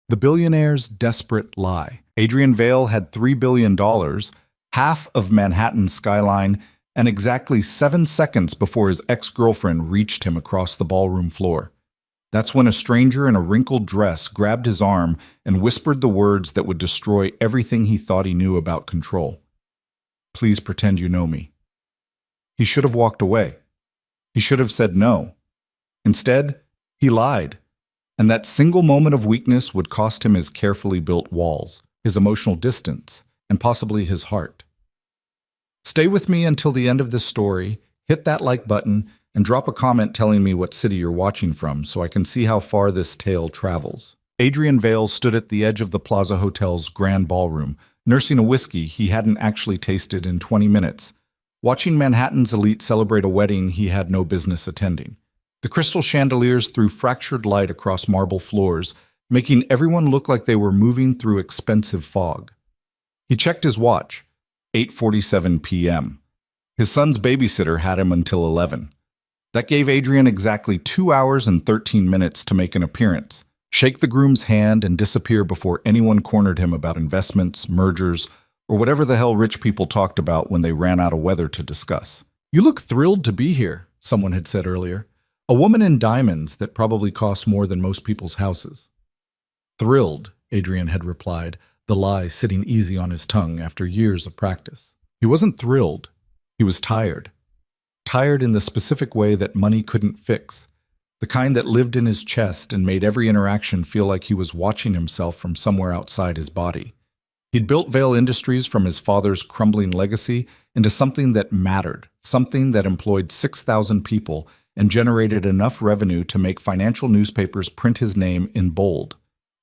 The billionaire's desperate lie. Adrian Vale had $3 billion, half of Manhattan's skyline, and exactly 7 seconds before his ex-girlfriend reached him across the ballroom floor. That's when a stranger in a wrinkled dress grabbed his arm and whispered the words that would destroy everything he thought he knew about control. "Please pretend you know me." He should have walked away. He should have said no. Instead, he lied. And that single moment of weakness would cost him his carefully built walls, his emotional distance, and possibly his heart. Stay with me until the end of this story, hit that like button, and drop a comment telling me what city you're watching from so I can see how far this tale travels. Adrian Vale stood at the edge of the Plaza Hotel's grand ballroom, nursing a whiskey he hadn't actually tasted in 20 minutes, watching Manhattan's elite celebrate a wedding he had no business attending. The crystal chandeliers threw fractured light across marble floors, making everyone look like they were moving through expensive fog. He checked his watch, 8:47 p.m. His son's babysitter had him until 11. That gave Adrian exactly 2 hours and 13 minutes to make an appearance, shake the groom's hand, and disappear before anyone cornered him about investments, mergers, or whatever the hell rich people talked about when they ran out of weather to discuss. "You look thrilled to be here," someone had said earlier. "A woman in diamonds that probably costs more than most people's houses." "Thrilled," Adrian had replied, the lie sitting easy on his tongue after years of practice. He wasn't thrilled. He was tired. Tired in the specific way that money couldn't fix, the kind that lived in his chest and made every interaction feel like he was watching himself from somewhere outside his body. He'd built Vale Industries from his father's crumbling legacy into something that mattered, something that employed 6,000 people and generated enough revenue to make financial newspapers print his name in bold.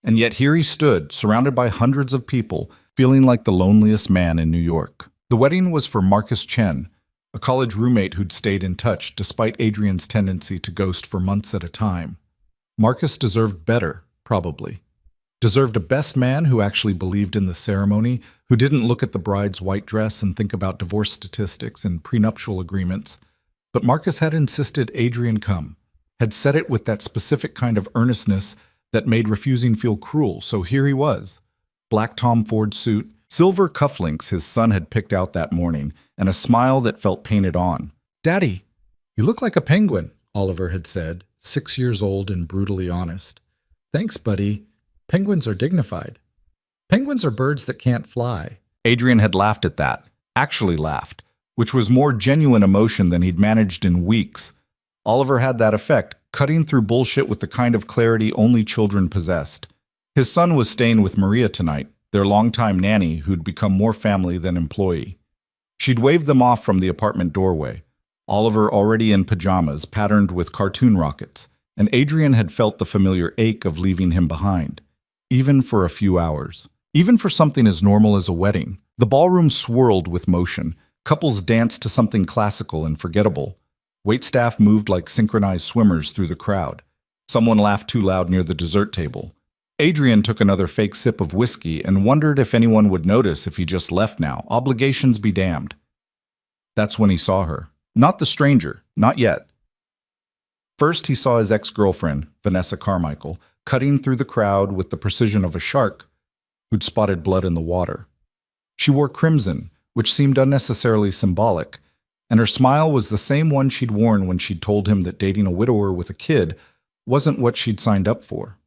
And yet here he stood, surrounded by hundreds of people, feeling like the loneliest man in New York. The wedding was for Marcus Chen, a college roommate who'd stayed in touch despite Adrian's tendency to ghost for months at a time. Marcus deserved better, probably. Deserved a best man who actually believed in the ceremony, who didn't look at the bride's white dress and think about divorce statistics and prenuptial agreements. But Marcus had insisted Adrian come, had said it with that specific kind of earnestness that made refusing feel cruel, so here he was. Black Tom Ford suit, silver cufflinks his son had picked out that morning, and a smile that felt painted on. "Daddy, you look like a penguin," Oliver had said, 6 years old and brutally honest. "Thanks, buddy. Penguins are dignified. Penguins are birds that can't fly." Adrian had laughed at that, actually laughed, which was more genuine emotion than he'd managed in weeks. Oliver had that effect, cutting through bullshit with the kind of clarity only children possessed. His son was staying with Maria tonight, their longtime nanny who'd become more family than employee. She'd waved them off from the apartment doorway, Oliver already in pajamas patterned with cartoon rockets, and Adrian had felt the familiar ache of leaving him behind, even for a few hours, even for something as normal as a wedding. The ballroom swirled with motion. Couples danced to something classical and forgettable. Waitstaff moved like synchronized swimmers through the crowd. Someone laughed too loud near the dessert table. Adrian took another fake sip of whiskey and wondered if anyone would notice if he just left now. Obligations be damned. That's when he saw her. Not the stranger, not yet. First, he saw his ex-girlfriend, Vanessa Carmichael, cutting through the crowd with the precision of a shark who'd spotted blood in the water. She wore crimson, which seemed unnecessarily symbolic, and her smile was the same one she'd worn when she'd told him that dating a widower with a kid wasn't what she'd signed up for.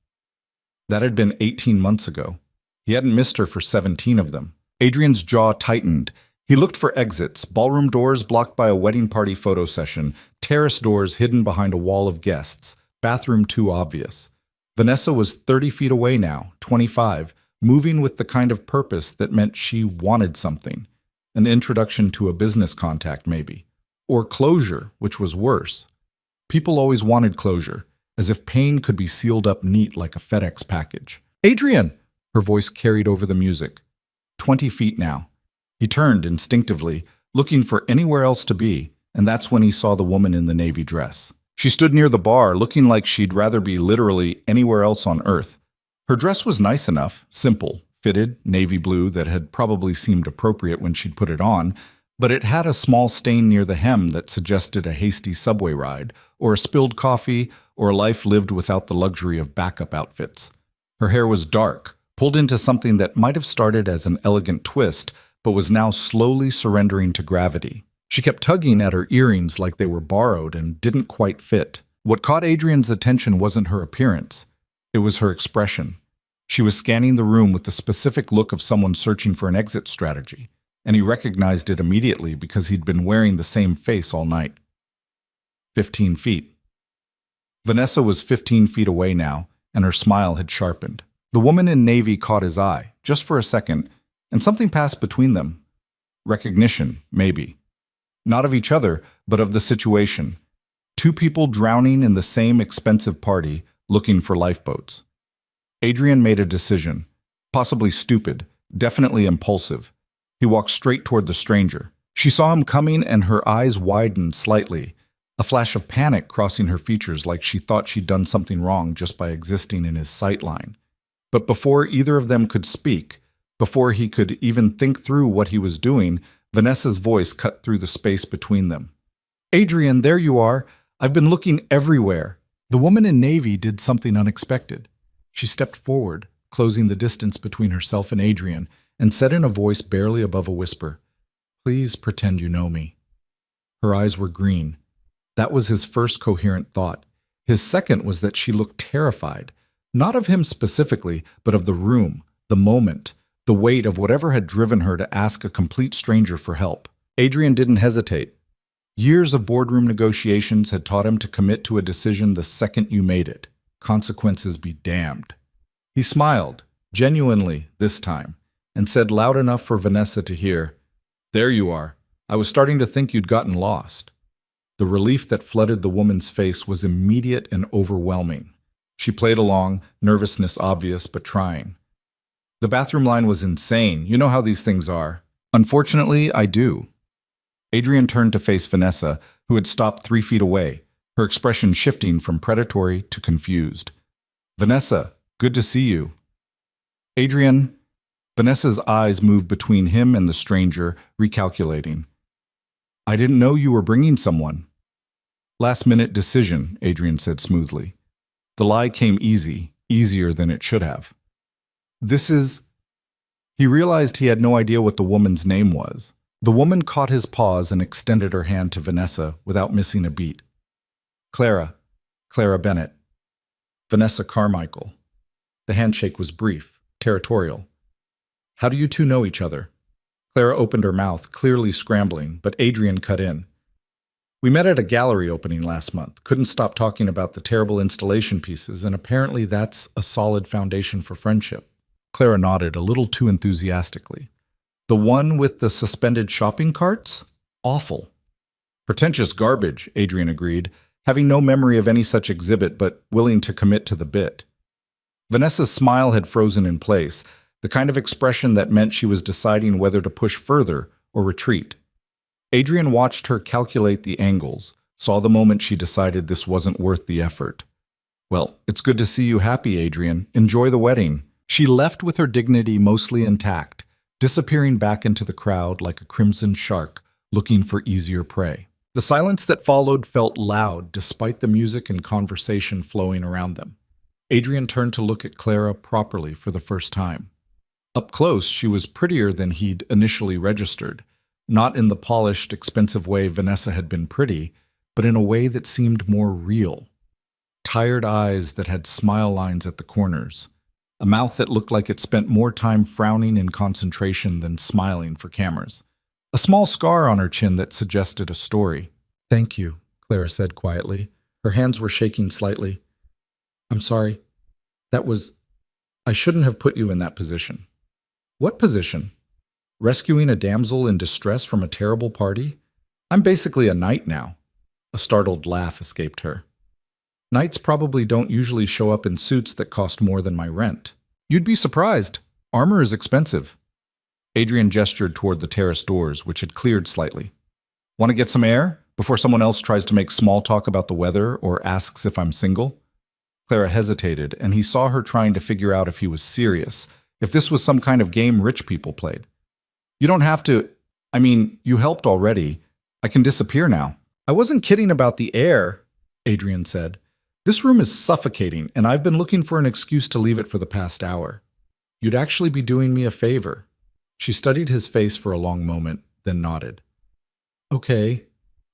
That had been 18 months ago. He hadn't missed her for 17 of them. Adrian's jaw tightened. He looked for exits, ballroom doors blocked by a wedding party photo session, terrace doors hidden behind a wall of guests, bathroom too obvious. Vanessa was 30 feet away now, 25, moving with the kind of purpose that meant she wanted something. An introduction to a business contact, maybe. Or closure, which was worse. People always wanted closure, as if pain could be sealed up neat like a FedEx package. "Adrian!" Her voice carried over the music. 20 feet now. He turned instinctively, looking for anywhere else to be, and that's when he saw the woman in the navy dress. She stood near the bar, looking like she'd rather be literally anywhere else on Earth. Her dress was nice enough, simple, fitted, navy blue that had probably seemed appropriate when she'd put it on, but it had a small stain near the hem that suggested a hasty subway ride, or a spilled coffee, or a life lived without the luxury of backup outfits. Her hair was dark, pulled into something that might have started as an elegant twist, but was now slowly surrendering to gravity. She kept tugging at her earrings like they were borrowed and didn't quite fit. What caught Adrian's attention wasn't her appearance. It was her expression. She was scanning the room with the specific look of someone searching for an exit strategy, and he recognized it immediately because he'd been wearing the same face all night. 15 feet. Vanessa was 15 feet away now, and her smile had sharpened. The woman in navy caught his eye, just for a second, and something passed between them. Recognition, maybe. Not of each other, but of the situation. Two people drowning in the same expensive party, looking for lifeboats. Adrian made a decision. Possibly stupid, definitely impulsive. He walked straight toward the stranger. She saw him coming and her eyes widened slightly, a flash of panic crossing her features like she thought she'd done something wrong just by existing in his sightline. But before either of them could speak, before he could even think through what he was doing, Vanessa's voice cut through the space between them. "Adrian, there you are. I've been looking everywhere." The woman in navy did something unexpected. She stepped forward, closing the distance between herself and Adrian, and said in a voice barely above a whisper, "Please pretend you know me." Her eyes were green. That was his first coherent thought. His second was that she looked terrified, not of him specifically, but of the room, the moment, the weight of whatever had driven her to ask a complete stranger for help. Adrian didn't hesitate. Years of boardroom negotiations had taught him to commit to a decision the second you made it. Consequences be damned. He smiled, genuinely this time, and said loud enough for Vanessa to hear, "There you are. I was starting to think you'd gotten lost." The relief that flooded the woman's face was immediate and overwhelming. She played along, nervousness obvious but trying. "The bathroom line was insane. You know how these things are." "Unfortunately, I do." Adrian turned to face Vanessa, who had stopped 3 feet away, her expression shifting from predatory to confused. "Vanessa, good to see you." "Adrian." Vanessa's eyes moved between him and the stranger, recalculating. "I didn't know you were bringing someone." "Last-minute decision," Adrian said smoothly. The lie came easy, easier than it should have. "This is—" He realized he had no idea what the woman's name was. The woman caught his pause and extended her hand to Vanessa without missing a beat. "Clara. Clara Bennett." "Vanessa Carmichael." The handshake was brief, territorial. "How do you two know each other?" Clara opened her mouth, clearly scrambling, but Adrian cut in. "We met at a gallery opening last month. Couldn't stop talking about the terrible installation pieces, and apparently that's a solid foundation for friendship." Clara nodded a little too enthusiastically. "The one with the suspended shopping carts? Awful." "Pretentious garbage," Adrian agreed, having no memory of any such exhibit but willing to commit to the bit. Vanessa's smile had frozen in place, the kind of expression that meant she was deciding whether to push further or retreat. Adrian watched her calculate the angles, saw the moment she decided this wasn't worth the effort. "Well, it's good to see you happy, Adrian. Enjoy the wedding." She left with her dignity mostly intact, disappearing back into the crowd like a crimson shark looking for easier prey. The silence that followed felt loud despite the music and conversation flowing around them. Adrian turned to look at Clara properly for the first time. Up close, she was prettier than he'd initially registered, not in the polished, expensive way Vanessa had been pretty, but in a way that seemed more real. Tired eyes that had smile lines at the corners, a mouth that looked like it spent more time frowning in concentration than smiling for cameras. A small scar on her chin that suggested a story. "Thank you," Clara said quietly. Her hands were shaking slightly. "I'm sorry. I shouldn't have put you in that position." "What position?" "Rescuing a damsel in distress from a terrible party? I'm basically a knight now." A startled laugh escaped her. "Knights probably don't usually show up in suits that cost more than my rent." "You'd be surprised. Armor is expensive." Adrian gestured toward the terrace doors, which had cleared slightly. "Want to get some air before someone else tries to make small talk about the weather or asks if I'm single?" Clara hesitated, and he saw her trying to figure out if he was serious, if this was some kind of game rich people played. "You don't have to. You helped already. I can disappear now." "I wasn't kidding about the air," Adrian said. This room is suffocating, and I've been looking for an excuse to leave it for the past hour. You'd actually be doing me a favor. She studied his face for a long moment, then nodded. Okay.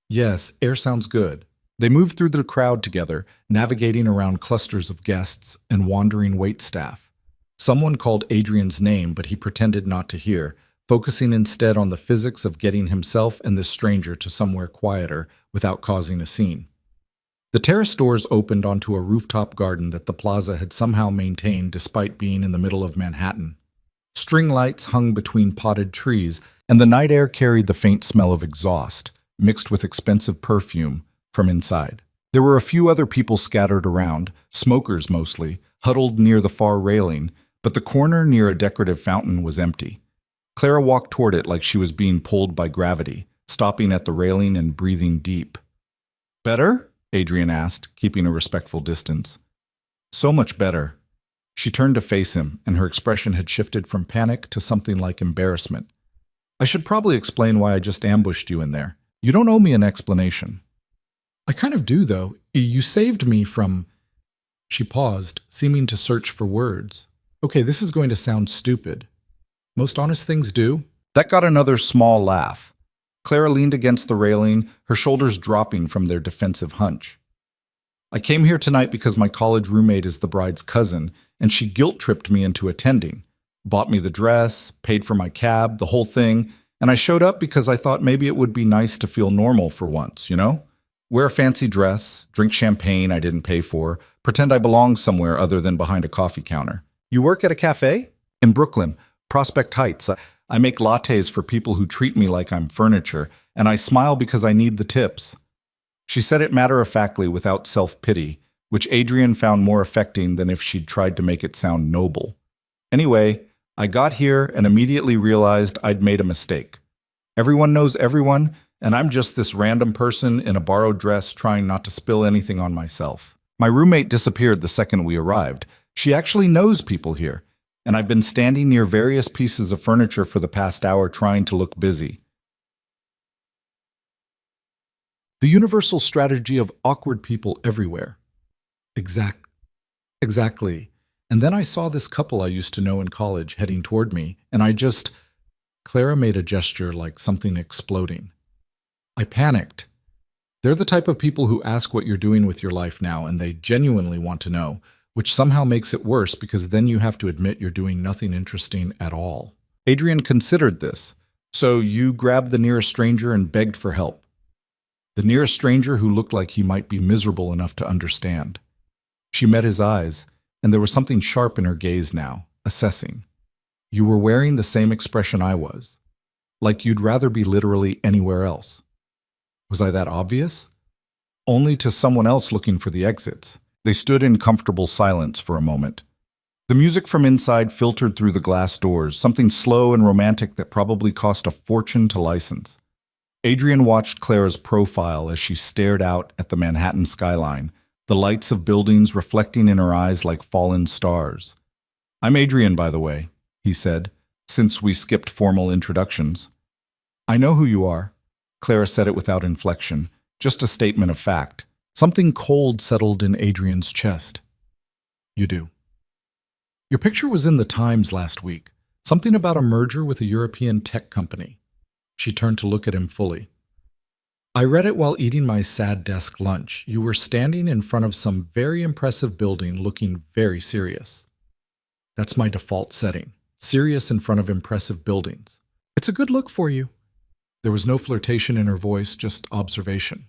Yes, air sounds good. They moved through the crowd together, navigating around clusters of guests and wandering waitstaff. Someone called Adrian's name, but he pretended not to hear, focusing instead on the physics of getting himself and this stranger to somewhere quieter without causing a scene. The terrace doors opened onto a rooftop garden that the plaza had somehow maintained despite being in the middle of Manhattan. String lights hung between potted trees, and the night air carried the faint smell of exhaust, mixed with expensive perfume, from inside. There were a few other people scattered around, smokers mostly, huddled near the far railing, but the corner near a decorative fountain was empty. Clara walked toward it like she was being pulled by gravity, stopping at the railing and breathing deep. "Better?" Adrian asked, keeping a respectful distance. "So much better." She turned to face him, and her expression had shifted from panic to something like embarrassment. "I should probably explain why I just ambushed you in there. You don't owe me an explanation." "I kind of do, though. You saved me from—" She paused, seeming to search for words. "Okay, this is going to sound stupid. Most honest things do." That got another small laugh. Clara leaned against the railing, her shoulders dropping from their defensive hunch. "I came here tonight because my college roommate is the bride's cousin, and she guilt-tripped me into attending. Bought me the dress, paid for my cab, the whole thing, and I showed up because I thought maybe it would be nice to feel normal for once, you know? Wear a fancy dress, drink champagne I didn't pay for, pretend I belong somewhere other than behind a coffee counter. You work at a cafe? In Brooklyn, Prospect Heights. I make lattes for people who treat me like I'm furniture, and I smile because I need the tips." She said it matter-of-factly without self-pity, which Adrian found more affecting than if she'd tried to make it sound noble. "Anyway, I got here and immediately realized I'd made a mistake. Everyone knows everyone, and I'm just this random person in a borrowed dress trying not to spill anything on myself. My roommate disappeared the second we arrived. She actually knows people here, and I've been standing near various pieces of furniture for the past hour trying to look busy." The universal strategy of awkward people everywhere. Exactly. And then I saw this couple I used to know in college heading toward me, and I just— Clara made a gesture like something exploding. I panicked. They're the type of people who ask what you're doing with your life now, and they genuinely want to know, which somehow makes it worse because then you have to admit you're doing nothing interesting at all. Adrian considered this. "So you grabbed the nearest stranger and begged for help." The nearest stranger who looked like he might be miserable enough to understand. She met his eyes, and there was something sharp in her gaze now, assessing. "You were wearing the same expression I was, like you'd rather be literally anywhere else. Was I that obvious?" Only to someone else looking for the exits. They stood in comfortable silence for a moment. The music from inside filtered through the glass doors, something slow and romantic that probably cost a fortune to license. Adrian watched Clara's profile as she stared out at the Manhattan skyline, the lights of buildings reflecting in her eyes like fallen stars. "I'm Adrian, by the way," he said, since we skipped formal introductions. "I know who you are." Clara said it without inflection, just a statement of fact. Something cold settled in Adrian's chest. "You do. Your picture was in the Times last week. Something about a merger with a European tech company." She turned to look at him fully. "I read it while eating my sad desk lunch. You were standing in front of some very impressive building looking very serious." "That's my default setting. Serious in front of impressive buildings. It's a good look for you." There was no flirtation in her voice, just observation.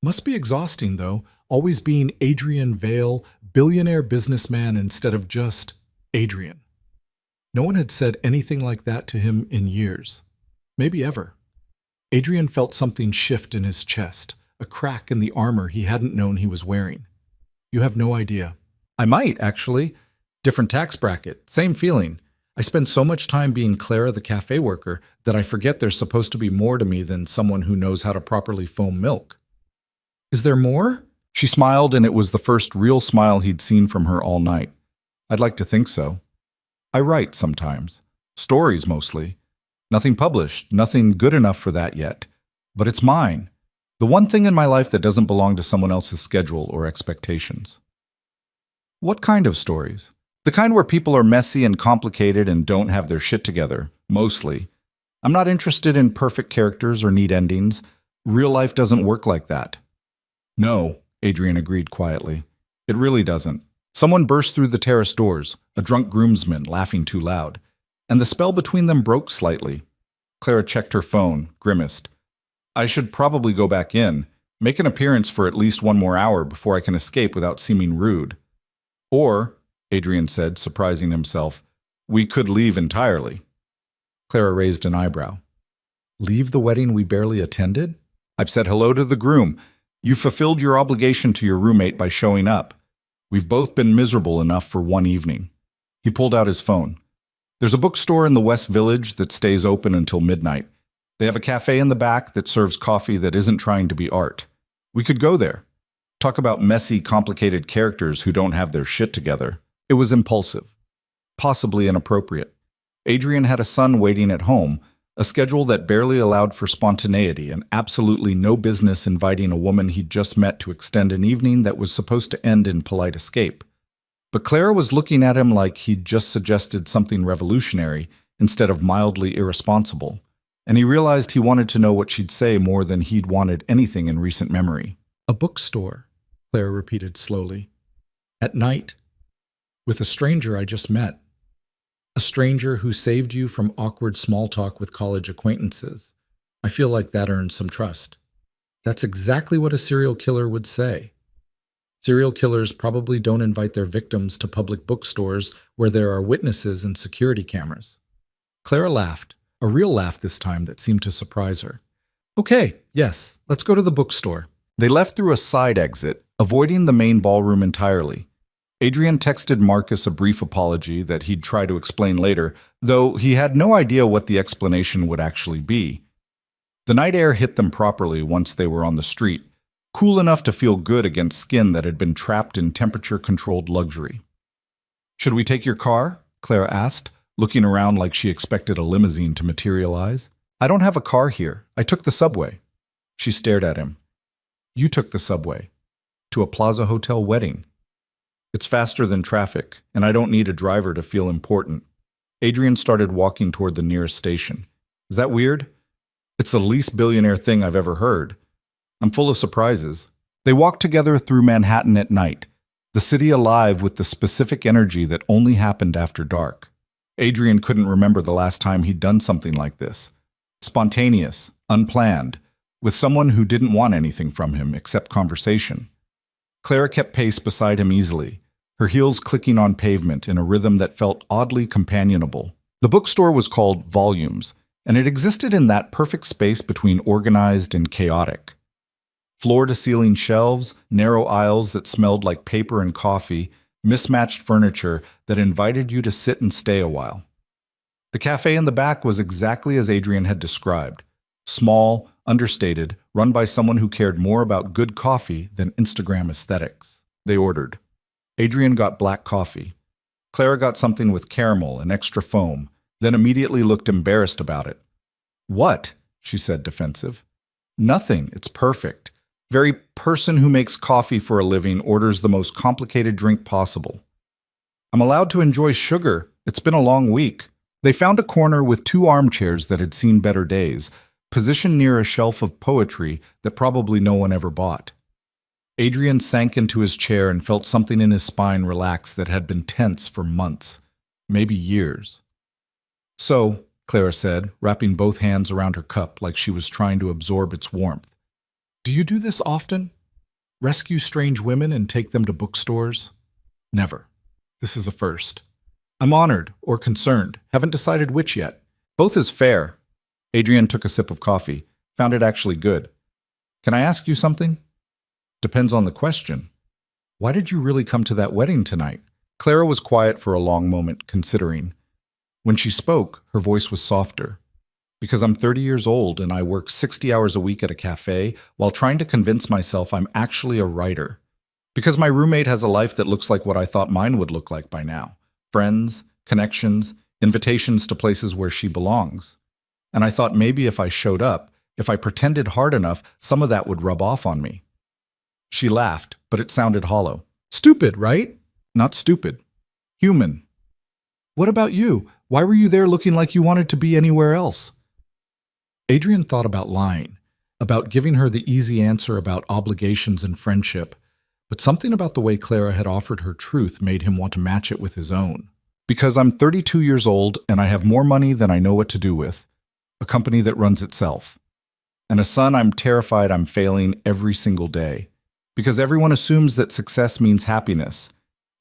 "Must be exhausting, though, always being Adrian Vale, billionaire businessman instead of just Adrian." No one had said anything like that to him in years. Maybe ever. Adrian felt something shift in his chest, a crack in the armor he hadn't known he was wearing. "You have no idea." "I might, actually. Different tax bracket, same feeling. I spend so much time being Clara the cafe worker that I forget there's supposed to be more to me than someone who knows how to properly foam milk." "Is there more?" She smiled, and it was the first real smile he'd seen from her all night. "I'd like to think so. I write sometimes. Stories mostly. Nothing published, nothing good enough for that yet. But it's mine. The one thing in my life that doesn't belong to someone else's schedule or expectations. What kind of stories? The kind where people are messy and complicated and don't have their shit together, mostly. I'm not interested in perfect characters or neat endings. Real life doesn't work like that. No, Adrian agreed quietly. It really doesn't. Someone burst through the terrace doors, a drunk groomsman laughing too loud, and the spell between them broke slightly. Clara checked her phone, grimaced. I should probably go back in, make an appearance for at least one more hour before I can escape without seeming rude. Or, Adrian said, surprising himself, we could leave entirely. Clara raised an eyebrow. Leave the wedding we barely attended? I've said hello to the groom. You fulfilled your obligation to your roommate by showing up. We've both been miserable enough for one evening. He pulled out his phone. There's a bookstore in the West Village that stays open until midnight. They have a cafe in the back that serves coffee that isn't trying to be art. We could go there. Talk about messy, complicated characters who don't have their shit together. It was impulsive, possibly inappropriate. Adrian had a son waiting at home, a schedule that barely allowed for spontaneity, and absolutely no business inviting a woman he'd just met to extend an evening that was supposed to end in polite escape. But Clara was looking at him like he'd just suggested something revolutionary instead of mildly irresponsible, and he realized he wanted to know what she'd say more than he'd wanted anything in recent memory. A bookstore, Clara repeated slowly. At night. With a stranger I just met. A stranger who saved you from awkward small talk with college acquaintances. I feel like that earned some trust. That's exactly what a serial killer would say. Serial killers probably don't invite their victims to public bookstores where there are witnesses and security cameras. Clara laughed, a real laugh this time that seemed to surprise her. Okay, yes, let's go to the bookstore. They left through a side exit, avoiding the main ballroom entirely. Adrian texted Marcus a brief apology that he'd try to explain later, though he had no idea what the explanation would actually be. The night air hit them properly once they were on the street, cool enough to feel good against skin that had been trapped in temperature-controlled luxury. Should we take your car? Clara asked, looking around like she expected a limousine to materialize. I don't have a car here. I took the subway. She stared at him. You took the subway. To a Plaza Hotel wedding. It's faster than traffic, and I don't need a driver to feel important. Adrian started walking toward the nearest station. Is that weird? It's the least billionaire thing I've ever heard. I'm full of surprises. They walked together through Manhattan at night, the city alive with the specific energy that only happened after dark. Adrian couldn't remember the last time he'd done something like this. Spontaneous, unplanned, with someone who didn't want anything from him except conversation. Clara kept pace beside him easily, her heels clicking on pavement in a rhythm that felt oddly companionable. The bookstore was called Volumes, and it existed in that perfect space between organized and chaotic. Floor-to-ceiling shelves, narrow aisles that smelled like paper and coffee, mismatched furniture that invited you to sit and stay a while. The cafe in the back was exactly as Adrian had described. Small, understated, run by someone who cared more about good coffee than Instagram aesthetics. They ordered. Adrian got black coffee. Clara got something with caramel and extra foam, then immediately looked embarrassed about it. What? She said, defensive. Nothing. It's perfect. Very person who makes coffee for a living orders the most complicated drink possible. I'm allowed to enjoy sugar. It's been a long week. They found a corner with 2 armchairs that had seen better days, positioned near a shelf of poetry that probably no one ever bought. Adrian sank into his chair and felt something in his spine relax that had been tense for months, maybe years. So, Clara said, wrapping both hands around her cup like she was trying to absorb its warmth. Do you do this often? Rescue strange women and take them to bookstores? Never. This is a first. I'm honored or concerned. Haven't decided which yet. Both is fair. Adrian took a sip of coffee. Found it actually good. Can I ask you something? Depends on the question. Why did you really come to that wedding tonight? Clara was quiet for a long moment, considering. When she spoke, her voice was softer. Because I'm 30 years old and I work 60 hours a week at a cafe while trying to convince myself I'm actually a writer. Because my roommate has a life that looks like what I thought mine would look like by now. Friends, connections, invitations to places where she belongs. And I thought maybe if I showed up, If I pretended hard enough, some of that would rub off on me. She laughed, but it sounded hollow. Stupid, right? Not stupid. Human. What about you? Why were you there looking like you wanted to be anywhere else? Adrian thought about lying, about giving her the easy answer about obligations and friendship, but something about the way Clara had offered her truth made him want to match it with his own. Because I'm 32 years old and I have more money than I know what to do with, a company that runs itself, and a son I'm terrified I'm failing every single day. Because everyone assumes that success means happiness,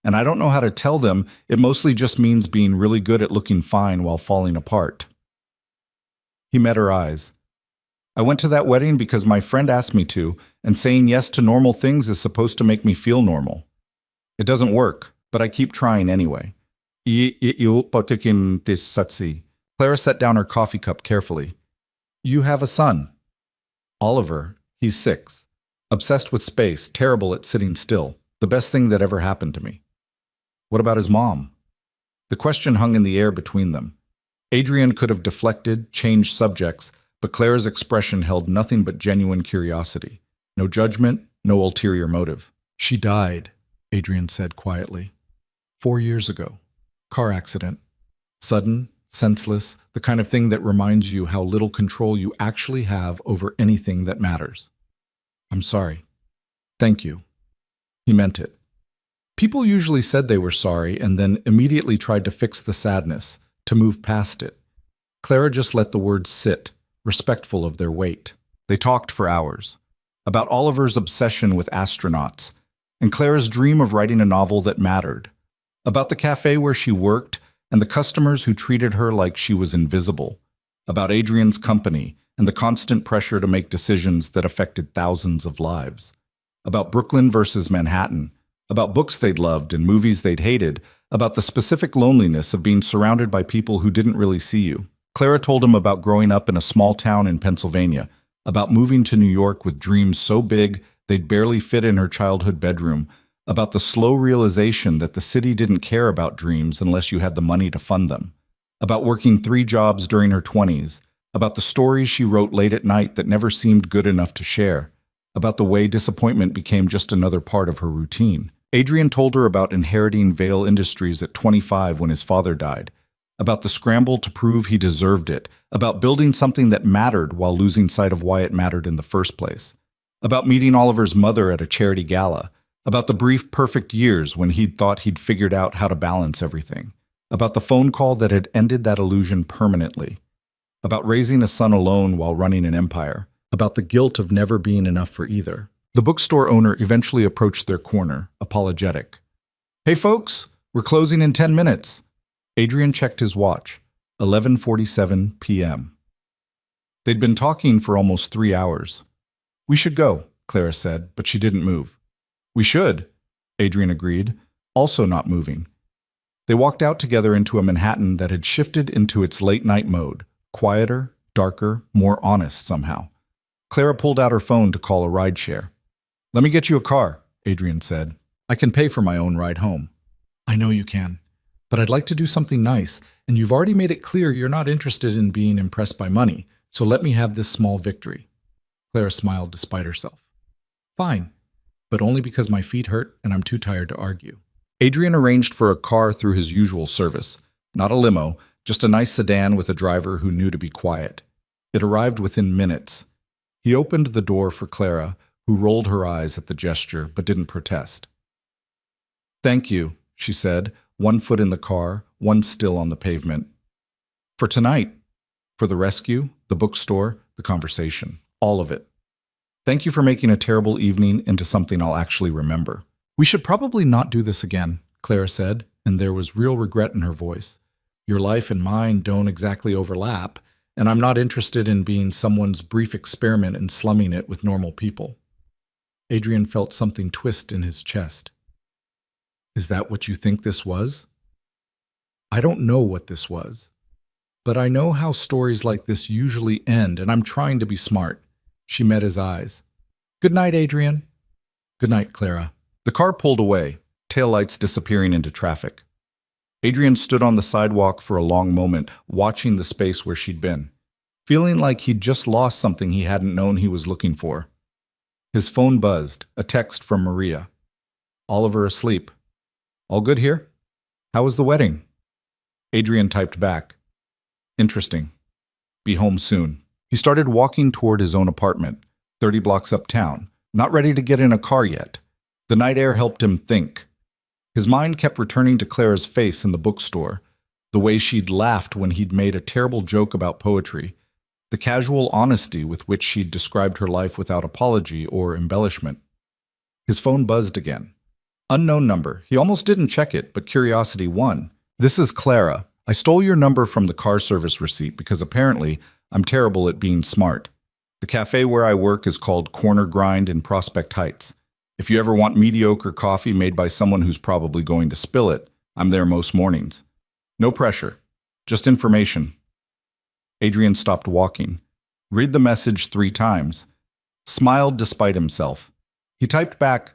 and I don't know how to tell them it mostly just means being really good at looking fine while falling apart. He met her eyes. I went to that wedding because my friend asked me to, and saying yes to normal things is supposed to make me feel normal. It doesn't work, but I keep trying anyway. Clara set down her coffee cup carefully. You have a son. Oliver, he's 6. Obsessed with space, terrible at sitting still. The best thing that ever happened to me. What about his mom? The question hung in the air between them. Adrian could have deflected, changed subjects, but Clara's expression held nothing but genuine curiosity. No judgment, no ulterior motive. She died, Adrian said quietly. 4 years ago. Car accident. Sudden, senseless, the kind of thing that reminds you how little control you actually have over anything that matters. I'm sorry. Thank you. He meant it. People usually said they were sorry and then immediately tried to fix the sadness, to move past it. Clara just let the words sit, respectful of their weight. They talked for hours. About Oliver's obsession with astronauts, and Clara's dream of writing a novel that mattered. About the cafe where she worked, and the customers who treated her like she was invisible. About Adrian's company, and the constant pressure to make decisions that affected thousands of lives. About Brooklyn versus Manhattan. About books they'd loved and movies they'd hated. About the specific loneliness of being surrounded by people who didn't really see you. Clara told him about growing up in a small town in Pennsylvania, about moving to New York with dreams so big they'd barely fit in her childhood bedroom, about the slow realization that the city didn't care about dreams unless you had the money to fund them, about working 3 jobs during her 20s, about the stories she wrote late at night that never seemed good enough to share, about the way disappointment became just another part of her routine. Adrian told her about inheriting Vale Industries at 25 when his father died, about the scramble to prove he deserved it, about building something that mattered while losing sight of why it mattered in the first place, about meeting Oliver's mother at a charity gala, about the brief perfect years when he'd thought he'd figured out how to balance everything, about the phone call that had ended that illusion permanently, about raising a son alone while running an empire, about the guilt of never being enough for either. The bookstore owner eventually approached their corner, apologetic. Hey folks, we're closing in 10 minutes. Adrian checked his watch, 11:47 p.m. They'd been talking for almost 3 hours. We should go, Clara said, but she didn't move. We should, Adrian agreed, also not moving. They walked out together into a Manhattan that had shifted into its late-night mode, quieter, darker, more honest somehow. Clara pulled out her phone to call a rideshare. Let me get you a car, Adrian said. I can pay for my own ride home. I know you can, but I'd like to do something nice, and you've already made it clear you're not interested in being impressed by money, so let me have this small victory. Clara smiled despite herself. Fine, but only because my feet hurt and I'm too tired to argue. Adrian arranged for a car through his usual service, not a limo, just a nice sedan with a driver who knew to be quiet. It arrived within minutes. He opened the door for Clara, who rolled her eyes at the gesture but didn't protest. Thank you, she said, one foot in the car, one still on the pavement. For tonight, for the rescue, the bookstore, the conversation, all of it. Thank you for making a terrible evening into something I'll actually remember. We should probably not do this again, Clara said, and there was real regret in her voice. Your life and mine don't exactly overlap, and I'm not interested in being someone's brief experiment in slumming it with normal people. Adrian felt something twist in his chest. Is that what you think this was? I don't know what this was, but I know how stories like this usually end, and I'm trying to be smart. She met his eyes. Good night, Adrian. Good night, Clara. The car pulled away, taillights disappearing into traffic. Adrian stood on the sidewalk for a long moment, watching the space where she'd been. feeling like he'd just lost something he hadn't known he was looking for. His phone buzzed, a text from Maria. Oliver asleep. All good here? How was the wedding? Adrian typed back. Interesting. Be home soon. He started walking toward his own apartment, 30 blocks uptown, not ready to get in a car yet. The night air helped him think. His mind kept returning to Clara's face in the bookstore, the way she'd laughed when he'd made a terrible joke about poetry, the casual honesty with which she'd described her life without apology or embellishment. His phone buzzed again. Unknown number. He almost didn't check it, but curiosity won. This is Clara. I stole your number from the car service receipt because apparently I'm terrible at being smart. The cafe where I work is called Corner Grind in Prospect Heights. If you ever want mediocre coffee made by someone who's probably going to spill it, I'm there most mornings. No pressure. Just information. Adrian stopped walking. Read the message 3 times. Smiled despite himself. He typed back,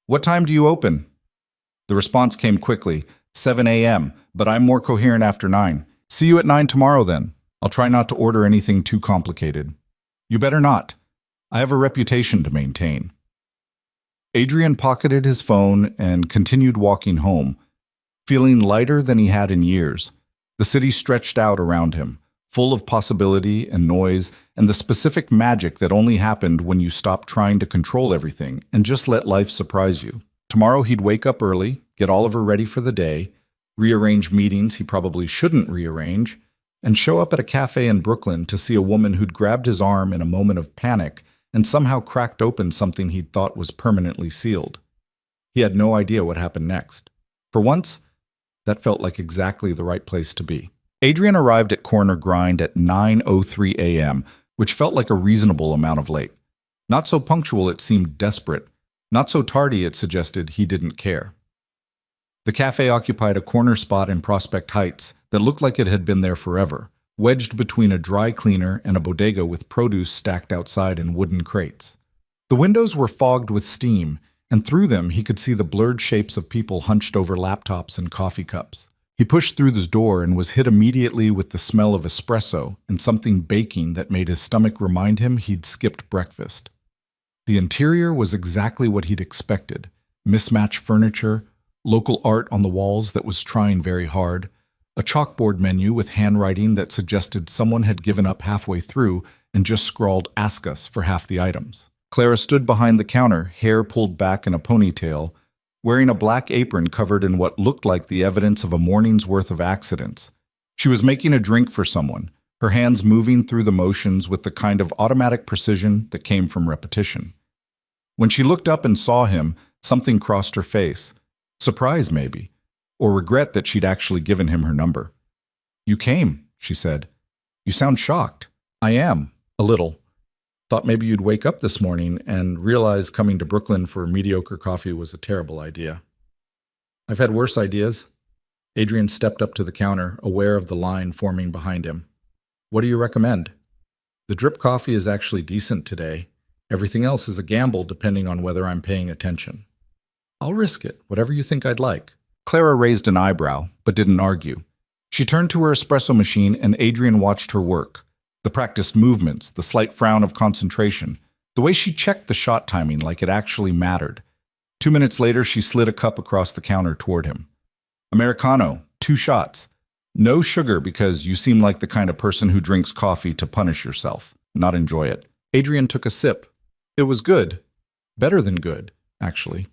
"What time do you open?" The response came quickly, 7 a.m., but I'm more coherent after 9. See you at 9 tomorrow then. I'll try not to order anything too complicated. You better not. I have a reputation to maintain. Adrian pocketed his phone and continued walking home, feeling lighter than he had in years. The city stretched out around him, full of possibility and noise and the specific magic that only happened when you stopped trying to control everything and just let life surprise you. Tomorrow he'd wake up early, get Oliver ready for the day, rearrange meetings he probably shouldn't rearrange, and show up at a cafe in Brooklyn to see a woman who'd grabbed his arm in a moment of panic and somehow cracked open something he'd thought was permanently sealed. He had no idea what happened next. For once, that felt like exactly the right place to be. Adrian arrived at Corner Grind at 9:03 a.m., which felt like a reasonable amount of late. Not so punctual it seemed desperate. Not so tardy it suggested he didn't care. The cafe occupied a corner spot in Prospect Heights that looked like it had been there forever, wedged between a dry cleaner and a bodega with produce stacked outside in wooden crates. The windows were fogged with steam, and through them he could see the blurred shapes of people hunched over laptops and coffee cups. He pushed through the door and was hit immediately with the smell of espresso and something baking that made his stomach remind him he'd skipped breakfast. The interior was exactly what he'd expected. Mismatched furniture, local art on the walls that was trying very hard, a chalkboard menu with handwriting that suggested someone had given up halfway through and just scrawled "Ask us" for half the items. Clara stood behind the counter, hair pulled back in a ponytail, wearing a black apron covered in what looked like the evidence of a morning's worth of accidents. She was making a drink for someone, her hands moving through the motions with the kind of automatic precision that came from repetition. When she looked up and saw him, something crossed her face. Surprise, maybe, or regret that she'd actually given him her number. "You came," she said. "You sound shocked." "I am, a little. Thought maybe you'd wake up this morning and realize coming to Brooklyn for mediocre coffee was a terrible idea." "I've had worse ideas." Adrian stepped up to the counter, aware of the line forming behind him. "What do you recommend?" "The drip coffee is actually decent today. Everything else is a gamble depending on whether I'm paying attention." "I'll risk it, whatever you think I'd like." Clara raised an eyebrow, but didn't argue. She turned to her espresso machine and Adrian watched her work. The practiced movements, the slight frown of concentration, the way she checked the shot timing like it actually mattered. 2 minutes later, she slid a cup across the counter toward him. "Americano, 2 shots. No sugar because you seem like the kind of person who drinks coffee to punish yourself, not enjoy it." Adrian took a sip. It was good. Better than good, actually.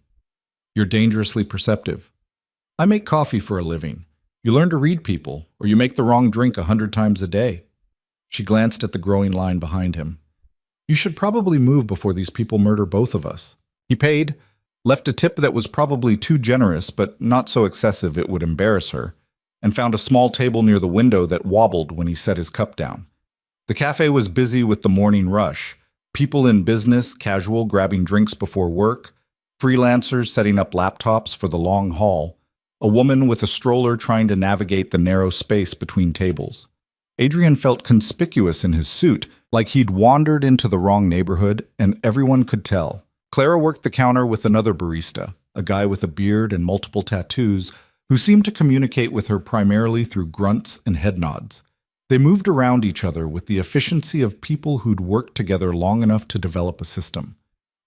"You're dangerously perceptive." "I make coffee for a living. You learn to read people, or you make the wrong drink 100 times a day." She glanced at the growing line behind him. "You should probably move before these people murder both of us." He paid, left a tip that was probably too generous but not so excessive it would embarrass her, and found a small table near the window that wobbled when he set his cup down. The cafe was busy with the morning rush, people in business, casual, grabbing drinks before work, freelancers setting up laptops for the long haul, a woman with a stroller trying to navigate the narrow space between tables. Adrian felt conspicuous in his suit, like he'd wandered into the wrong neighborhood, and everyone could tell. Clara worked the counter with another barista, a guy with a beard and multiple tattoos, who seemed to communicate with her primarily through grunts and head nods. They moved around each other with the efficiency of people who'd worked together long enough to develop a system.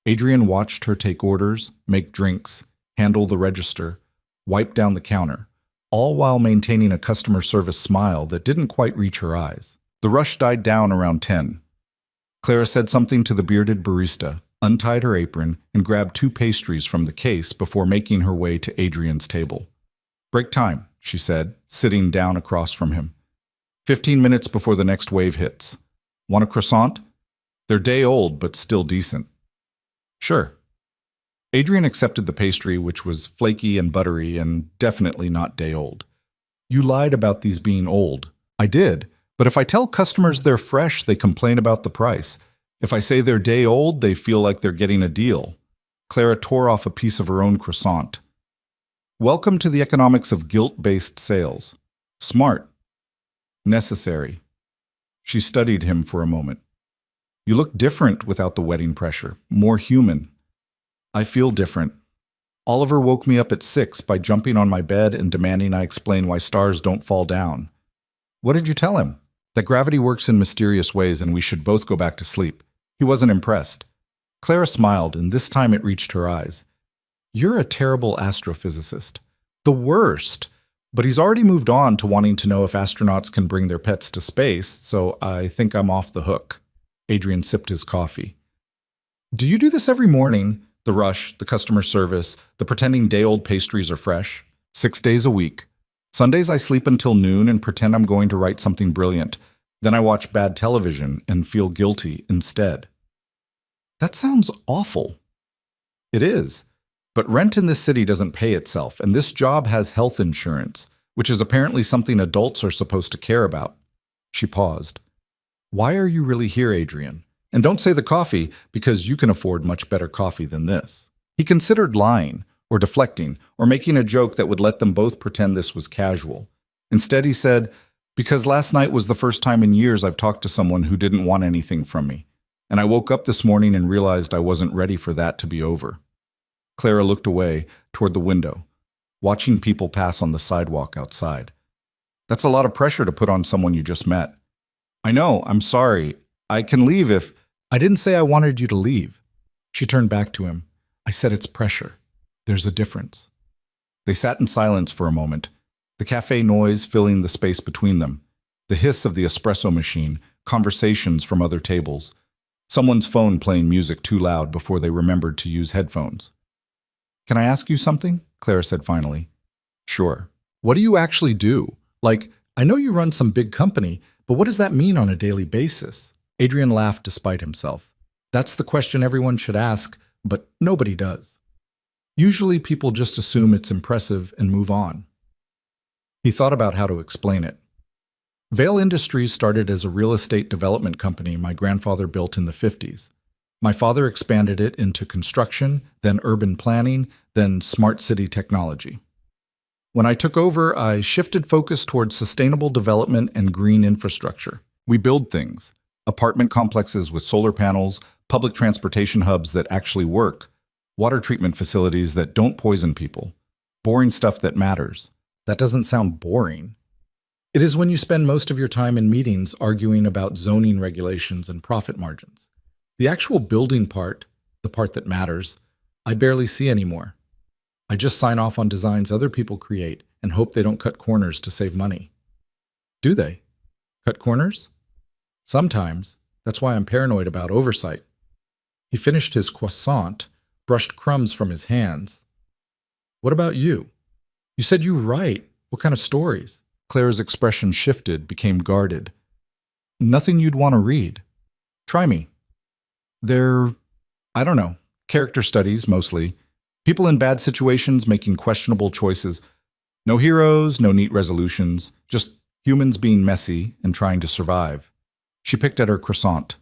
Adrian watched her take orders, make drinks, handle the register, wipe down the counter, all while maintaining a customer service smile that didn't quite reach her eyes. The rush died down around 10. Clara said something to the bearded barista, untied her apron, and grabbed 2 pastries from the case before making her way to Adrian's table. "Break time," she said, sitting down across from him. 15 minutes before the next wave hits. Want a croissant? They're day old, but still decent. Sure. Adrian accepted the pastry, which was flaky and buttery and definitely not day old. You lied about these being old. I did, but if I tell customers they're fresh, they complain about the price. If I say they're day old, they feel like they're getting a deal. Clara tore off a piece of her own croissant. Welcome to the economics of guilt-based sales. Smart. Necessary. She studied him for a moment. You look different without the wedding pressure, more human. I feel different. Oliver woke me up at 6 by jumping on my bed and demanding I explain why stars don't fall down. What did you tell him? That gravity works in mysterious ways and we should both go back to sleep. He wasn't impressed. Clara smiled, and this time it reached her eyes. You're a terrible astrophysicist. The worst. But he's already moved on to wanting to know if astronauts can bring their pets to space, so I think I'm off the hook. Adrian sipped his coffee. Do you do this every morning? The rush, the customer service, the pretending day-old pastries are fresh? 6 days a week. Sundays I sleep until noon and pretend I'm going to write something brilliant. Then I watch bad television and feel guilty instead. That sounds awful. It is. But rent in this city doesn't pay itself, and this job has health insurance, which is apparently something adults are supposed to care about. She paused. Why are you really here, Adrian? And don't say the coffee, because you can afford much better coffee than this. He considered lying, or deflecting, or making a joke that would let them both pretend this was casual. Instead, he said, because last night was the first time in years I've talked to someone who didn't want anything from me. And I woke up this morning and realized I wasn't ready for that to be over. Clara looked away, toward the window, watching people pass on the sidewalk outside. That's a lot of pressure to put on someone you just met. I know, I'm sorry. I can leave if... I didn't say I wanted you to leave. She turned back to him. I said it's pressure. There's a difference. They sat in silence for a moment, the cafe noise filling the space between them, the hiss of the espresso machine, conversations from other tables, someone's phone playing music too loud before they remembered to use headphones. Can I ask you something? Clara said finally. Sure. What do you actually do? Like, I know you run some big company, but what does that mean on a daily basis? Adrian laughed despite himself. That's the question everyone should ask, but nobody does. Usually people just assume it's impressive and move on. He thought about how to explain it. Vale Industries started as a real estate development company my grandfather built in the 50s. My father expanded it into construction, then urban planning, then smart city technology. When I took over, I shifted focus towards sustainable development and green infrastructure. We build things, apartment complexes with solar panels, public transportation hubs that actually work, water treatment facilities that don't poison people, boring stuff that matters. That doesn't sound boring. It is when you spend most of your time in meetings arguing about zoning regulations and profit margins. The actual building part, the part that matters, I barely see anymore. I just sign off on designs other people create and hope they don't cut corners to save money. Do they? Cut corners? Sometimes. That's why I'm paranoid about oversight. He finished his croissant, brushed crumbs from his hands. What about you? You said you write. What kind of stories? Claire's expression shifted, became guarded. Nothing you'd want to read. Try me. They're, I don't know, character studies mostly. People in bad situations making questionable choices. No heroes, no neat resolutions, just humans being messy and trying to survive. She picked at her croissant.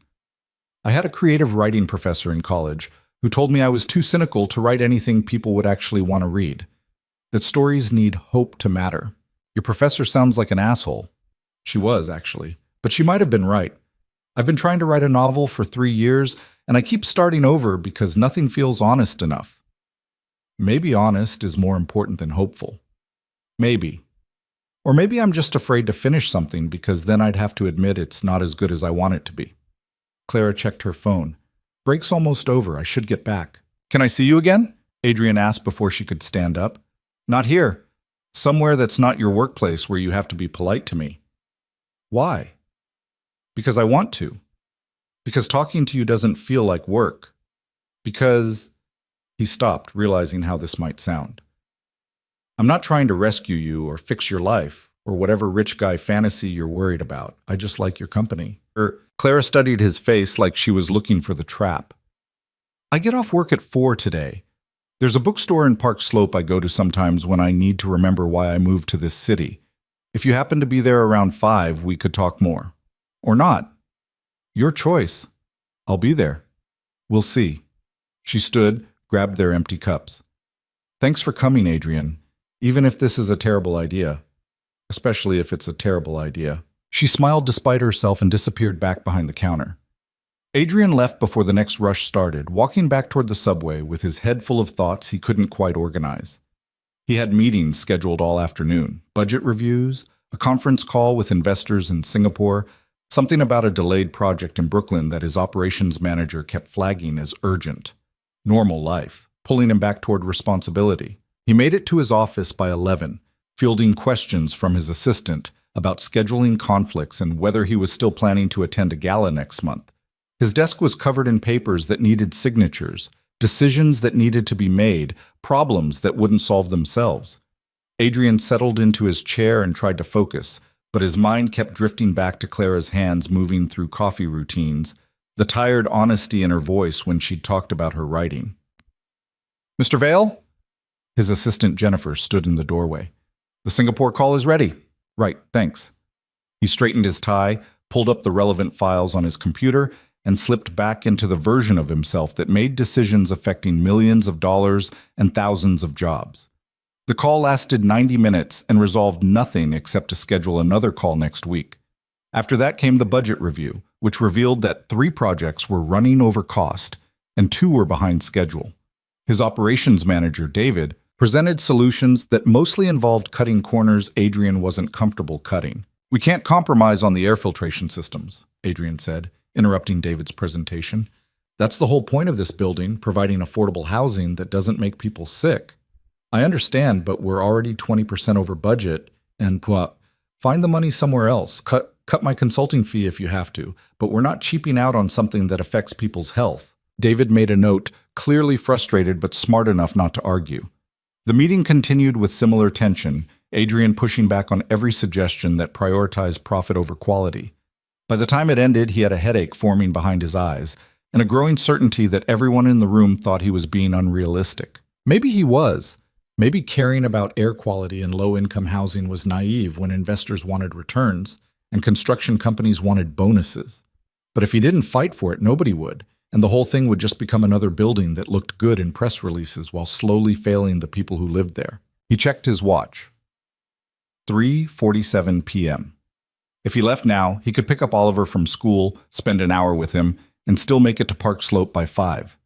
I had a creative writing professor in college who told me I was too cynical to write anything people would actually want to read. That stories need hope to matter. Your professor sounds like an asshole. She was, actually, but she might have been right. I've been trying to write a novel for 3 years, and I keep starting over because nothing feels honest enough. Maybe honest is more important than hopeful. Maybe. Or maybe I'm just afraid to finish something because then I'd have to admit it's not as good as I want it to be. Clara checked her phone. Break's almost over. I should get back. Can I see you again? Adrian asked before she could stand up. Not here. Somewhere that's not your workplace where you have to be polite to me. Why? Because I want to. Because talking to you doesn't feel like work. Because... He stopped, realizing how this might sound. I'm not trying to rescue you or fix your life or whatever rich guy fantasy you're worried about. I just like your company. Clara studied his face like she was looking for the trap. I get off work at 4 today. There's a bookstore in Park Slope I go to sometimes when I need to remember why I moved to this city. If you happen to be there around 5, we could talk more. Or not. Your choice. I'll be there. We'll see. She stood, grabbed their empty cups. Thanks for coming, Adrian, even if this is a terrible idea. Especially if it's a terrible idea. She smiled despite herself and disappeared back behind the counter. Adrian left before the next rush started, walking back toward the subway with his head full of thoughts he couldn't quite organize. He had meetings scheduled all afternoon, budget reviews, a conference call with investors in Singapore, something about a delayed project in Brooklyn that his operations manager kept flagging as urgent. Normal life, pulling him back toward responsibility. He made it to his office by 11, fielding questions from his assistant about scheduling conflicts and whether he was still planning to attend a gala next month. His desk was covered in papers that needed signatures, decisions that needed to be made, problems that wouldn't solve themselves. Adrian settled into his chair and tried to focus, but his mind kept drifting back to Clara's hands moving through coffee routines, the tired honesty in her voice when she'd talked about her writing. Mr. Vale? His assistant Jennifer stood in the doorway. The Singapore call is ready. Right, thanks. He straightened his tie, pulled up the relevant files on his computer, and slipped back into the version of himself that made decisions affecting millions of dollars and thousands of jobs. The call lasted 90 minutes and resolved nothing except to schedule another call next week. After that came the budget review, which revealed that 3 projects were running over cost and 2 were behind schedule. His operations manager, David, presented solutions that mostly involved cutting corners Adrian wasn't comfortable cutting. We can't compromise on the air filtration systems, Adrian said, interrupting David's presentation. That's the whole point of this building, providing affordable housing that doesn't make people sick. I understand, but we're already 20% over budget, and find the money somewhere else. Cut my consulting fee if you have to, but we're not cheaping out on something that affects people's health. David made a note, clearly frustrated but smart enough not to argue. The meeting continued with similar tension, Adrian pushing back on every suggestion that prioritized profit over quality. By the time it ended, he had a headache forming behind his eyes, and a growing certainty that everyone in the room thought he was being unrealistic. Maybe he was. Maybe caring about air quality and low-income housing was naive when investors wanted returns and construction companies wanted bonuses. But if he didn't fight for it, nobody would, and the whole thing would just become another building that looked good in press releases while slowly failing the people who lived there. He checked his watch. 3:47 p.m. If he left now, he could pick up Oliver from school, spend an hour with him, and still make it to Park Slope by 5.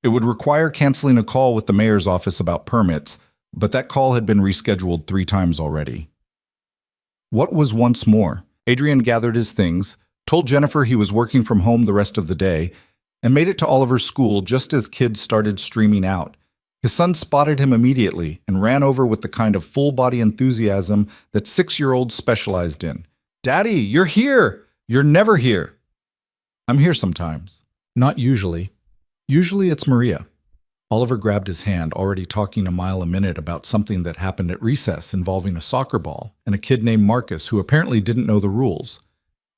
It would require canceling a call with the mayor's office about permits, but that call had been rescheduled 3 times already. What was once more? Adrian gathered his things, told Jennifer he was working from home the rest of the day, and made it to Oliver's school just as kids started streaming out. His son spotted him immediately and ran over with the kind of full-body enthusiasm that 6-year-olds specialized in. "Daddy, you're here! You're never here!" "I'm here sometimes." "Not usually." "Usually it's Maria." Oliver grabbed his hand, already talking a mile a minute about something that happened at recess involving a soccer ball and a kid named Marcus who apparently didn't know the rules.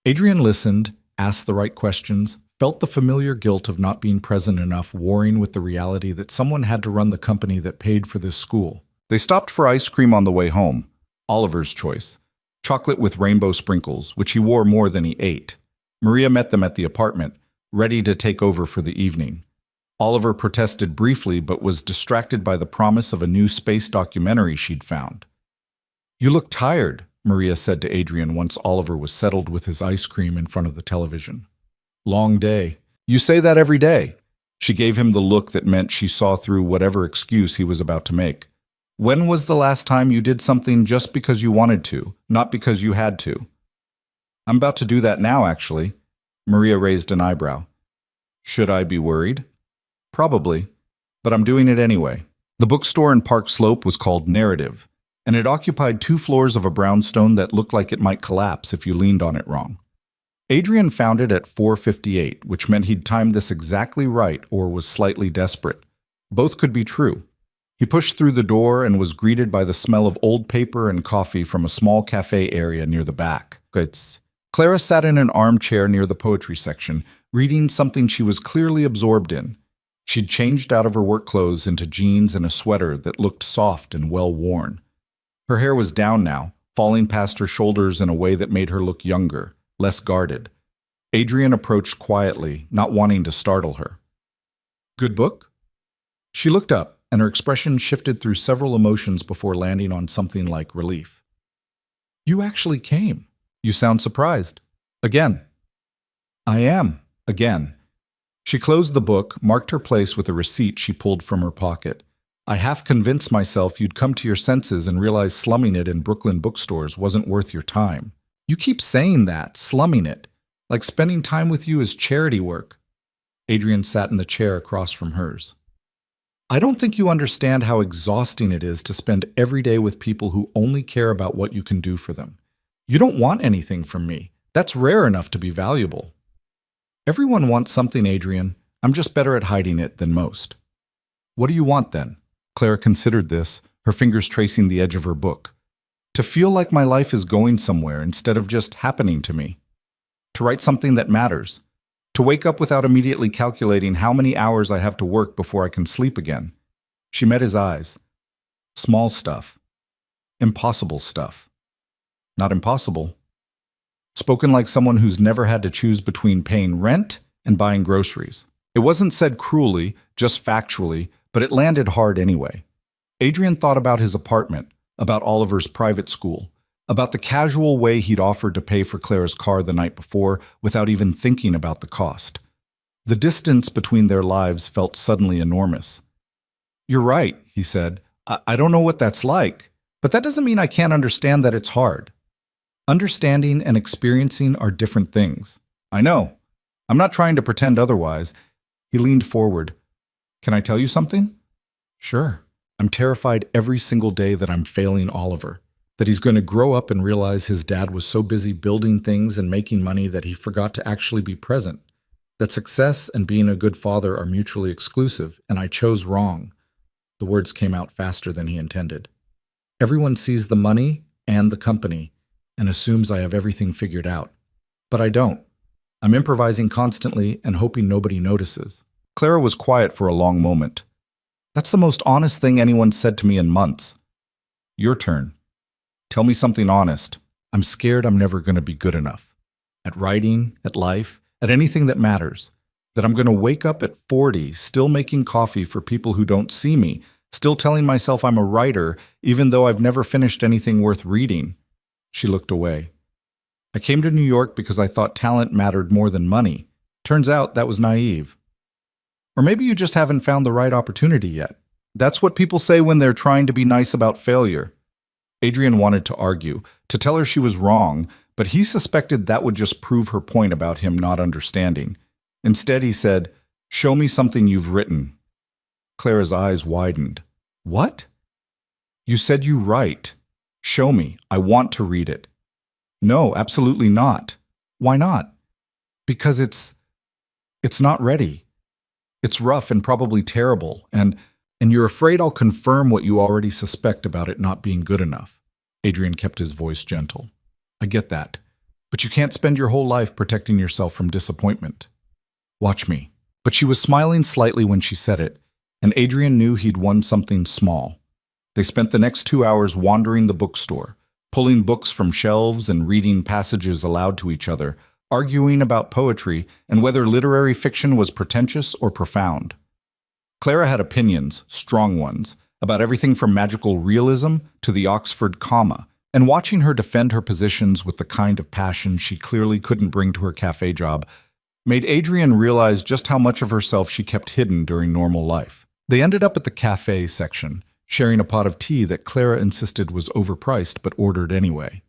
Adrian listened, asked the right questions, felt the familiar guilt of not being present enough, warring with the reality that someone had to run the company that paid for this school. They stopped for ice cream on the way home. Oliver's choice. Chocolate with rainbow sprinkles, which he wore more than he ate. Maria met them at the apartment, ready to take over for the evening. Oliver protested briefly but was distracted by the promise of a new space documentary she'd found. "You look tired," Maria said to Adrian once Oliver was settled with his ice cream in front of the television. "Long day." "You say that every day." She gave him the look that meant she saw through whatever excuse he was about to make. When was the last time you did something just because you wanted to, not because you had to? I'm about to do that now, actually. Maria raised an eyebrow. Should I be worried? Probably, but I'm doing it anyway. The bookstore in Park Slope was called Narrative, and it occupied 2 floors of a brownstone that looked like it might collapse if you leaned on it wrong. Adrian found it at 4:58, which meant he'd timed this exactly right or was slightly desperate. Both could be true. He pushed through the door and was greeted by the smell of old paper and coffee from a small cafe area near the back. Clara sat in an armchair near the poetry section, reading something she was clearly absorbed in. She'd changed out of her work clothes into jeans and a sweater that looked soft and well-worn. Her hair was down now, falling past her shoulders in a way that made her look younger, less guarded. Adrian approached quietly, not wanting to startle her. Good book? She looked up, and her expression shifted through several emotions before landing on something like relief. You actually came. You sound surprised. Again. I am. Again. She closed the book, marked her place with a receipt she pulled from her pocket. I half convinced myself you'd come to your senses and realize slumming it in Brooklyn bookstores wasn't worth your time. You keep saying that, slumming it, like spending time with you is charity work. Adrian sat in the chair across from hers. I don't think you understand how exhausting it is to spend every day with people who only care about what you can do for them. You don't want anything from me. That's rare enough to be valuable. Everyone wants something, Adrian. I'm just better at hiding it than most. What do you want, then? Clara considered this, her fingers tracing the edge of her book. To feel like my life is going somewhere instead of just happening to me. To write something that matters. To wake up without immediately calculating how many hours I have to work before I can sleep again. She met his eyes. Small stuff. Impossible stuff. Not impossible. Spoken like someone who's never had to choose between paying rent and buying groceries. It wasn't said cruelly, just factually, but it landed hard anyway. Adrian thought about his apartment, about Oliver's private school, about the casual way he'd offered to pay for Clara's car the night before without even thinking about the cost. The distance between their lives felt suddenly enormous. You're right, he said. I don't know what that's like, but that doesn't mean I can't understand that it's hard. Understanding and experiencing are different things. I know. I'm not trying to pretend otherwise. He leaned forward. Can I tell you something? Sure. I'm terrified every single day that I'm failing Oliver, that he's going to grow up and realize his dad was so busy building things and making money that he forgot to actually be present, that success and being a good father are mutually exclusive, and I chose wrong. The words came out faster than he intended. Everyone sees the money and the company and assumes I have everything figured out. But I don't. I'm improvising constantly and hoping nobody notices. Clara was quiet for a long moment. That's the most honest thing anyone said to me in months. Your turn. Tell me something honest. I'm scared I'm never going to be good enough. At writing, at life, at anything that matters. That I'm going to wake up at 40, still making coffee for people who don't see me, still telling myself I'm a writer, even though I've never finished anything worth reading. She looked away. I came to New York because I thought talent mattered more than money. Turns out that was naive. Or maybe you just haven't found the right opportunity yet. That's what people say when they're trying to be nice about failure. Adrian wanted to argue, to tell her she was wrong, but he suspected that would just prove her point about him not understanding. Instead, he said, "Show me something you've written." Clara's eyes widened. What? You said you write. Show me. I want to read it. No, absolutely not. Why not? Because it's not ready. It's rough and probably terrible, and you're afraid I'll confirm what you already suspect about it not being good enough. Adrian kept his voice gentle. I get that, but you can't spend your whole life protecting yourself from disappointment. Watch me. But she was smiling slightly when she said it, and Adrian knew he'd won something small. They spent the next 2 hours wandering the bookstore, pulling books from shelves and reading passages aloud to each other, arguing about poetry and whether literary fiction was pretentious or profound. Clara had opinions, strong ones, about everything from magical realism to the Oxford comma, and watching her defend her positions with the kind of passion she clearly couldn't bring to her cafe job made Adrian realize just how much of herself she kept hidden during normal life. They ended up at the cafe section. sharing a pot of tea that Clara insisted was overpriced but ordered anyway.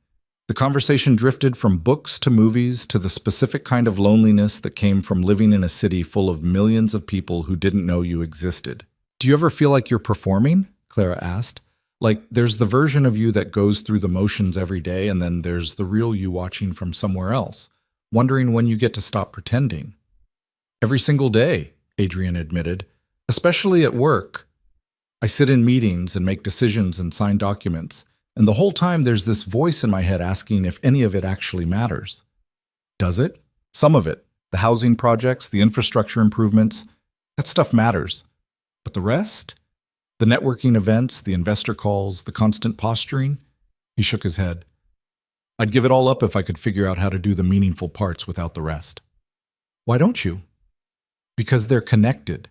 The conversation drifted from books to movies to the specific kind of loneliness that came from living in a city full of millions of people who didn't know you existed. "Do you ever feel like you're performing?" Clara asked. "Like there's the version of you that goes through the motions every day, and then there's the real you watching from somewhere else, wondering when you get to stop pretending." "Every single day," Adrian admitted, "especially at work. I sit in meetings and make decisions and sign documents, and the whole time there's this voice in my head asking if any of it actually matters." "Does it?" "Some of it. The housing projects, the infrastructure improvements, that stuff matters. But the rest? The networking events, the investor calls, the constant posturing?" He shook his head. "I'd give it all up if I could figure out how to do the meaningful parts without the rest." "Why don't you?" "Because they're connected.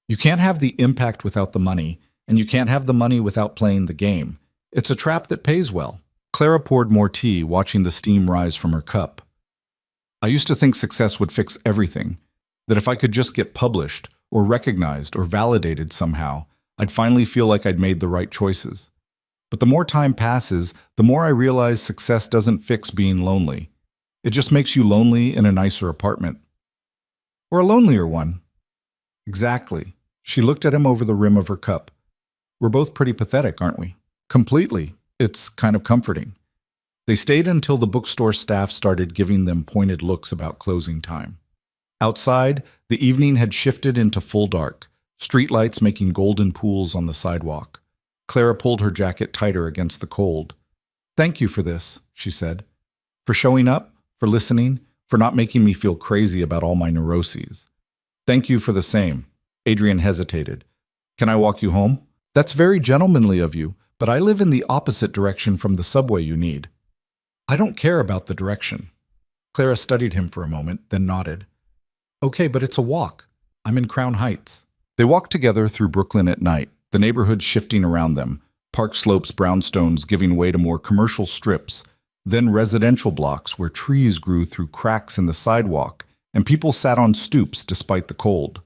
You can't have the impact without the money, and you can't have the money without playing the game. It's a trap that pays well." Clara poured more tea, watching the steam rise from her cup. "I used to think success would fix everything, that if I could just get published, or recognized, or validated somehow, I'd finally feel like I'd made the right choices. But the more time passes, the more I realize success doesn't fix being lonely. It just makes you lonely in a nicer apartment. Or a lonelier one." "Exactly." She looked at him over the rim of her cup. "We're both pretty pathetic, aren't we?" "Completely. It's kind of comforting." They stayed until the bookstore staff started giving them pointed looks about closing time. Outside, the evening had shifted into full dark, streetlights making golden pools on the sidewalk. Clara pulled her jacket tighter against the cold. "Thank you for this," she said. "For showing up, for listening, for not making me feel crazy about all my neuroses." "Thank you for the same." Adrian hesitated. "Can I walk you home?" "That's very gentlemanly of you, but I live in the opposite direction from the subway you need." "I don't care about the direction." Clara studied him for a moment, then nodded. "Okay, but it's a walk. I'm in Crown Heights." They walked together through Brooklyn at night, the neighborhood shifting around them, Park Slope's brownstones giving way to more commercial strips, then residential blocks where trees grew through cracks in the sidewalk, and people sat on stoops despite the cold.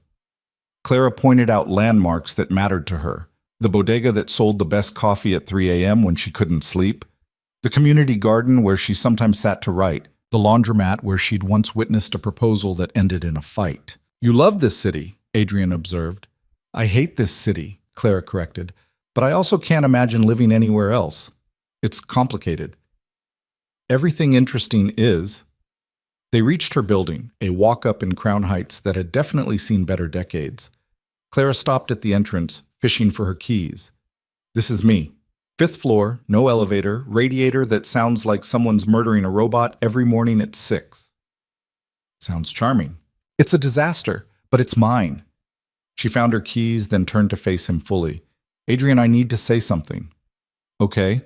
Clara pointed out landmarks that mattered to her: the bodega that sold the best coffee at 3 a.m. when she couldn't sleep, the community garden where she sometimes sat to write, the laundromat where she'd once witnessed a proposal that ended in a fight. "You love this city," Adrian observed. "I hate this city," Clara corrected, "but I also can't imagine living anywhere else. It's complicated." "Everything interesting is." They reached her building, a walk-up in Crown Heights that had definitely seen better decades. Clara stopped at the entrance, fishing for her keys. "This is me. 5th floor, no elevator, radiator that sounds like someone's murdering a robot every morning at 6. "Sounds charming." "It's a disaster, but it's mine." She found her keys, then turned to face him fully. "Adrian, I need to say something." "Okay.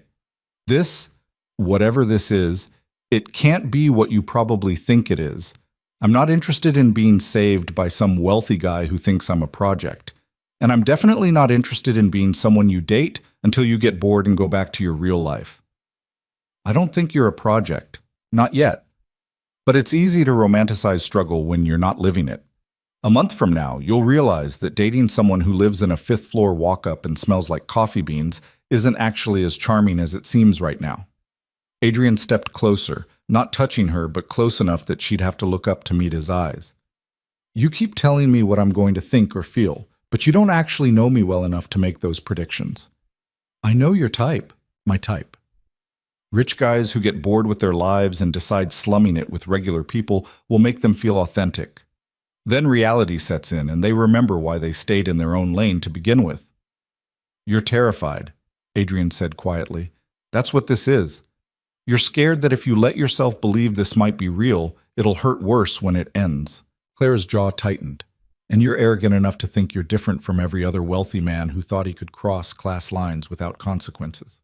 This, whatever this is, it can't be what you probably think it is. I'm not interested in being saved by some wealthy guy who thinks I'm a project. And I'm definitely not interested in being someone you date until you get bored and go back to your real life. I don't think you're a project. Not yet. But it's easy to romanticize struggle when you're not living it. A month from now, you'll realize that dating someone who lives in a 5th floor walk-up and smells like coffee beans isn't actually as charming as it seems right now." Adrian stepped closer, not touching her, but close enough that she'd have to look up to meet his eyes. "You keep telling me what I'm going to think or feel, but you don't actually know me well enough to make those predictions." "I know your type, my type. Rich guys who get bored with their lives and decide slumming it with regular people will make them feel authentic. Then reality sets in and they remember why they stayed in their own lane to begin with." "You're terrified," Adrian said quietly. "That's what this is. You're scared that if you let yourself believe this might be real, it'll hurt worse when it ends." Clara's jaw tightened. "And you're arrogant enough to think you're different from every other wealthy man who thought he could cross class lines without consequences."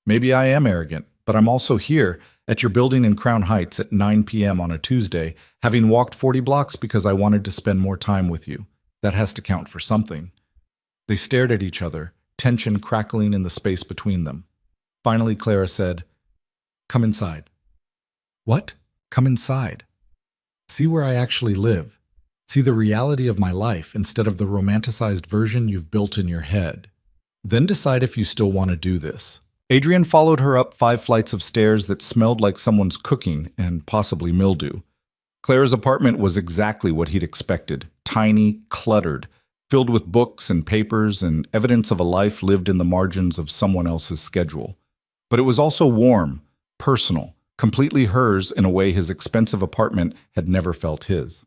"Maybe I am arrogant, but I'm also here, at your building in Crown Heights at 9 p.m. on a Tuesday, having walked 40 blocks because I wanted to spend more time with you. That has to count for something." They stared at each other, tension crackling in the space between them. Finally, Clara said, "Come inside." "What?" "Come inside. See where I actually live. See the reality of my life instead of the romanticized version you've built in your head." Then decide if you still want to do this. Adrian followed her up 5 flights of stairs that smelled like someone's cooking and possibly mildew. Clara's apartment was exactly what he'd expected: tiny, cluttered, filled with books and papers and evidence of a life lived in the margins of someone else's schedule. But it was also warm, personal, completely hers in a way his expensive apartment had never felt his.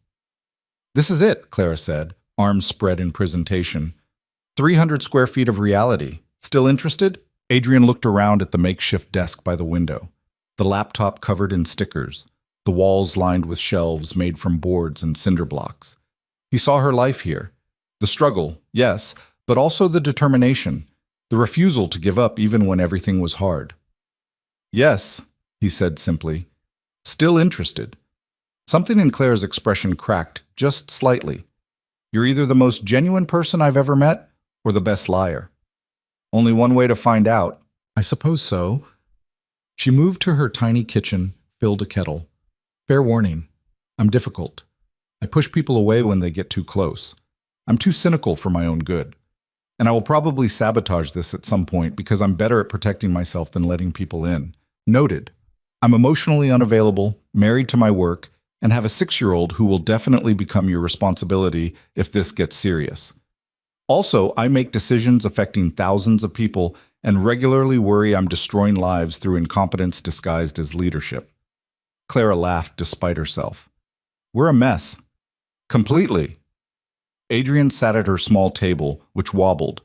"This is it," Clara said, arms spread in presentation. 300 square feet of reality. Still interested? Adrian looked around at the makeshift desk by the window, the laptop covered in stickers, the walls lined with shelves made from boards and cinder blocks. He saw her life here. The struggle, yes, but also the determination, the refusal to give up even when everything was hard. "Yes," he said simply. "Still interested." Something in Claire's expression cracked, just slightly. "You're either the most genuine person I've ever met, or the best liar. Only one way to find out." "I suppose so." She moved to her tiny kitchen, filled a kettle. "Fair warning, I'm difficult. I push people away when they get too close. I'm too cynical for my own good. And I will probably sabotage this at some point because I'm better at protecting myself than letting people in. Noted. I'm emotionally unavailable, married to my work, and have a 6-year-old who will definitely become your responsibility if this gets serious. Also, I make decisions affecting thousands of people and regularly worry I'm destroying lives through incompetence disguised as leadership." Clara laughed despite herself. "We're a mess. Completely." Adrian sat at her small table, which wobbled.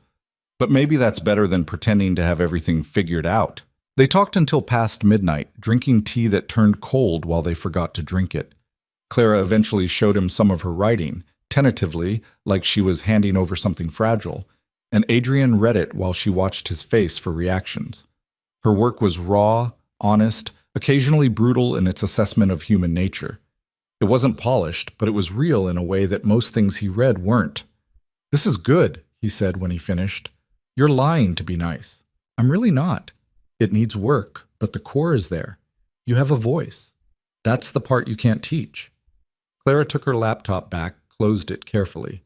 But maybe that's better than pretending to have everything figured out. They talked until past midnight, drinking tea that turned cold while they forgot to drink it. Clara eventually showed him some of her writing, tentatively, like she was handing over something fragile, and Adrian read it while she watched his face for reactions. Her work was raw, honest, occasionally brutal in its assessment of human nature. It wasn't polished, but it was real in a way that most things he read weren't. "This is good," he said when he finished. "You're lying to be nice." "I'm really not. It needs work, but the core is there. You have a voice. That's the part you can't teach." Clara took her laptop back, closed it carefully.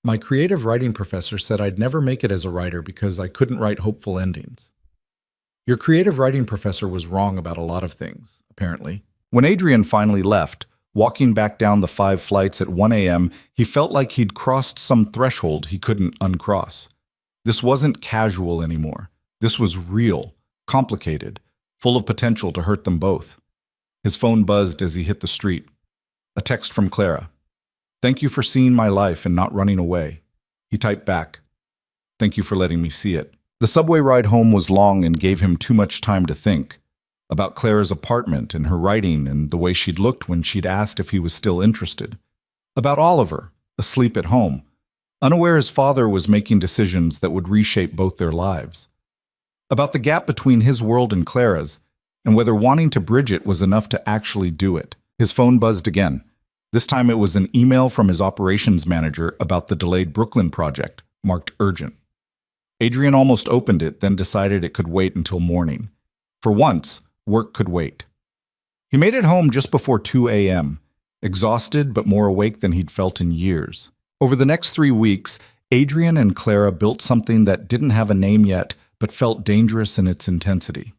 "My creative writing professor said I'd never make it as a writer because I couldn't write hopeful endings." "Your creative writing professor was wrong about a lot of things, apparently." When Adrian finally left, walking back down the 5 flights at 1 a.m., he felt like he'd crossed some threshold he couldn't uncross. This wasn't casual anymore. This was real, complicated, full of potential to hurt them both. His phone buzzed as he hit the street. A text from Clara. "Thank you for seeing my life and not running away." He typed back, "Thank you for letting me see it." The subway ride home was long and gave him too much time to think. About Clara's apartment and her writing and the way she'd looked when she'd asked if he was still interested. About Oliver, asleep at home, unaware his father was making decisions that would reshape both their lives. About the gap between his world and Clara's, and whether wanting to bridge it was enough to actually do it. His phone buzzed again. This time it was an email from his operations manager about the delayed Brooklyn project, marked urgent. Adrian almost opened it, then decided it could wait until morning. For once, work could wait. He made it home just before 2 a.m., exhausted but more awake than he'd felt in years. Over the next 3 weeks, Adrian and Clara built something that didn't have a name yet, but felt dangerous in its intensity.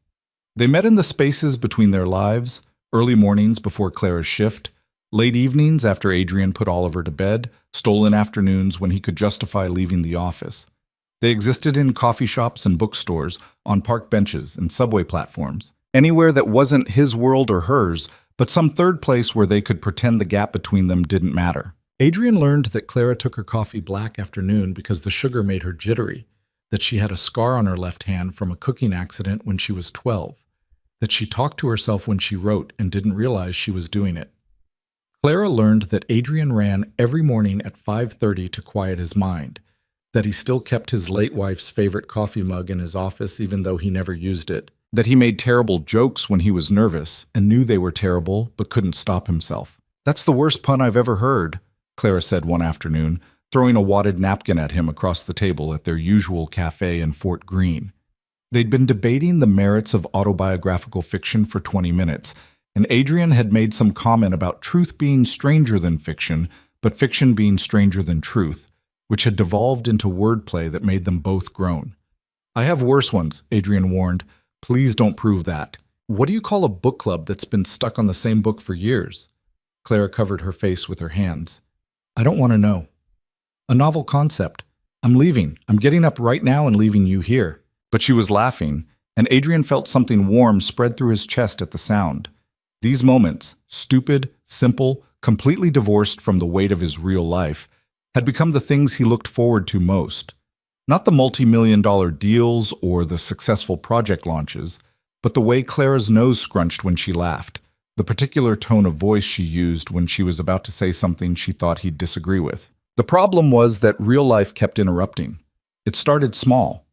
They met in the spaces between their lives, early mornings before Clara's shift, late evenings after Adrian put Oliver to bed, stolen afternoons when he could justify leaving the office. They existed in coffee shops and bookstores, on park benches and subway platforms, anywhere that wasn't his world or hers, but some third place where they could pretend the gap between them didn't matter. Adrian learned that Clara took her coffee black after noon because the sugar made her jittery, that she had a scar on her left hand from a cooking accident when she was 12, that she talked to herself when she wrote and didn't realize she was doing it. Clara learned that Adrian ran every morning at 5:30 to quiet his mind, that he still kept his late wife's favorite coffee mug in his office even though he never used it, that he made terrible jokes when he was nervous and knew they were terrible but couldn't stop himself. "That's the worst pun I've ever heard," Clara said one afternoon, throwing a wadded napkin at him across the table at their usual cafe in Fort Greene. They'd been debating the merits of autobiographical fiction for 20 minutes, and Adrian had made some comment about truth being stranger than fiction, but fiction being stranger than truth, which had devolved into wordplay that made them both groan. I have worse ones, Adrian warned. Please don't prove that. What do you call a book club that's been stuck on the same book for years? Clara covered her face with her hands. I don't want to know. A novel concept. I'm leaving. I'm getting up right now and leaving you here. But she was laughing, and Adrian felt something warm spread through his chest at the sound. These moments, stupid, simple, completely divorced from the weight of his real life, had become the things he looked forward to most. Not the multi-million-dollar deals or the successful project launches, but the way Clara's nose scrunched when she laughed, the particular tone of voice she used when she was about to say something she thought he'd disagree with. The problem was that real life kept interrupting. It started small.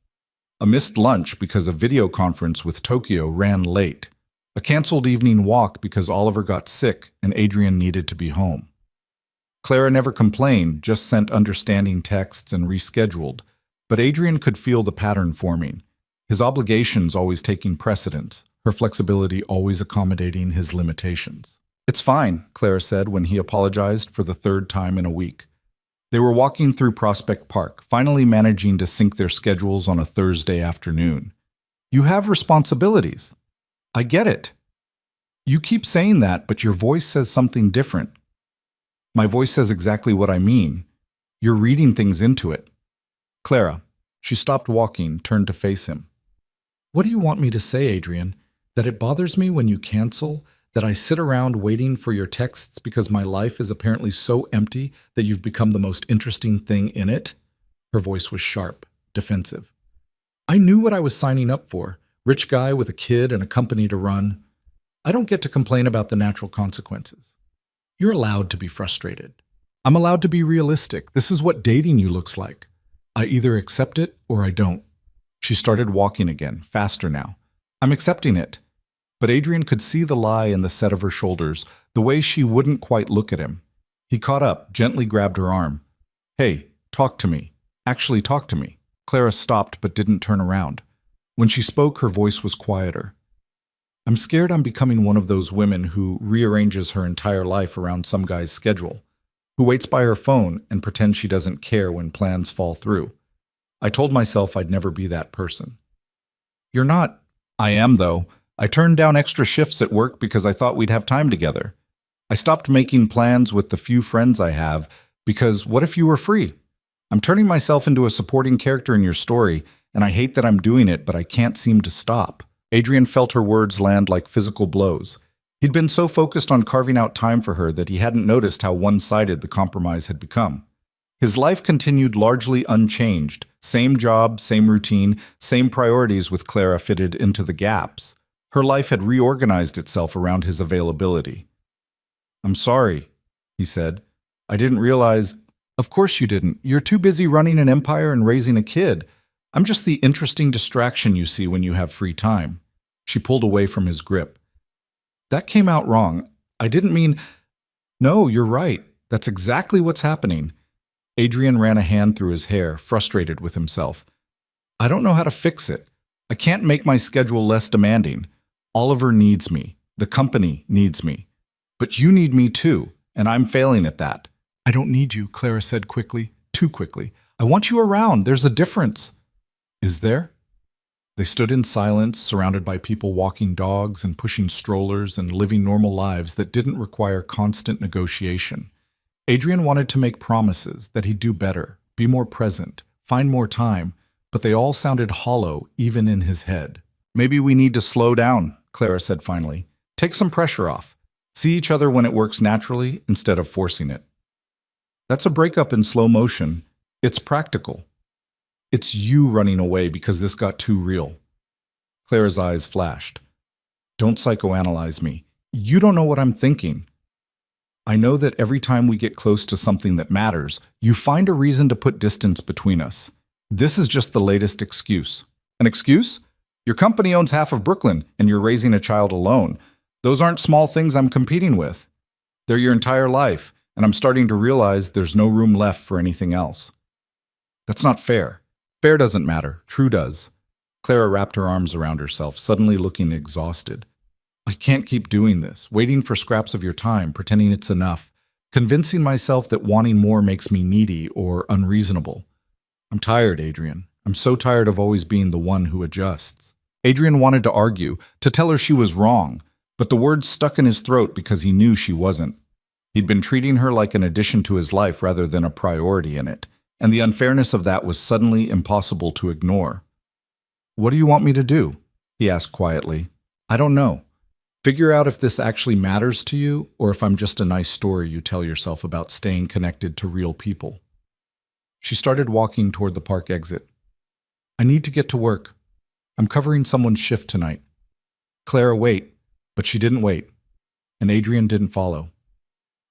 A missed lunch because a video conference with Tokyo ran late. A canceled evening walk because Oliver got sick and Adrian needed to be home. Clara never complained, just sent understanding texts and rescheduled. But Adrian could feel the pattern forming, his obligations always taking precedence, her flexibility always accommodating his limitations. It's fine, Clara said when he apologized for the third time in a week. They were walking through Prospect Park, finally managing to sync their schedules on a Thursday afternoon. You have responsibilities. I get it. You keep saying that, but your voice says something different. My voice says exactly what I mean. You're reading things into it. Clara. She stopped walking, turned to face him. What do you want me to say, Adrian? That it bothers me when you cancel? That I sit around waiting for your texts because my life is apparently so empty that you've become the most interesting thing in it? Her voice was sharp, defensive. I knew what I was signing up for. Rich guy with a kid and a company to run. I don't get to complain about the natural consequences. You're allowed to be frustrated. I'm allowed to be realistic. This is what dating you looks like. I either accept it or I don't. She started walking again, faster now. I'm accepting it. But Adrian could see the lie in the set of her shoulders, the way she wouldn't quite look at him. He caught up, gently grabbed her arm. Hey, talk to me. Actually talk to me. Clara stopped but didn't turn around. When she spoke, her voice was quieter. I'm scared I'm becoming one of those women who rearranges her entire life around some guy's schedule, who waits by her phone and pretends she doesn't care when plans fall through. I told myself I'd never be that person. You're not. I am, though. I turned down extra shifts at work because I thought we'd have time together. I stopped making plans with the few friends I have because what if you were free? I'm turning myself into a supporting character in your story, and I hate that I'm doing it, but I can't seem to stop. Adrian felt her words land like physical blows. He'd been so focused on carving out time for her that he hadn't noticed how one-sided the compromise had become. His life continued largely unchanged. Same job, same routine, same priorities with Clara fitted into the gaps. Her life had reorganized itself around his availability. I'm sorry, he said. I didn't realize. Of course you didn't. You're too busy running an empire and raising a kid. I'm just the interesting distraction you see when you have free time. She pulled away from his grip. That came out wrong. I didn't mean. No, you're right. That's exactly what's happening. Adrian ran a hand through his hair, frustrated with himself. I don't know how to fix it. I can't make my schedule less demanding. Oliver needs me. The company needs me. But you need me too, and I'm failing at that. I don't need you, Clara said quickly, too quickly. I want you around. There's a difference. Is there? They stood in silence, surrounded by people walking dogs and pushing strollers and living normal lives that didn't require constant negotiation. Adrian wanted to make promises that he'd do better, be more present, find more time, but they all sounded hollow, even in his head. Maybe we need to slow down, Clara said finally. Take some pressure off. See each other when it works naturally instead of forcing it. That's a breakup in slow motion. It's practical. It's you running away because this got too real. Clara's eyes flashed. Don't psychoanalyze me. You don't know what I'm thinking. I know that every time we get close to something that matters, you find a reason to put distance between us. This is just the latest excuse. An excuse? Your company owns half of Brooklyn, and you're raising a child alone. Those aren't small things I'm competing with. They're your entire life, and I'm starting to realize there's no room left for anything else. That's not fair. Fair doesn't matter. True does. Clara wrapped her arms around herself, suddenly looking exhausted. I can't keep doing this, waiting for scraps of your time, pretending it's enough. convincing myself that wanting more makes me needy or unreasonable. I'm tired, Adrian. I'm so tired of always being the one who adjusts. Adrian wanted to argue, to tell her she was wrong, but the words stuck in his throat because he knew she wasn't. He'd been treating her like an addition to his life rather than a priority in it, and the unfairness of that was suddenly impossible to ignore. "What do you want me to do?" he asked quietly. "I don't know. Figure out if this actually matters to you or if I'm just a nice story you tell yourself about staying connected to real people." She started walking toward the park exit. "I need to get to work. I'm covering someone's shift tonight." Clara, wait. But she didn't wait, and Adrian didn't follow.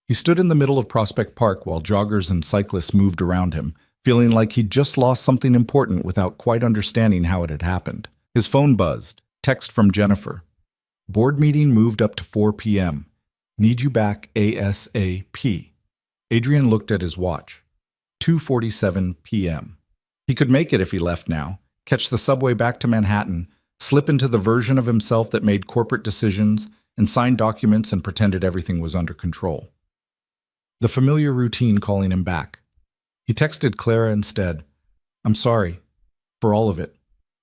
He stood in the middle of Prospect Park while joggers and cyclists moved around him, feeling like he'd just lost something important without quite understanding how it had happened. His phone buzzed. Text from Jennifer. "Board meeting moved up to 4 p.m. Need you back ASAP." Adrian looked at his watch. 2:47 p.m. He could make it if he left now, catch the subway back to Manhattan, slip into the version of himself that made corporate decisions and signed documents and pretended everything was under control. The familiar routine calling him back. He texted Clara instead. "I'm sorry. For all of it.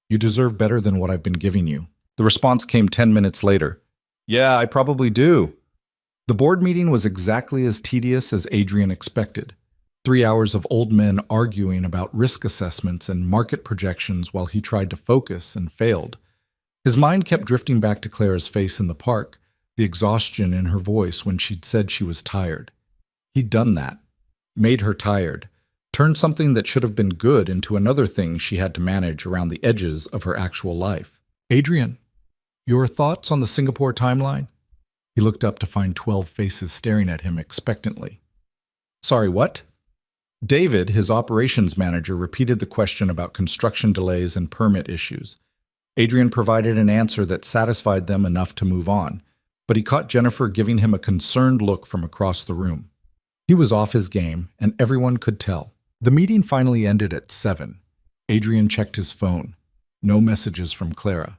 You deserve better than what I've been giving you." The response came 10 minutes later. "Yeah, I probably do." The board meeting was exactly as tedious as Adrian expected. 3 hours of old men arguing about risk assessments and market projections while he tried to focus and failed. His mind kept drifting back to Clara's face in the park, the exhaustion in her voice when she'd said she was tired. He'd done that. Made her tired. Turned something that should have been good into another thing she had to manage around the edges of her actual life. "Adrian, your thoughts on the Singapore timeline?" He looked up to find 12 faces staring at him expectantly. "Sorry, what?" David, his operations manager, repeated the question about construction delays and permit issues. Adrian provided an answer that satisfied them enough to move on, but he caught Jennifer giving him a concerned look from across the room. He was off his game, and everyone could tell. The meeting finally ended at 7. Adrian checked his phone. No messages from Clara.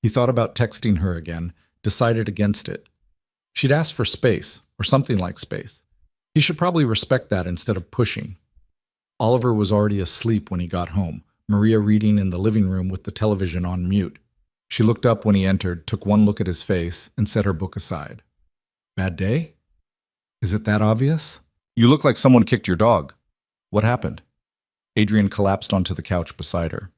He thought about texting her again, decided against it. She'd asked for space, or something like space. He should probably respect that instead of pushing. Oliver was already asleep when he got home, Maria reading in the living room with the television on mute. She looked up when he entered, took one look at his face, and set her book aside. "Bad day? Is it that obvious?" "You look like someone kicked your dog. What happened?" Adrian collapsed onto the couch beside her.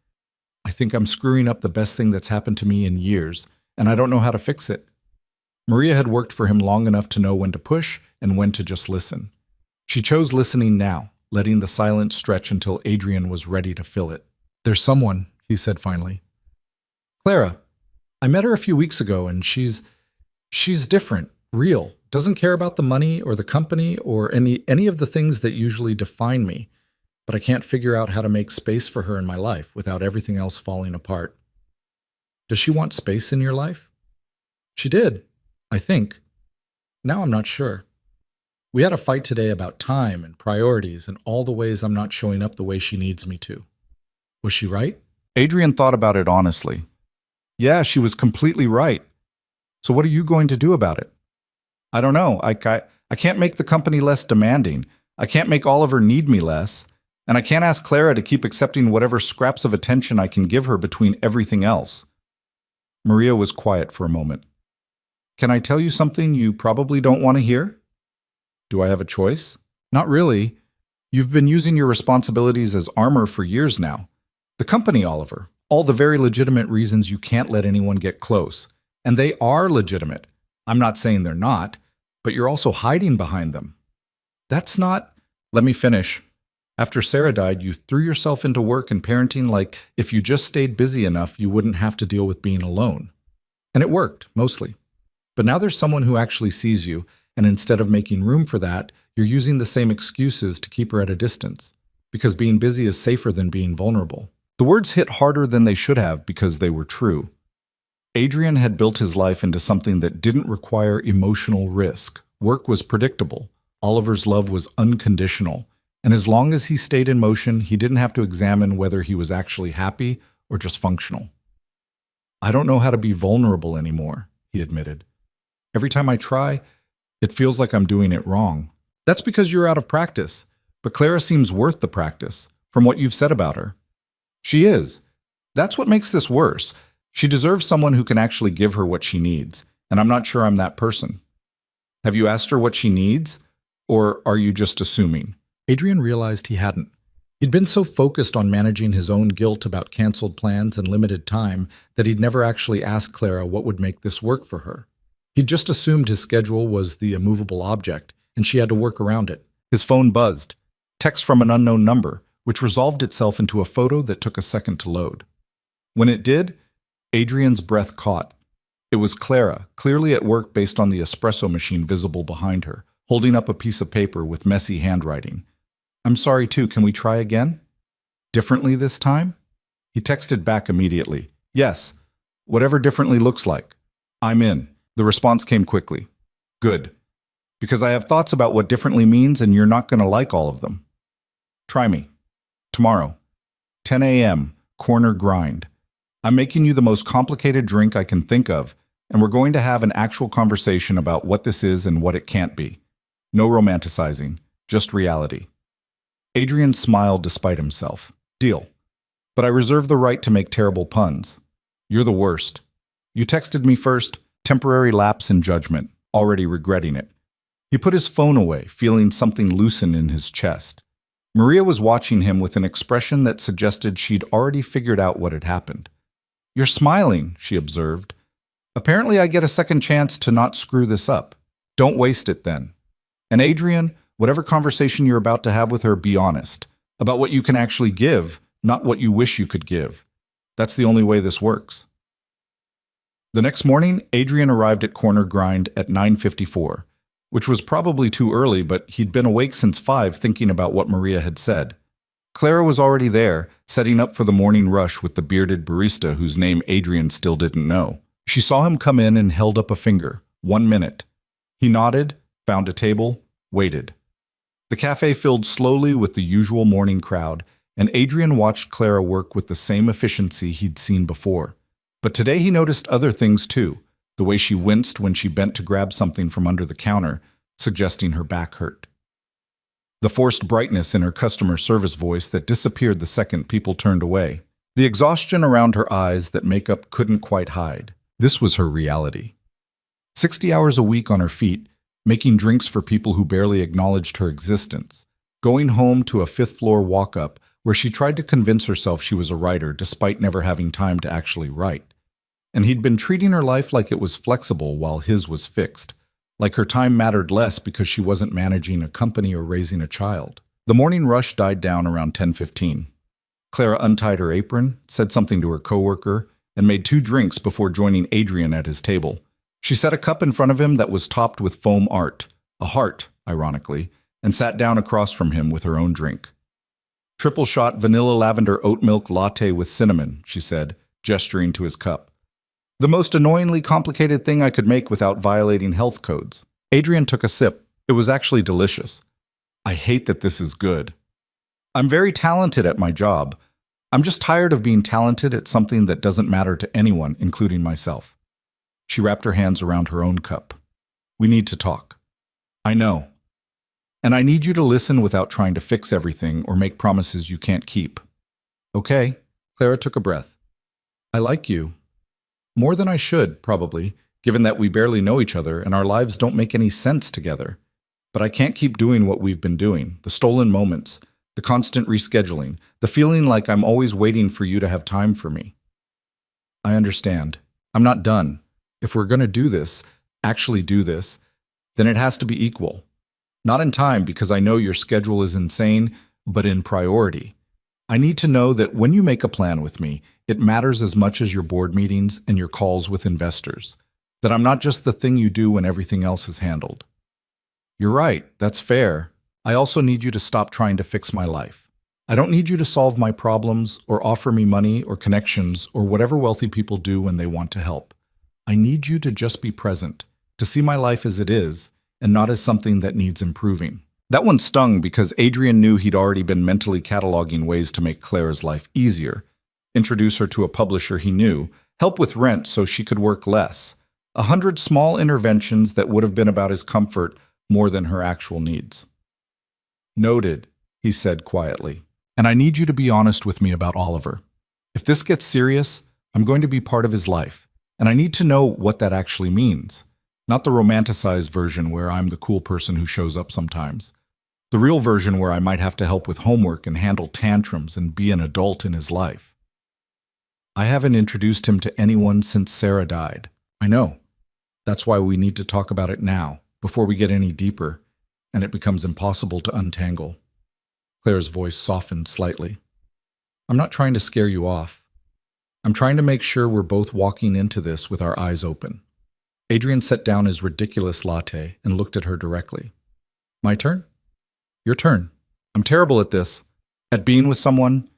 "I think I'm screwing up the best thing that's happened to me in years, and I don't know how to fix it." Maria had worked for him long enough to know when to push and when to just listen. She chose listening now, letting the silence stretch until Adrian was ready to fill it. "There's someone," he said finally. "Clara. I met her a few weeks ago, and she's different, real. Doesn't care about the money or the company or any of the things that usually define me, but I can't figure out how to make space for her in my life without everything else falling apart." "Does she want space in your life?" "She did, I think. Now I'm not sure. We had a fight today about time and priorities and all the ways I'm not showing up the way she needs me to. Was she right?" Adrian thought about it honestly. "Yeah, she was completely right. So what are you going to do about it?" "I don't know. I can't make the company less demanding. I can't make Oliver need me less. And I can't ask Clara to keep accepting whatever scraps of attention I can give her between everything else." Maria was quiet for a moment. "Can I tell you something you probably don't want to hear?" "Do I have a choice?" "Not really. You've been using your responsibilities as armor for years now. The company, Oliver. All the very legitimate reasons you can't let anyone get close. And they are legitimate. I'm not saying they're not, but you're also hiding behind them. That's not..." "Let me finish. After Sarah died, you threw yourself into work and parenting like if you just stayed busy enough, you wouldn't have to deal with being alone. And it worked, mostly. But now there's someone who actually sees you, and instead of making room for that, you're using the same excuses to keep her at a distance, because being busy is safer than being vulnerable." The words hit harder than they should have because they were true. Adrian had built his life into something that didn't require emotional risk. Work was predictable. Oliver's love was unconditional. And as long as he stayed in motion, he didn't have to examine whether he was actually happy or just functional. "I don't know how to be vulnerable anymore," he admitted. "Every time I try, it feels like I'm doing it wrong." That's because you're out of practice. But Clara seems worth the practice, from what you've said about her. She is. That's what makes this worse. She deserves someone who can actually give her what she needs, and I'm not sure I'm that person. Have you asked her what she needs? Or are you just assuming? Adrian realized he hadn't. He'd been so focused on managing his own guilt about canceled plans and limited time that he'd never actually asked Clara what would make this work for her. He'd just assumed his schedule was the immovable object, and she had to work around it. His phone buzzed. Text from an unknown number, which resolved itself into a photo that took a second to load. When it did, Adrian's breath caught. It was Clara, clearly at work based on the espresso machine visible behind her, holding up a piece of paper with messy handwriting. "I'm sorry too, can we try again? Differently this time?" He texted back immediately. "Yes, whatever differently looks like. I'm in." The response came quickly. "Good. Because I have thoughts about what differently means and you're not going to like all of them. Try me. Tomorrow. 10 a.m. Corner grind. I'm making you the most complicated drink I can think of, and we're going to have an actual conversation about what this is and what it can't be. No romanticizing, just reality." Adrian smiled despite himself. "Deal. But I reserve the right to make terrible puns. You're the worst. You texted me first, temporary lapse in judgment, already regretting it." He put his phone away, feeling something loosen in his chest. Maria was watching him with an expression that suggested she'd already figured out what had happened. "You're smiling," she observed. "Apparently I get a second chance to not screw this up. Don't waste it then. And Adrian, whatever conversation you're about to have with her, be honest. About what you can actually give, not what you wish you could give. That's the only way this works." The next morning, Adrian arrived at Corner Grind at 9:54, which was probably too early, but he'd been awake since 5 thinking about what Maria had said. Clara was already there, setting up for the morning rush with the bearded barista whose name Adrian still didn't know. She saw him come in and held up a finger. 1 minute. He nodded, found a table, waited. The cafe filled slowly with the usual morning crowd, and Adrian watched Clara work with the same efficiency he'd seen before. But today he noticed other things too, the way she winced when she bent to grab something from under the counter, suggesting her back hurt. The forced brightness in her customer service voice that disappeared the second people turned away. The exhaustion around her eyes that makeup couldn't quite hide. This was her reality. 60 hours a week on her feet, making drinks for people who barely acknowledged her existence. Going home to a 5th-floor walk-up where she tried to convince herself she was a writer despite never having time to actually write. And he'd been treating her life like it was flexible while his was fixed, like her time mattered less because she wasn't managing a company or raising a child. The morning rush died down around 10:15. Clara untied her apron, said something to her coworker, and made 2 drinks before joining Adrian at his table. She set a cup in front of him that was topped with foam art, a heart, ironically, and sat down across from him with her own drink. "Triple shot vanilla lavender oat milk latte with cinnamon," she said, gesturing to his cup. "The most annoyingly complicated thing I could make without violating health codes." Adrian took a sip. It was actually delicious. "I hate that this is good. I'm very talented at my job. I'm just tired of being talented at something that doesn't matter to anyone, including myself." She wrapped her hands around her own cup. "We need to talk." "I know. And I need you to listen without trying to fix everything or make promises you can't keep." "Okay." Clara took a breath. "I like you. More than I should, probably, given that we barely know each other and our lives don't make any sense together. But I can't keep doing what we've been doing, the stolen moments, the constant rescheduling, the feeling like I'm always waiting for you to have time for me." "I understand. I'm not done. If we're going to do this, actually do this, then it has to be equal. Not in time because I know your schedule is insane, but in priority. I need to know that when you make a plan with me, it matters as much as your board meetings and your calls with investors. That I'm not just the thing you do when everything else is handled." "You're right, that's fair. I also need you to stop trying to fix my life. I don't need you to solve my problems or offer me money or connections or whatever wealthy people do when they want to help. I need you to just be present, to see my life as it is, and not as something that needs improving." That one stung because Adrian knew he'd already been mentally cataloging ways to make Clara's life easier. Introduce her to a publisher he knew, help with rent so she could work less. 100 small interventions that would have been about his comfort more than her actual needs. Noted, he said quietly. And I need you to be honest with me about Oliver. If this gets serious, I'm going to be part of his life, and I need to know what that actually means. Not the romanticized version where I'm the cool person who shows up sometimes. The real version where I might have to help with homework and handle tantrums and be an adult in his life. I haven't introduced him to anyone since Sarah died. I know. That's why we need to talk about it now, before we get any deeper, and it becomes impossible to untangle. Claire's voice softened slightly. I'm not trying to scare you off. I'm trying to make sure we're both walking into this with our eyes open. Adrian set down his ridiculous latte and looked at her directly. My turn? Your turn. I'm terrible at this. At being with someone,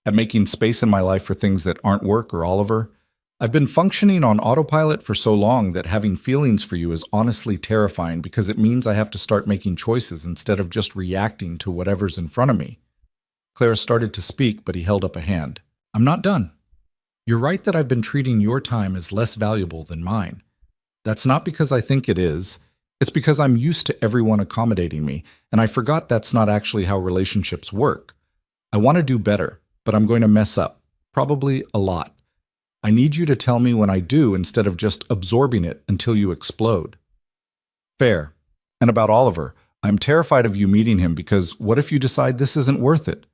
at making space in my life for things that aren't work or Oliver. I've been functioning on autopilot for so long that having feelings for you is honestly terrifying because it means I have to start making choices instead of just reacting to whatever's in front of me. Clara started to speak, but he held up a hand. I'm not done. You're right that I've been treating your time as less valuable than mine. That's not because I think it is. It's because I'm used to everyone accommodating me, and I forgot that's not actually how relationships work. I want to do better, but I'm going to mess up. Probably a lot. I need you to tell me when I do instead of just absorbing it until you explode. Fair. And about Oliver, I'm terrified of you meeting him because what if you decide this isn't worth it?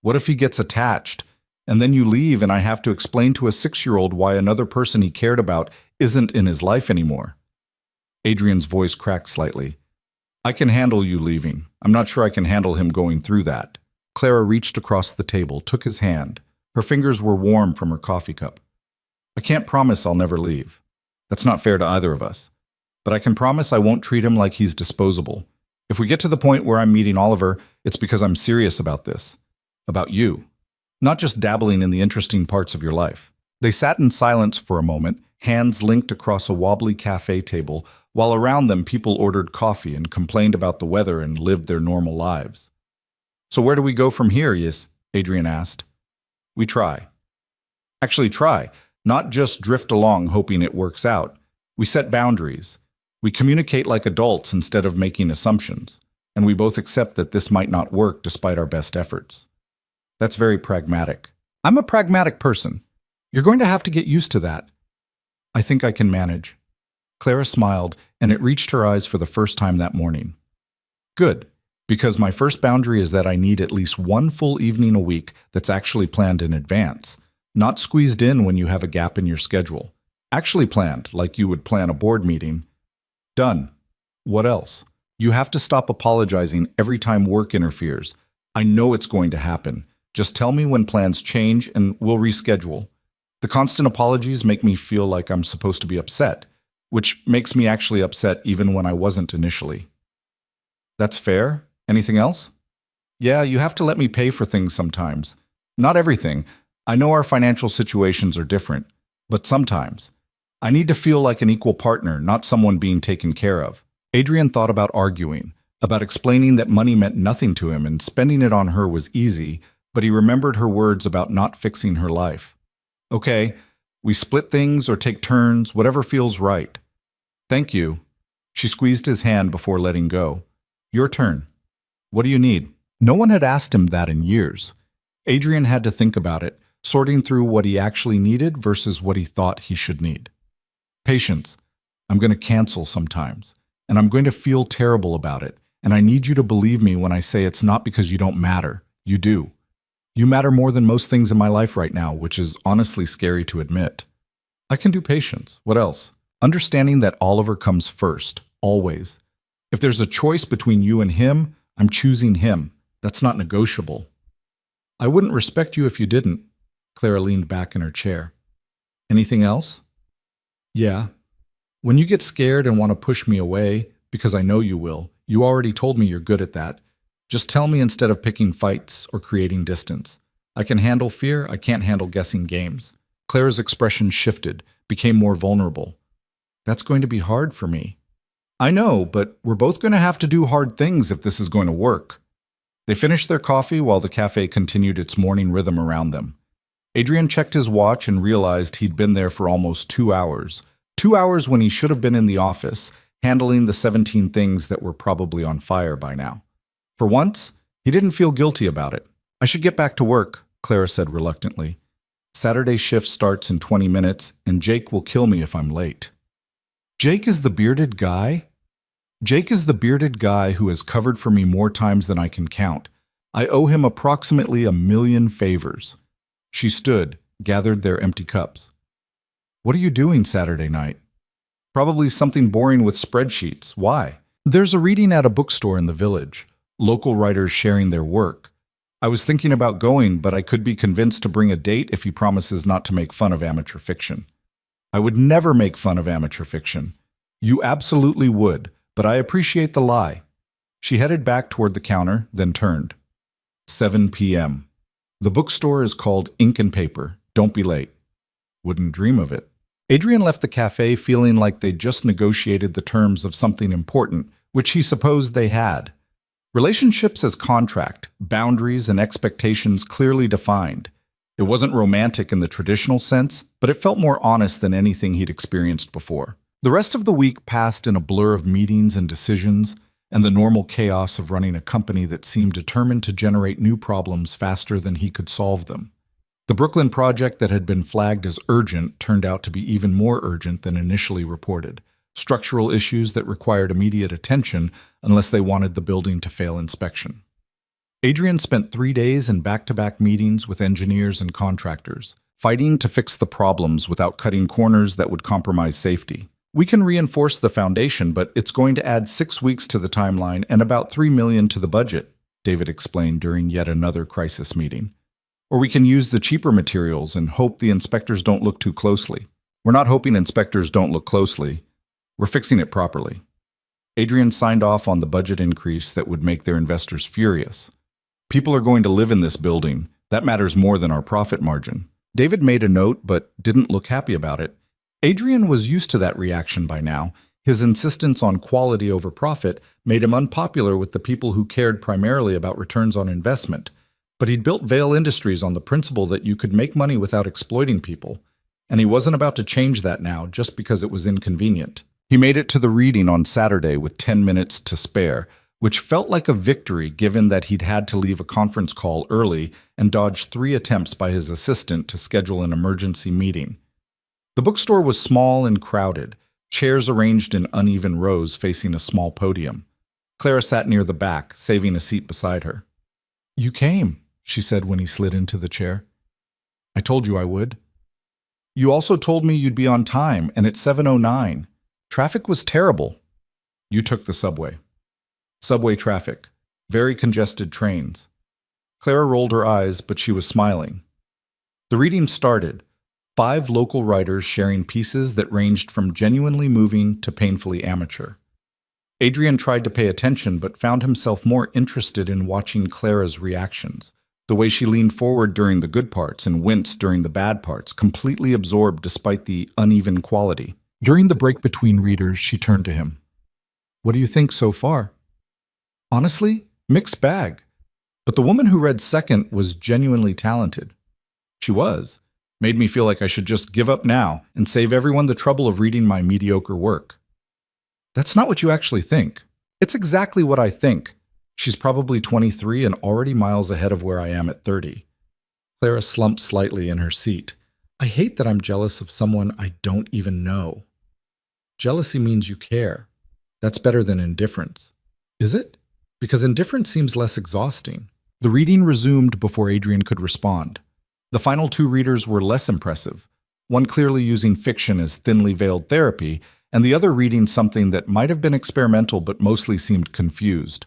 What if he gets attached, and then you leave and I have to explain to a 6-year-old why another person he cared about isn't in his life anymore? Adrian's voice cracked slightly. I can handle you leaving. I'm not sure I can handle him going through that. Clara reached across the table, took his hand. Her fingers were warm from her coffee cup. I can't promise I'll never leave. That's not fair to either of us. But I can promise I won't treat him like he's disposable. If we get to the point where I'm meeting Oliver, it's because I'm serious about this. About you. Not just dabbling in the interesting parts of your life. They sat in silence for a moment, hands linked across a wobbly cafe table, while around them people ordered coffee and complained about the weather and lived their normal lives. So where do we go from here, Yes? Adrian asked. We try. Actually try. Not just drift along hoping it works out. We set boundaries. We communicate like adults instead of making assumptions. And we both accept that this might not work despite our best efforts. That's very pragmatic. I'm a pragmatic person. You're going to have to get used to that. I think I can manage. Clara smiled, and it reached her eyes for the first time that morning. Good, because my first boundary is that I need at least one full evening a week that's actually planned in advance. Not squeezed in when you have a gap in your schedule. Actually planned, like you would plan a board meeting. Done. What else? You have to stop apologizing every time work interferes. I know it's going to happen. Just tell me when plans change and we'll reschedule. The constant apologies make me feel like I'm supposed to be upset, which makes me actually upset even when I wasn't initially. That's fair? Anything else? Yeah, you have to let me pay for things sometimes. Not everything. I know our financial situations are different, but sometimes. I need to feel like an equal partner, not someone being taken care of. Adrian thought about arguing, about explaining that money meant nothing to him and spending it on her was easy, but he remembered her words about not fixing her life. Okay, we split things or take turns, whatever feels right. Thank you. She squeezed his hand before letting go. Your turn. What do you need? No one had asked him that in years. Adrian had to think about it, sorting through what he actually needed versus what he thought he should need. Patience. I'm going to cancel sometimes, and I'm going to feel terrible about it, and I need you to believe me when I say it's not because you don't matter. You do. You matter more than most things in my life right now, which is honestly scary to admit. I can do patience. What else? Understanding that Oliver comes first, always. If there's a choice between you and him, I'm choosing him. That's not negotiable. I wouldn't respect you if you didn't. Clara leaned back in her chair. Anything else? Yeah. When you get scared and want to push me away, because I know you will, you already told me you're good at that. Just tell me instead of picking fights or creating distance. I can handle fear, I can't handle guessing games. Clara's expression shifted, became more vulnerable. That's going to be hard for me. I know, but we're both going to have to do hard things if this is going to work. They finished their coffee while the cafe continued its morning rhythm around them. Adrian checked his watch and realized he'd been there for almost 2 hours. 2 hours when he should have been in the office, handling the 17 things that were probably on fire by now. For once, He didn't feel guilty about it. I should get back to work, Clara said reluctantly. Saturday shift starts in 20 minutes, and Jake will kill me if I'm late. Jake is the bearded guy? Jake is the bearded guy who has covered for me more times than I can count. I owe him approximately 1,000,000 favors. She stood, gathered their empty cups. What are you doing Saturday night? Probably something boring with spreadsheets. Why? There's a reading at a bookstore in the village. Local writers sharing their work. I was thinking about going, but I could be convinced to bring a date if he promises not to make fun of amateur fiction. I would never make fun of amateur fiction. You absolutely would, but I appreciate the lie. She headed back toward the counter, then turned. 7 p.m. The bookstore is called Ink and Paper. Don't be late. Wouldn't dream of it. Adrian left the cafe feeling like they'd just negotiated the terms of something important, which he supposed they had. Relationships as contract, boundaries and expectations clearly defined. It wasn't romantic in the traditional sense, but it felt more honest than anything he'd experienced before. The rest of the week passed in a blur of meetings and decisions, and the normal chaos of running a company that seemed determined to generate new problems faster than he could solve them. The Brooklyn project that had been flagged as urgent turned out to be even more urgent than initially reported. Structural issues that required immediate attention unless they wanted the building to fail inspection. Adrian spent 3 days in back-to-back meetings with engineers and contractors, fighting to fix the problems without cutting corners that would compromise safety. We can reinforce the foundation, but it's going to add 6 weeks to the timeline and about $3 million to the budget, David explained during yet another crisis meeting. Or we can use the cheaper materials and hope the inspectors don't look too closely. We're not hoping inspectors don't look closely. We're fixing it properly. Adrian signed off on the budget increase that would make their investors furious. People are going to live in this building. That matters more than our profit margin. David made a note, but didn't look happy about it. Adrian was used to that reaction by now. His insistence on quality over profit made him unpopular with the people who cared primarily about returns on investment. But he'd built Vail Industries on the principle that you could make money without exploiting people, and he wasn't about to change that now just because it was inconvenient. He made it to the reading on Saturday with 10 minutes to spare, which felt like a victory given that he'd had to leave a conference call early and dodge 3 attempts by his assistant to schedule an emergency meeting. The bookstore was small and crowded, chairs arranged in uneven rows facing a small podium. Clara sat near the back, saving a seat beside her. "You came," she said when he slid into the chair. "I told you I would." "You also told me you'd be on time, and it's 7:09. Traffic was terrible." "You took the subway." "Subway traffic. Very congested trains." Clara rolled her eyes, but she was smiling. The reading started. 5 local writers sharing pieces that ranged from genuinely moving to painfully amateur. Adrian tried to pay attention, but found himself more interested in watching Clara's reactions. The way she leaned forward during the good parts and winced during the bad parts, completely absorbed despite the uneven quality. During the break between readers, she turned to him. "What do you think so far?" "Honestly, mixed bag. But the woman who read second was genuinely talented." "She was. Made me feel like I should just give up now and save everyone the trouble of reading my mediocre work." "That's not what you actually think." "It's exactly what I think. She's probably 23 and already miles ahead of where I am at 30. Clara slumped slightly in her seat. "I hate that I'm jealous of someone I don't even know." "Jealousy means you care. That's better than indifference." "Is it? Because indifference seems less exhausting." The reading resumed before Adrian could respond. The final 2 readers were less impressive, one clearly using fiction as thinly veiled therapy, and the other reading something that might have been experimental but mostly seemed confused.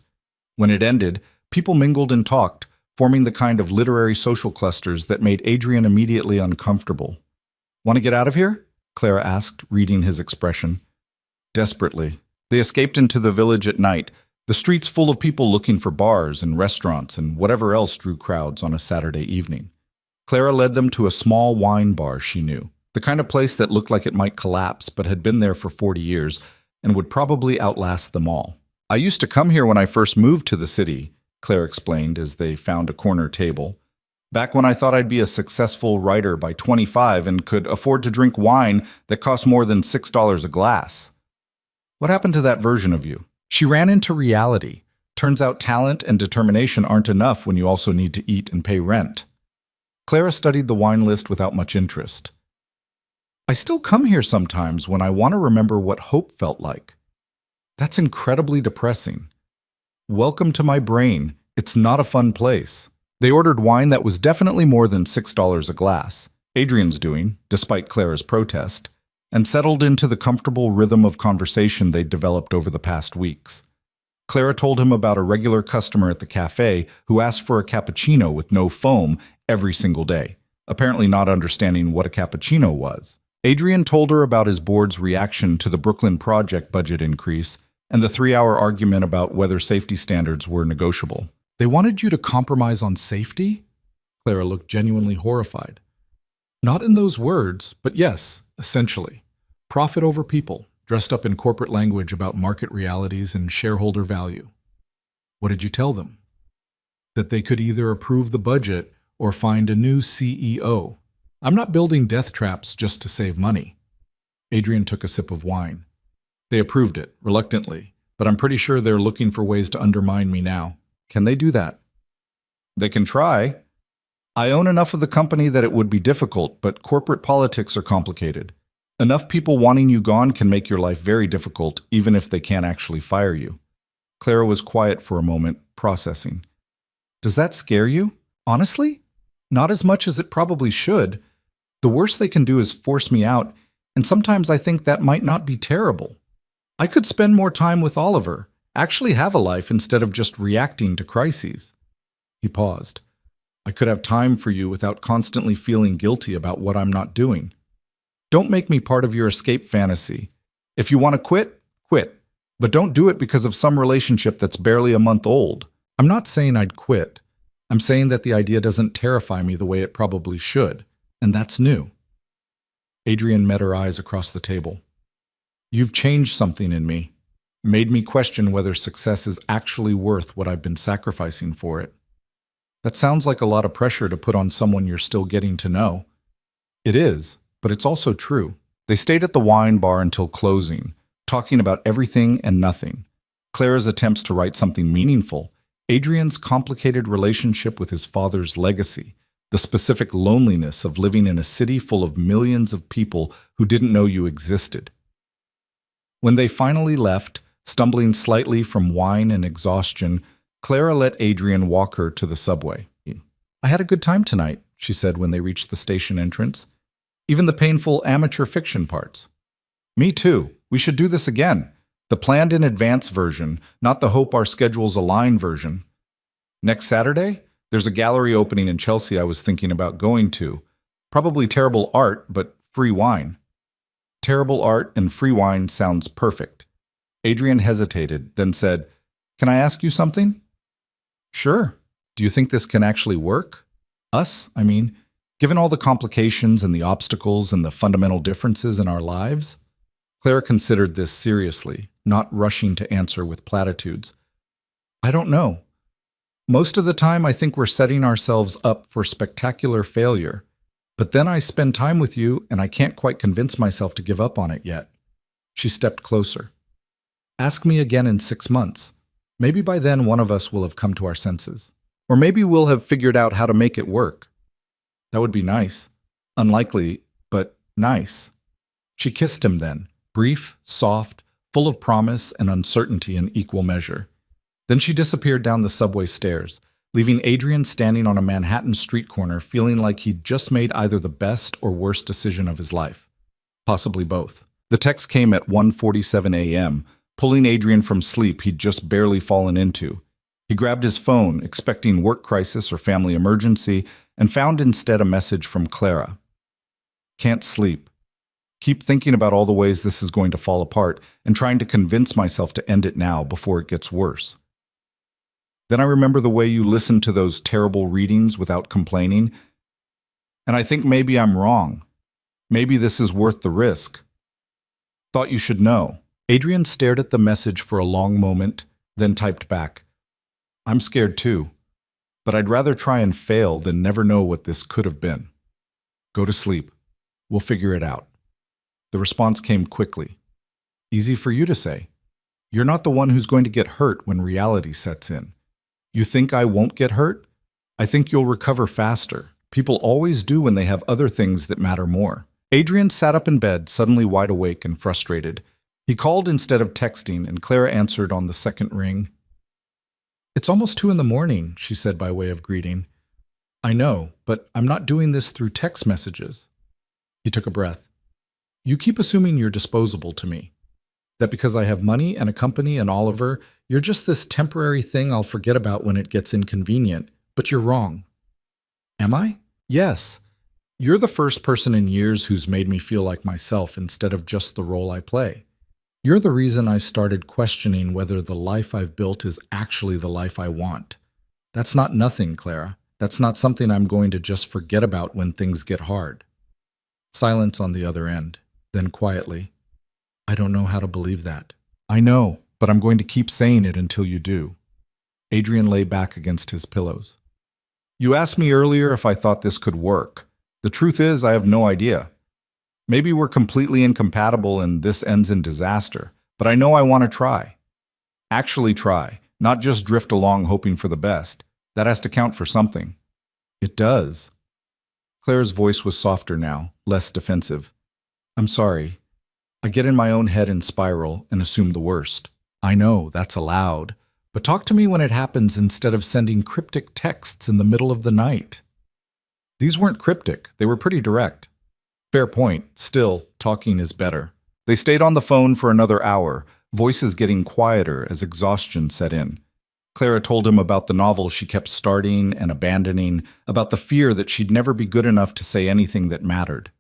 When it ended, people mingled and talked, forming the kind of literary social clusters that made Adrian immediately uncomfortable. "Want to get out of here?" Clara asked, reading his expression. Desperately. They escaped into the village at night, the streets full of people looking for bars and restaurants and whatever else drew crowds on a Saturday evening. Clara led them to a small wine bar she knew, the kind of place that looked like it might collapse but had been there for 40 years and would probably outlast them all. "I used to come here when I first moved to the city," Claire explained as they found a corner table. "Back when I thought I'd be a successful writer by 25 and could afford to drink wine that cost more than $6 a glass." "What happened to that version of you?" She ran into reality, Turns out talent and determination aren't enough when you also need to eat and pay rent. Clara studied the wine list without much interest. I still come here sometimes when I want to remember what hope felt like. That's incredibly depressing. Welcome to my brain. It's not a fun place. They ordered wine that was definitely more than $6 a glass, Adrian's doing, despite Clara's protest, and settled into the comfortable rhythm of conversation they'd developed over the past weeks. Clara told him about a regular customer at the cafe who asked for a cappuccino with no foam every single day, apparently not understanding what a cappuccino was. Adrian told her about his board's reaction to the Brooklyn project budget increase and the 3-hour argument about whether safety standards were negotiable. They wanted you to compromise on safety? Clara looked genuinely horrified. Not in those words, but yes, essentially. Profit over people, dressed up in corporate language about market realities and shareholder value. What did you tell them? That they could either approve the budget or find a new CEO. I'm not building death traps just to save money. Adrian took a sip of wine. They approved it, reluctantly, but I'm pretty sure they're looking for ways to undermine me now. Can they do that? They can try. I own enough of the company that it would be difficult, but corporate politics are complicated. Enough people wanting you gone can make your life very difficult, even if they can't actually fire you. Clara was quiet for a moment, processing. Does that scare you? Honestly? Not as much as it probably should. The worst they can do is force me out, and sometimes I think that might not be terrible. I could spend more time with Oliver, actually have a life instead of just reacting to crises. He paused. I could have time for you without constantly feeling guilty about what I'm not doing. Don't make me part of your escape fantasy. If you want to quit, quit. But don't do it because of some relationship that's barely a month old. I'm not saying I'd quit. I'm saying that the idea doesn't terrify me the way it probably should, and that's new. Adrian met her eyes across the table. You've changed something in me, made me question whether success is actually worth what I've been sacrificing for it. That sounds like a lot of pressure to put on someone you're still getting to know. It is, but it's also true. They stayed at the wine bar until closing, talking about everything and nothing. Clara's attempts to write something meaningful, Adrian's complicated relationship with his father's legacy, the specific loneliness of living in a city full of millions of people who didn't know you existed. When they finally left, stumbling slightly from wine and exhaustion, Clara let Adrian walk her to the subway. I had a good time tonight, she said when they reached the station entrance. Even the painful amateur fiction parts. Me too. We should do this again. The planned in advance version, not the hope our schedules align version. Next Saturday, there's a gallery opening in Chelsea I was thinking about going to. Probably terrible art, but free wine. Terrible art and free wine sounds perfect. Adrian hesitated, then said, Can I ask you something? Sure. Do you think this can actually work? Us, I mean, given all the complications and the obstacles and the fundamental differences in our lives? Clara considered this seriously, not rushing to answer with platitudes. I don't know. Most of the time, I think we're setting ourselves up for spectacular failure. But then I spend time with you, and I can't quite convince myself to give up on it yet. She stepped closer. Ask me again in 6 months. Maybe by then one of us will have come to our senses. Or maybe we'll have figured out how to make it work. That would be nice. Unlikely, but nice. She kissed him then, brief, soft, full of promise and uncertainty in equal measure. Then she disappeared down the subway stairs, leaving Adrian standing on a Manhattan street corner feeling like he'd just made either the best or worst decision of his life. Possibly both. The text came at 1:47 a.m., pulling Adrian from sleep he'd just barely fallen into. He grabbed his phone, expecting work crisis or family emergency, and found instead a message from Clara. Can't sleep. Keep thinking about all the ways this is going to fall apart and trying to convince myself to end it now before it gets worse. Then I remember the way you listened to those terrible readings without complaining, and I think maybe I'm wrong. Maybe this is worth the risk. Thought you should know. Adrian stared at the message for a long moment, then typed back, I'm scared too, but I'd rather try and fail than never know what this could have been. Go to sleep. We'll figure it out. The response came quickly. Easy for you to say. You're not the one who's going to get hurt when reality sets in. You think I won't get hurt? I think you'll recover faster. People always do when they have other things that matter more. Adrian sat up in bed, suddenly wide awake and frustrated. He called instead of texting, and Clara answered on the second ring. "It's almost 2 in the morning," she said by way of greeting. "I know, but I'm not doing this through text messages." He took a breath. "You keep assuming you're disposable to me. That because I have money and a company and Oliver, you're just this temporary thing I'll forget about when it gets inconvenient. But you're wrong." "Am I?" "Yes. You're the first person in years who's made me feel like myself instead of just the role I play. You're the reason I started questioning whether the life I've built is actually the life I want. That's not nothing, Clara. That's not something I'm going to just forget about when things get hard." Silence on the other end. Then quietly, "I don't know how to believe that." "I know, but I'm going to keep saying it until you do." Adrian lay back against his pillows. "You asked me earlier if I thought this could work. The truth is, I have no idea. Maybe we're completely incompatible and this ends in disaster, but I know I want to try. Actually try, not just drift along hoping for the best. That has to count for something." "It does." Claire's voice was softer now, less defensive. "I'm sorry. I get in my own head and spiral and assume the worst. I know, that's allowed. But talk to me when it happens instead of sending cryptic texts in the middle of the night." These weren't cryptic, they were pretty direct. Fair point. Still, talking is better. They stayed on the phone for another hour, voices getting quieter as exhaustion set in. Clara told him about the novel she kept starting and abandoning, about the fear that she'd never be good enough to say anything that mattered.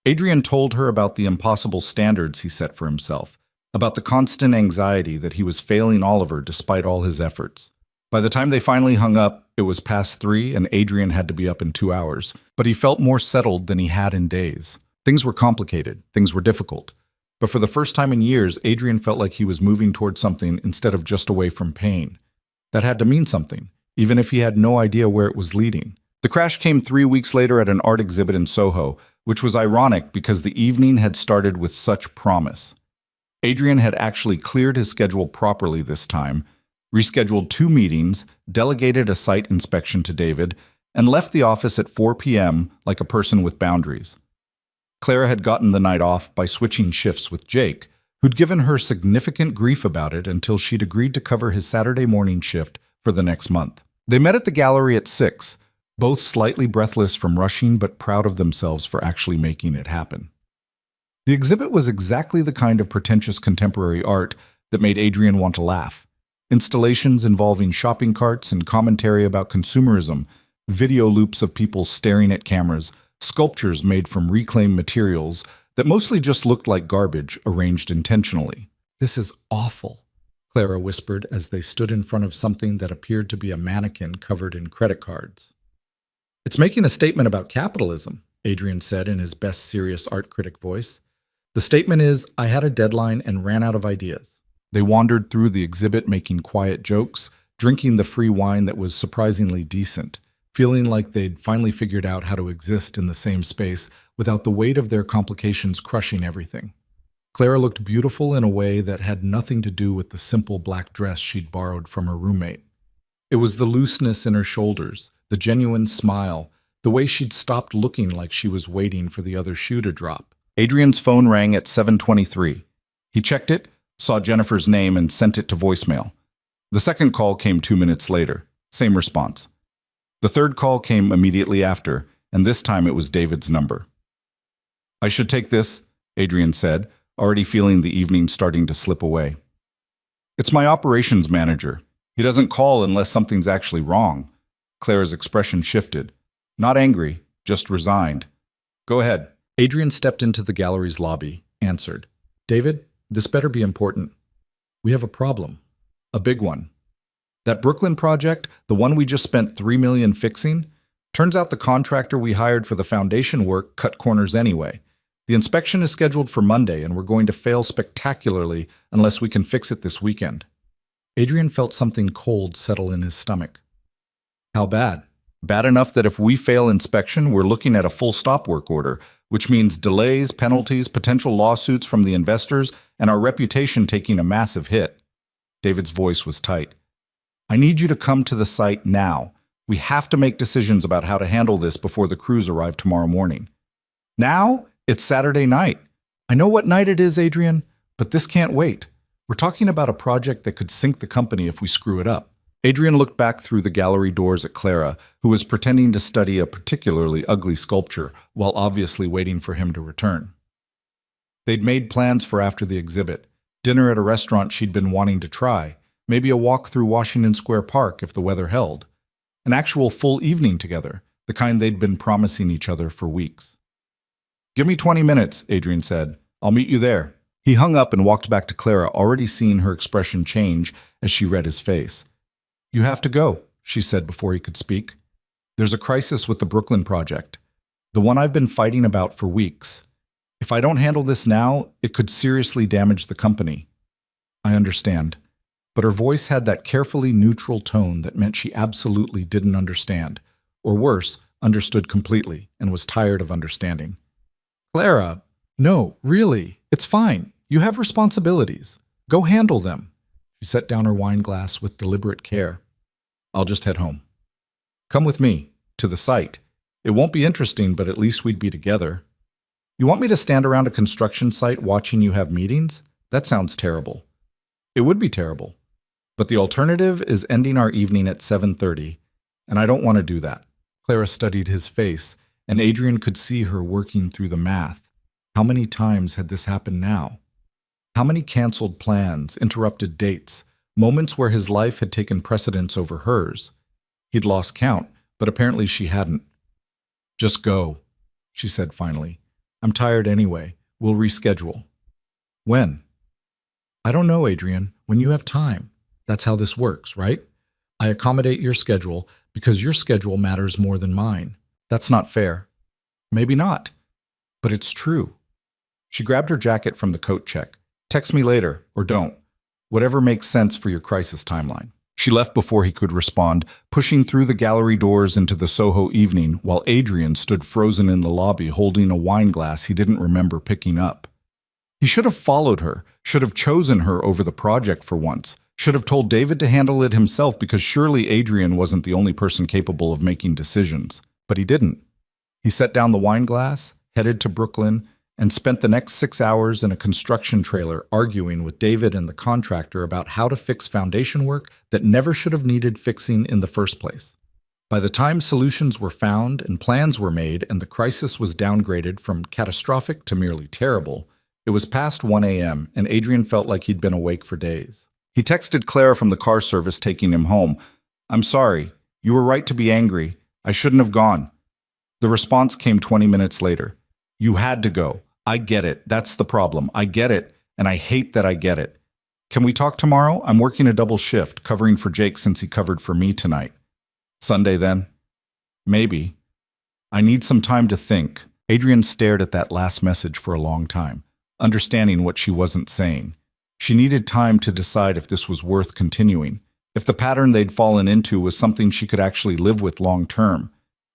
Adrian told her about the impossible standards he set for himself, about the constant anxiety that he was failing Oliver despite all his efforts. By the time they finally hung up, it was past 3 and Adrian had to be up in 2 hours, but he felt more settled than he had in days. Things were complicated, things were difficult. But for the first time in years, Adrian felt like he was moving towards something instead of just away from pain. That had to mean something, even if he had no idea where it was leading. The crash came 3 weeks later at an art exhibit in Soho, which was ironic because the evening had started with such promise. Adrian had actually cleared his schedule properly this time, rescheduled 2 meetings, delegated a site inspection to David, and left the office at 4 p.m. like a person with boundaries. Clara had gotten the night off by switching shifts with Jake, who'd given her significant grief about it until she'd agreed to cover his Saturday morning shift for the next month. They met at the gallery at 6, both slightly breathless from rushing but proud of themselves for actually making it happen. The exhibit was exactly the kind of pretentious contemporary art that made Adrian want to laugh. Installations involving shopping carts and commentary about consumerism, video loops of people staring at cameras, sculptures made from reclaimed materials that mostly just looked like garbage arranged intentionally. "This is awful," Clara whispered as they stood in front of something that appeared to be a mannequin covered in credit cards. "It's making a statement about capitalism," Adrian said in his best serious art critic voice. "The statement is, I had a deadline and ran out of ideas." They wandered through the exhibit making quiet jokes, drinking the free wine that was surprisingly decent, feeling like they'd finally figured out how to exist in the same space without the weight of their complications crushing everything. Clara looked beautiful in a way that had nothing to do with the simple black dress she'd borrowed from her roommate. It was the looseness in her shoulders, the genuine smile, the way she'd stopped looking like she was waiting for the other shoe to drop. Adrian's phone rang at 7:23. He checked it, saw Jennifer's name, and sent it to voicemail. The second call came 2 minutes later. Same response. The third call came immediately after, and this time it was David's number. "I should take this," Adrian said, already feeling the evening starting to slip away. "It's my operations manager. He doesn't call unless something's actually wrong." Clara's expression shifted. Not angry, just resigned. "Go ahead." Adrian stepped into the gallery's lobby, answered. "David, this better be important. We have a problem. A big one. That Brooklyn project, the one we just spent $3 million fixing, turns out the contractor we hired for the foundation work cut corners anyway. The inspection is scheduled for Monday, and we're going to fail spectacularly unless we can fix it this weekend." Adrian felt something cold settle in his stomach. "How bad?" Bad enough that if we fail inspection, we're looking at a full stop work order, which means delays, penalties, potential lawsuits from the investors, and our reputation taking a massive hit. David's voice was tight. I need you to come to the site now. We have to make decisions about how to handle this before the crews arrive tomorrow morning. Now? It's Saturday night. I know what night it is, Adrian, but this can't wait. We're talking about a project that could sink the company if we screw it up. Adrian looked back through the gallery doors at Clara, who was pretending to study a particularly ugly sculpture while obviously waiting for him to return. They'd made plans for after the exhibit, dinner at a restaurant she'd been wanting to try, maybe a walk through Washington Square Park if the weather held. An actual full evening together, the kind they'd been promising each other for weeks. Give me 20 minutes, Adrian said. I'll meet you there. He hung up and walked back to Clara, already seeing her expression change as she read his face. You have to go, she said before he could speak. There's a crisis with the Brooklyn project, the one I've been fighting about for weeks. If I don't handle this now, it could seriously damage the company. I understand. But her voice had that carefully neutral tone that meant she absolutely didn't understand, or worse, understood completely and was tired of understanding. Clara, no, really, it's fine. You have responsibilities. Go handle them. She set down her wine glass with deliberate care. I'll just head home. Come with me, to the site. It won't be interesting, but at least we'd be together. You want me to stand around a construction site watching you have meetings? That sounds terrible. It would be terrible. But the alternative is ending our evening at 7:30, and I don't want to do that. Clara studied his face, and Adrian could see her working through the math. How many times had this happened now? How many canceled plans, interrupted dates, moments where his life had taken precedence over hers? He'd lost count, but apparently she hadn't. Just go, she said finally. I'm tired anyway. We'll reschedule. When? I don't know, Adrian. When you have time. That's how this works, right? I accommodate your schedule because your schedule matters more than mine. That's not fair. Maybe not, but it's true. She grabbed her jacket from the coat check. Text me later, or don't. Whatever makes sense for your crisis timeline. She left before he could respond, pushing through the gallery doors into the Soho evening while Adrian stood frozen in the lobby holding a wine glass he didn't remember picking up. He should have followed her, should have chosen her over the project for once, should have told David to handle it himself because surely Adrian wasn't the only person capable of making decisions. But he didn't. He set down the wine glass, headed to Brooklyn, and spent the next 6 hours in a construction trailer arguing with David and the contractor about how to fix foundation work that never should have needed fixing in the first place. By the time solutions were found and plans were made and the crisis was downgraded from catastrophic to merely terrible, it was past 1 a.m. and Adrian felt like he'd been awake for days. He texted Clara from the car service taking him home. I'm sorry. You were right to be angry. I shouldn't have gone. The response came 20 minutes later. You had to go. I get it. That's the problem. I get it, and I hate that I get it. Can we talk tomorrow? I'm working a double shift, covering for Jake since he covered for me tonight. Sunday, then? Maybe. I need some time to think. Adrian stared at that last message for a long time, understanding what she wasn't saying. She needed time to decide if this was worth continuing, if the pattern they'd fallen into was something she could actually live with long term.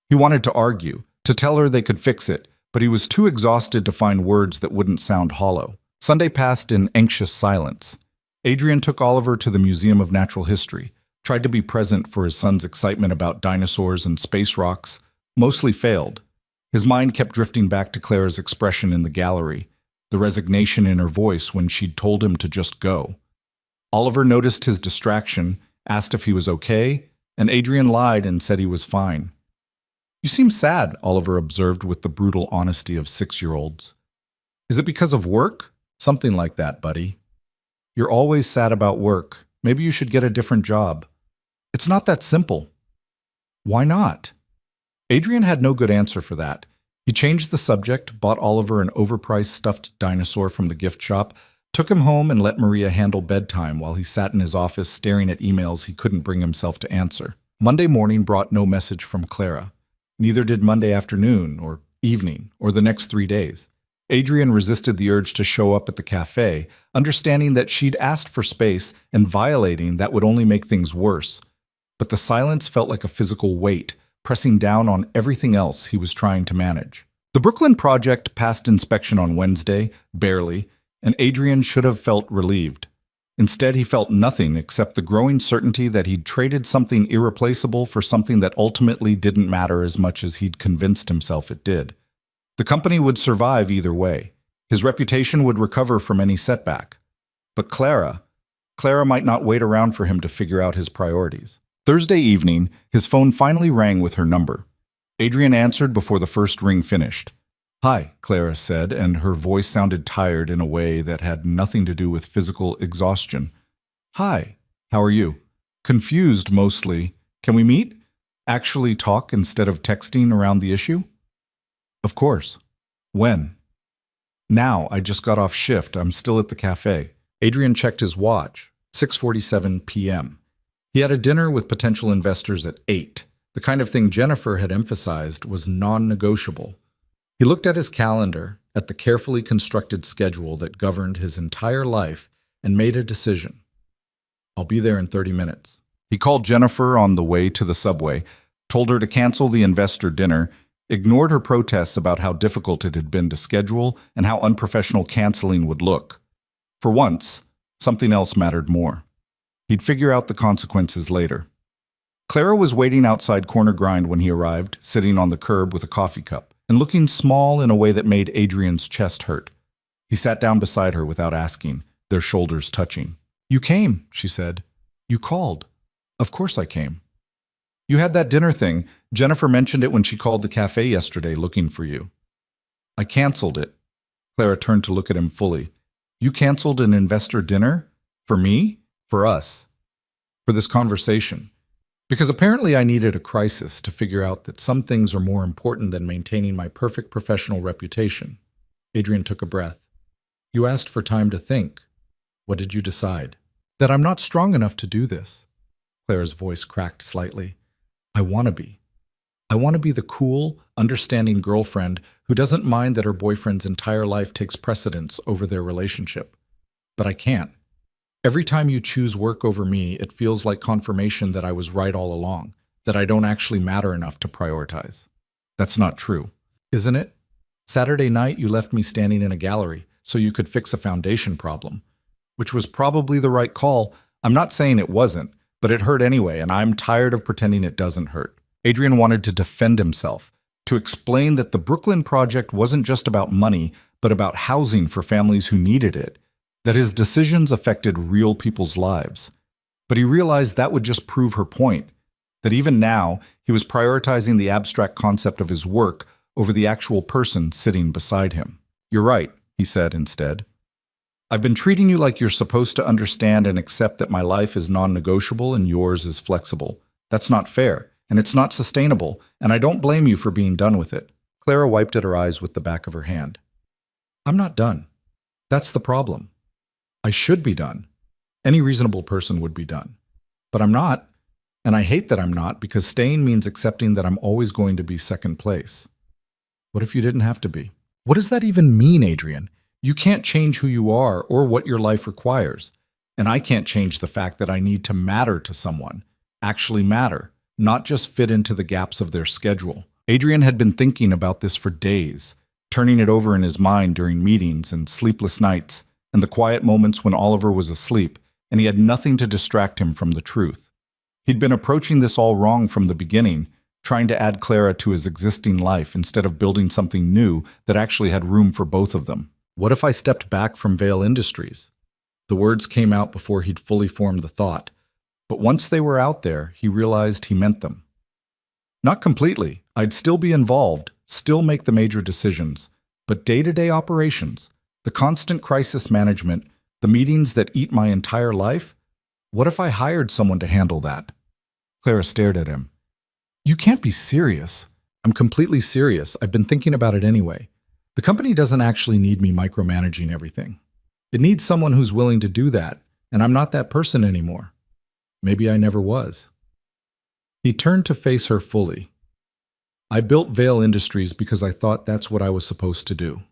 He wanted to argue, to tell her they could fix it, but he was too exhausted to find words that wouldn't sound hollow. Sunday passed in anxious silence. Adrian took Oliver to the Museum of Natural History, tried to be present for his son's excitement about dinosaurs and space rocks, mostly failed. His mind kept drifting back to Clara's expression in the gallery, the resignation in her voice when she'd told him to just go. Oliver noticed his distraction, asked if he was okay, and Adrian lied and said he was fine. You seem sad, Oliver observed with the brutal honesty of 6-year-olds. Is it because of work? Something like that, buddy. You're always sad about work. Maybe you should get a different job. It's not that simple. Why not? Adrian had no good answer for that. He changed the subject, bought Oliver an overpriced stuffed dinosaur from the gift shop, took him home and let Maria handle bedtime while he sat in his office staring at emails he couldn't bring himself to answer. Monday morning brought no message from Clara. Neither did Monday afternoon or evening or the next 3 days. Adrian resisted the urge to show up at the cafe, understanding that she'd asked for space and violating that would only make things worse. But the silence felt like a physical weight, pressing down on everything else he was trying to manage. The Brooklyn project passed inspection on Wednesday, barely, and Adrian should have felt relieved. Instead, he felt nothing except the growing certainty that he'd traded something irreplaceable for something that ultimately didn't matter as much as he'd convinced himself it did. The company would survive either way. His reputation would recover from any setback. But Clara might not wait around for him to figure out his priorities. Thursday evening, his phone finally rang with her number. Adrian answered before the first ring finished. "Hi," Clara said, and her voice sounded tired in a way that had nothing to do with physical exhaustion. "Hi, how are you?" "Confused, mostly. Can we meet? Actually talk instead of texting around the issue?" "Of course. When?" "Now. I just got off shift. I'm still at the cafe." Adrian checked his watch. 6:47 p.m. He had a dinner with potential investors at 8. The kind of thing Jennifer had emphasized was non-negotiable. He looked at his calendar, at the carefully constructed schedule that governed his entire life, and made a decision. "I'll be there in 30 minutes. He called Jennifer on the way to the subway, told her to cancel the investor dinner, ignored her protests about how difficult it had been to schedule and how unprofessional canceling would look. For once, something else mattered more. He'd figure out the consequences later. Clara was waiting outside Corner Grind when he arrived, sitting on the curb with a coffee cup, and looking small in a way that made Adrian's chest hurt. He sat down beside her without asking, their shoulders touching. "You came," she said. "You called." "Of course I came." "You had that dinner thing. Jennifer mentioned it when she called the cafe yesterday looking for you." "I canceled it." Clara turned to look at him fully. "You canceled an investor dinner? For me? For us? For this conversation? Because apparently I needed a crisis to figure out that some things are more important than maintaining my perfect professional reputation." Adrian took a breath. "You asked for time to think. What did you decide?" "That I'm not strong enough to do this." Clara's voice cracked slightly. "I want to be. I want to be the cool, understanding girlfriend who doesn't mind that her boyfriend's entire life takes precedence over their relationship. But I can't. Every time you choose work over me, it feels like confirmation that I was right all along, that I don't actually matter enough to prioritize." "That's not true." "Isn't it? Saturday night you left me standing in a gallery so you could fix a foundation problem, which was probably the right call. I'm not saying it wasn't, but it hurt anyway, and I'm tired of pretending it doesn't hurt." Adrian wanted to defend himself, to explain that the Brooklyn project wasn't just about money, but about housing for families who needed it, that his decisions affected real people's lives. But he realized that would just prove her point, that even now he was prioritizing the abstract concept of his work over the actual person sitting beside him. "You're right," he said instead. "I've been treating you like you're supposed to understand and accept that my life is non-negotiable and yours is flexible. That's not fair, and it's not sustainable, and I don't blame you for being done with it." Clara wiped at her eyes with the back of her hand. "I'm not done. That's the problem. I should be done. Any reasonable person would be done. But I'm not, and I hate that I'm not, because staying means accepting that I'm always going to be second place." "What if you didn't have to be?" "What does that even mean, Adrian? You can't change who you are or what your life requires. And I can't change the fact that I need to matter to someone, actually matter, not just fit into the gaps of their schedule." Adrian had been thinking about this for days, turning it over in his mind during meetings and sleepless nights, and the quiet moments when Oliver was asleep, and he had nothing to distract him from the truth. He'd been approaching this all wrong from the beginning, trying to add Clara to his existing life instead of building something new that actually had room for both of them. "What if I stepped back from Vale Industries?" The words came out before he'd fully formed the thought, but once they were out there, he realized he meant them. "Not completely. I'd still be involved, still make the major decisions, but day-to-day operations, the constant crisis management, the meetings that eat my entire life, what if I hired someone to handle that?" Clara stared at him. "You can't be serious." "I'm completely serious. I've been thinking about it anyway. The company doesn't actually need me micromanaging everything. It needs someone who's willing to do that, and I'm not that person anymore. Maybe I never was." He turned to face her fully. "I built Vale Industries because I thought that's what I was supposed to do.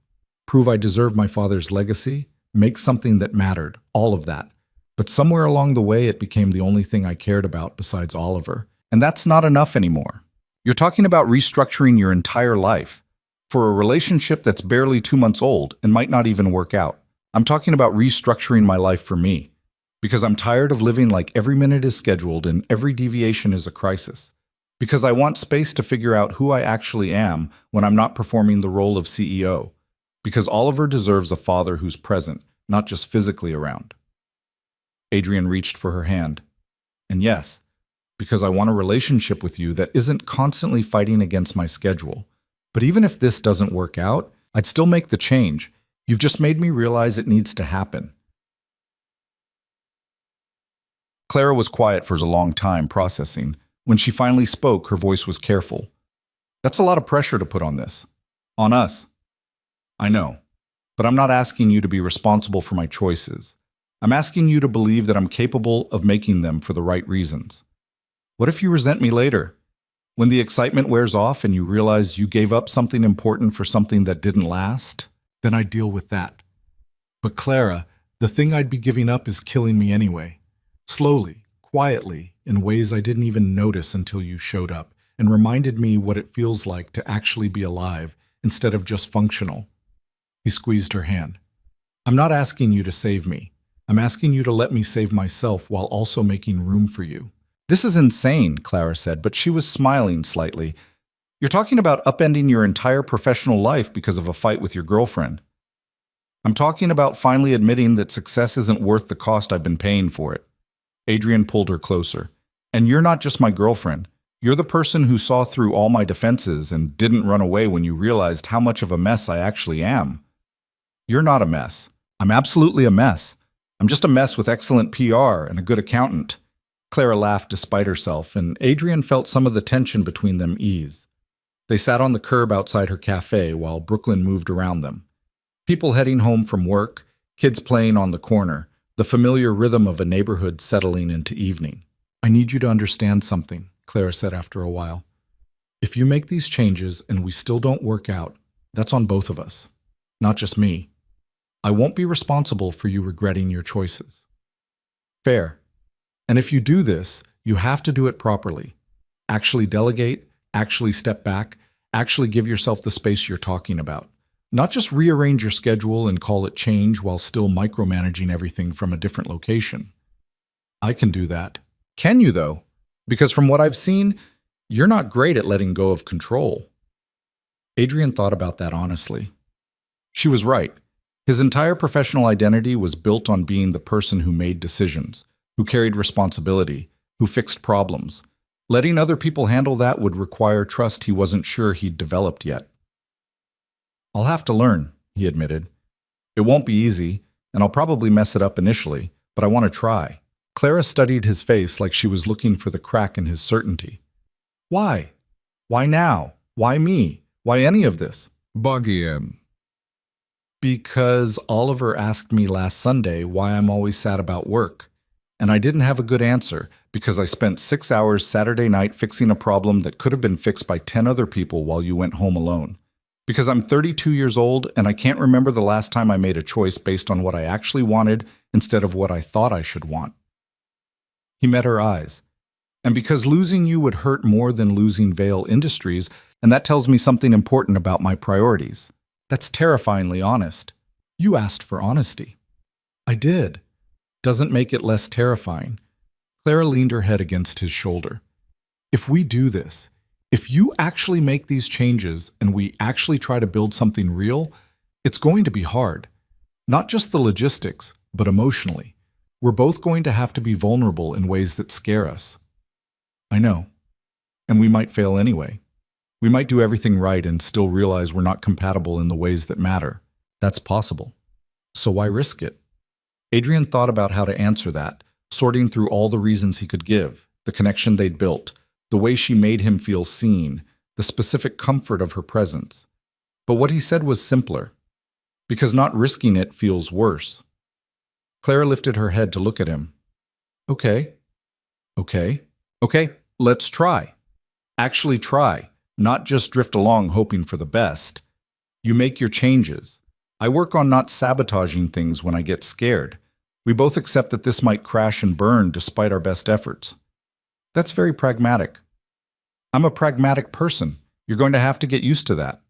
Prove I deserve my father's legacy, make something that mattered, all of that. But somewhere along the way, it became the only thing I cared about besides Oliver. And that's not enough anymore." You're talking about restructuring your entire life for a relationship that's barely 2 months old and might not even work out. I'm talking about restructuring my life for me because I'm tired of living like every minute is scheduled and every deviation is a crisis. Because I want space to figure out who I actually am when I'm not performing the role of CEO. Because Oliver deserves a father who's present, not just physically around. Adrian reached for her hand. And yes, because I want a relationship with you that isn't constantly fighting against my schedule. But even if this doesn't work out, I'd still make the change. You've just made me realize it needs to happen. Clara was quiet for a long time, processing. When she finally spoke, her voice was careful. That's a lot of pressure to put on this. On us. I know. But I'm not asking you to be responsible for my choices. I'm asking you to believe that I'm capable of making them for the right reasons. What if you resent me later? When the excitement wears off and you realize you gave up something important for something that didn't last? Then I deal with that. But Clara, the thing I'd be giving up is killing me anyway. Slowly, quietly, in ways I didn't even notice until you showed up and reminded me what it feels like to actually be alive instead of just functional. He squeezed her hand. I'm not asking you to save me. I'm asking you to let me save myself while also making room for you. This is insane, Clara said, but she was smiling slightly. You're talking about upending your entire professional life because of a fight with your girlfriend. I'm talking about finally admitting that success isn't worth the cost I've been paying for it. Adrian pulled her closer. And you're not just my girlfriend. You're the person who saw through all my defenses and didn't run away when you realized how much of a mess I actually am. You're not a mess. I'm absolutely a mess. I'm just a mess with excellent PR and a good accountant. Clara laughed despite herself, and Adrian felt some of the tension between them ease. They sat on the curb outside her cafe while Brooklyn moved around them. People heading home from work, kids playing on the corner, the familiar rhythm of a neighborhood settling into evening. I need you to understand something, Clara said after a while. If you make these changes and we still don't work out, that's on both of us, not just me. I won't be responsible for you regretting your choices. Fair. And if you do this, you have to do it properly. Actually delegate, actually step back, actually give yourself the space you're talking about. Not just rearrange your schedule and call it change while still micromanaging everything from a different location. I can do that. Can you, though? Because from what I've seen, you're not great at letting go of control. Adrian thought about that honestly. She was right. His entire professional identity was built on being the person who made decisions, who carried responsibility, who fixed problems. Letting other people handle that would require trust he wasn't sure he'd developed yet. I'll have to learn, he admitted. It won't be easy, and I'll probably mess it up initially, but I want to try. Clara studied his face like she was looking for the crack in his certainty. Why? Why now? Why me? Why any of this? Because Oliver asked me last Sunday why I'm always sad about work. And I didn't have a good answer because I spent 6 hours Saturday night fixing a problem that could have been fixed by 10 other people while you went home alone. Because I'm 32 years old and I can't remember the last time I made a choice based on what I actually wanted instead of what I thought I should want. He met her eyes. And because losing you would hurt more than losing Vale Industries, and that tells me something important about my priorities. That's terrifyingly honest. You asked for honesty. I did. Doesn't make it less terrifying. Clara leaned her head against his shoulder. If we do this, if you actually make these changes and we actually try to build something real, it's going to be hard. Not just the logistics, but emotionally. We're both going to have to be vulnerable in ways that scare us. I know. And we might fail anyway. We might do everything right and still realize we're not compatible in the ways that matter. That's possible. So why risk it? Adrian thought about how to answer that, sorting through all the reasons he could give, the connection they'd built, the way she made him feel seen, the specific comfort of her presence. But what he said was simpler, because not risking it feels worse. Clara lifted her head to look at him. Okay, let's try. Actually try, not just drift along hoping for the best. You make your changes. I work on not sabotaging things when I get scared. We both accept that this might crash and burn despite our best efforts. That's very pragmatic. I'm a pragmatic person. You're going to have to get used to that.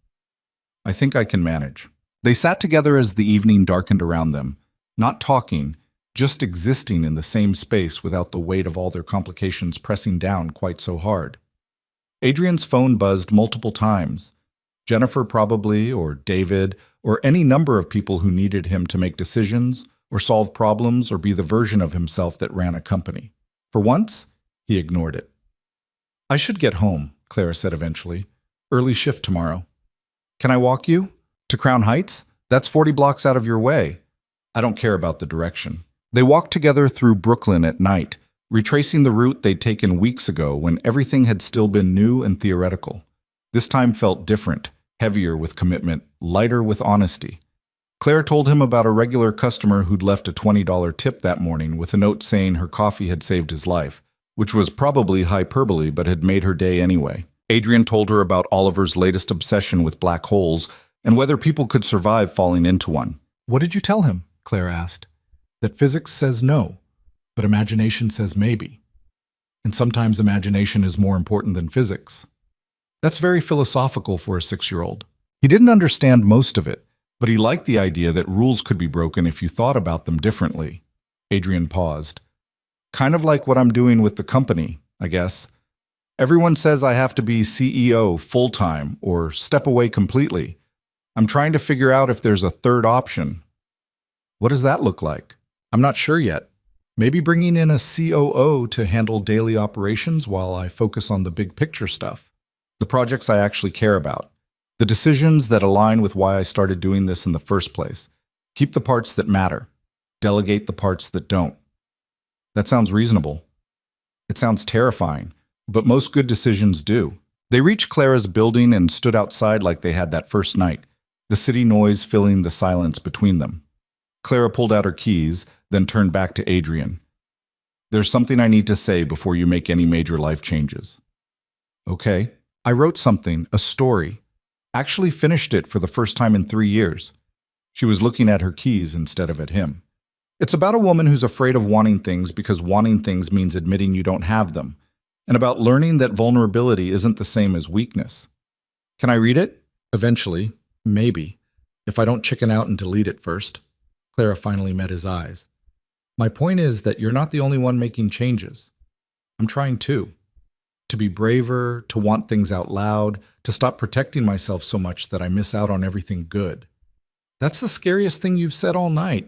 I think I can manage. They sat together as the evening darkened around them, not talking, just existing in the same space without the weight of all their complications pressing down quite so hard. Adrian's phone buzzed multiple times. Jennifer probably, or David, or any number of people who needed him to make decisions, or solve problems, or be the version of himself that ran a company. For once, he ignored it. I should get home, Clara said eventually. Early shift tomorrow. Can I walk you? To Crown Heights? That's 40 blocks out of your way. I don't care about the direction. They walked together through Brooklyn at night, retracing the route they'd taken weeks ago when everything had still been new and theoretical. This time felt different, heavier with commitment, lighter with honesty. Claire told him about a regular customer who'd left a $20 tip that morning with a note saying her coffee had saved his life, which was probably hyperbole but had made her day anyway. Adrian told her about Oliver's latest obsession with black holes and whether people could survive falling into one. What did you tell him? Claire asked. That physics says no, but imagination says maybe. And sometimes imagination is more important than physics. That's very philosophical for a 6-year-old. He didn't understand most of it, but he liked the idea that rules could be broken if you thought about them differently. Adrian paused. Kind of like what I'm doing with the company, I guess. Everyone says I have to be CEO full-time or step away completely. I'm trying to figure out if there's a third option. What does that look like? I'm not sure yet. Maybe bringing in a COO to handle daily operations while I focus on the big picture stuff. The projects I actually care about. The decisions that align with why I started doing this in the first place. Keep the parts that matter. Delegate the parts that don't. That sounds reasonable. It sounds terrifying, but most good decisions do. They reached Clara's building and stood outside like they had that first night, the city noise filling the silence between them. Clara pulled out her keys, then turned back to Adrian. There's something I need to say before you make any major life changes. Okay. I wrote something, a story. Actually finished it for the first time in 3 years. She was looking at her keys instead of at him. It's about a woman who's afraid of wanting things because wanting things means admitting you don't have them, and about learning that vulnerability isn't the same as weakness. Can I read it? Eventually. Maybe. If I don't chicken out and delete it first. Clara finally met his eyes. My point is that you're not the only one making changes. I'm trying too. To be braver, to want things out loud, to stop protecting myself so much that I miss out on everything good. That's the scariest thing you've said all night.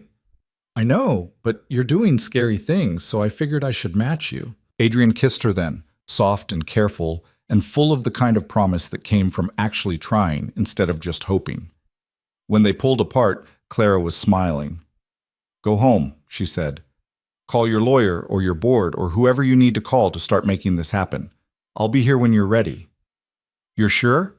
I know, but you're doing scary things, so I figured I should match you. Adrian kissed her then, soft and careful, and full of the kind of promise that came from actually trying instead of just hoping. When they pulled apart, Clara was smiling. Go home, she said. Call your lawyer or your board or whoever you need to call to start making this happen. I'll be here when you're ready. You're sure?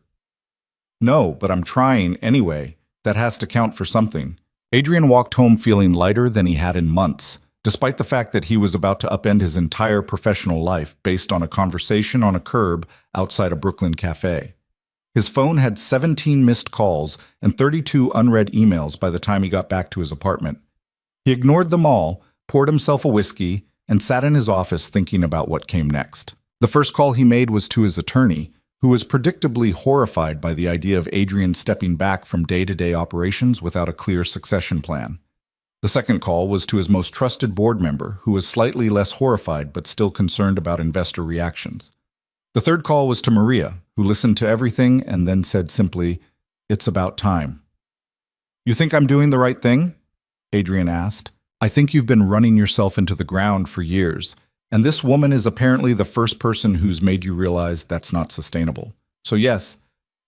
No, but I'm trying anyway. That has to count for something. Adrian walked home feeling lighter than he had in months, despite the fact that he was about to upend his entire professional life based on a conversation on a curb outside a Brooklyn cafe. His phone had 17 missed calls and 32 unread emails by the time he got back to his apartment. He ignored them all, poured himself a whiskey, and sat in his office thinking about what came next. The first call he made was to his attorney, who was predictably horrified by the idea of Adrian stepping back from day-to-day operations without a clear succession plan. The second call was to his most trusted board member, who was slightly less horrified but still concerned about investor reactions. The third call was to Maria, who listened to everything and then said simply, "It's about time." "You think I'm doing the right thing?" Adrian asked. "I think you've been running yourself into the ground for years, and this woman is apparently the first person who's made you realize that's not sustainable. So yes,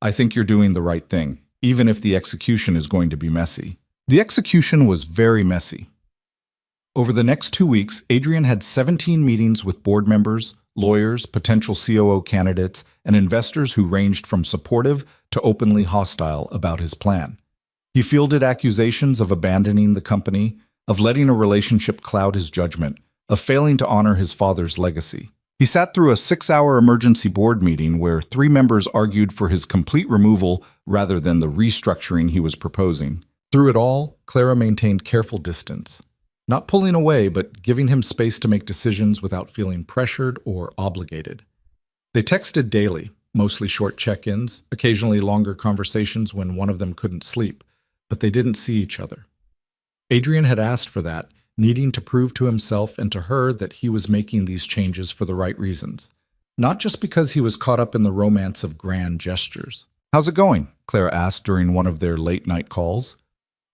I think you're doing the right thing, even if the execution is going to be messy." The execution was very messy. Over the next 2 weeks, Adrian had 17 meetings with board members, lawyers, potential COO candidates, and investors who ranged from supportive to openly hostile about his plan. He fielded accusations of abandoning the company, of letting a relationship cloud his judgment, of failing to honor his father's legacy. He sat through a 6-hour emergency board meeting where 3 members argued for his complete removal rather than the restructuring he was proposing. Through it all, Clara maintained careful distance. Not pulling away, but giving him space to make decisions without feeling pressured or obligated. They texted daily, mostly short check-ins, occasionally longer conversations when one of them couldn't sleep, but they didn't see each other. Adrian had asked for that, needing to prove to himself and to her that he was making these changes for the right reasons, not just because he was caught up in the romance of grand gestures. "How's it going?" Clara asked during one of their late-night calls.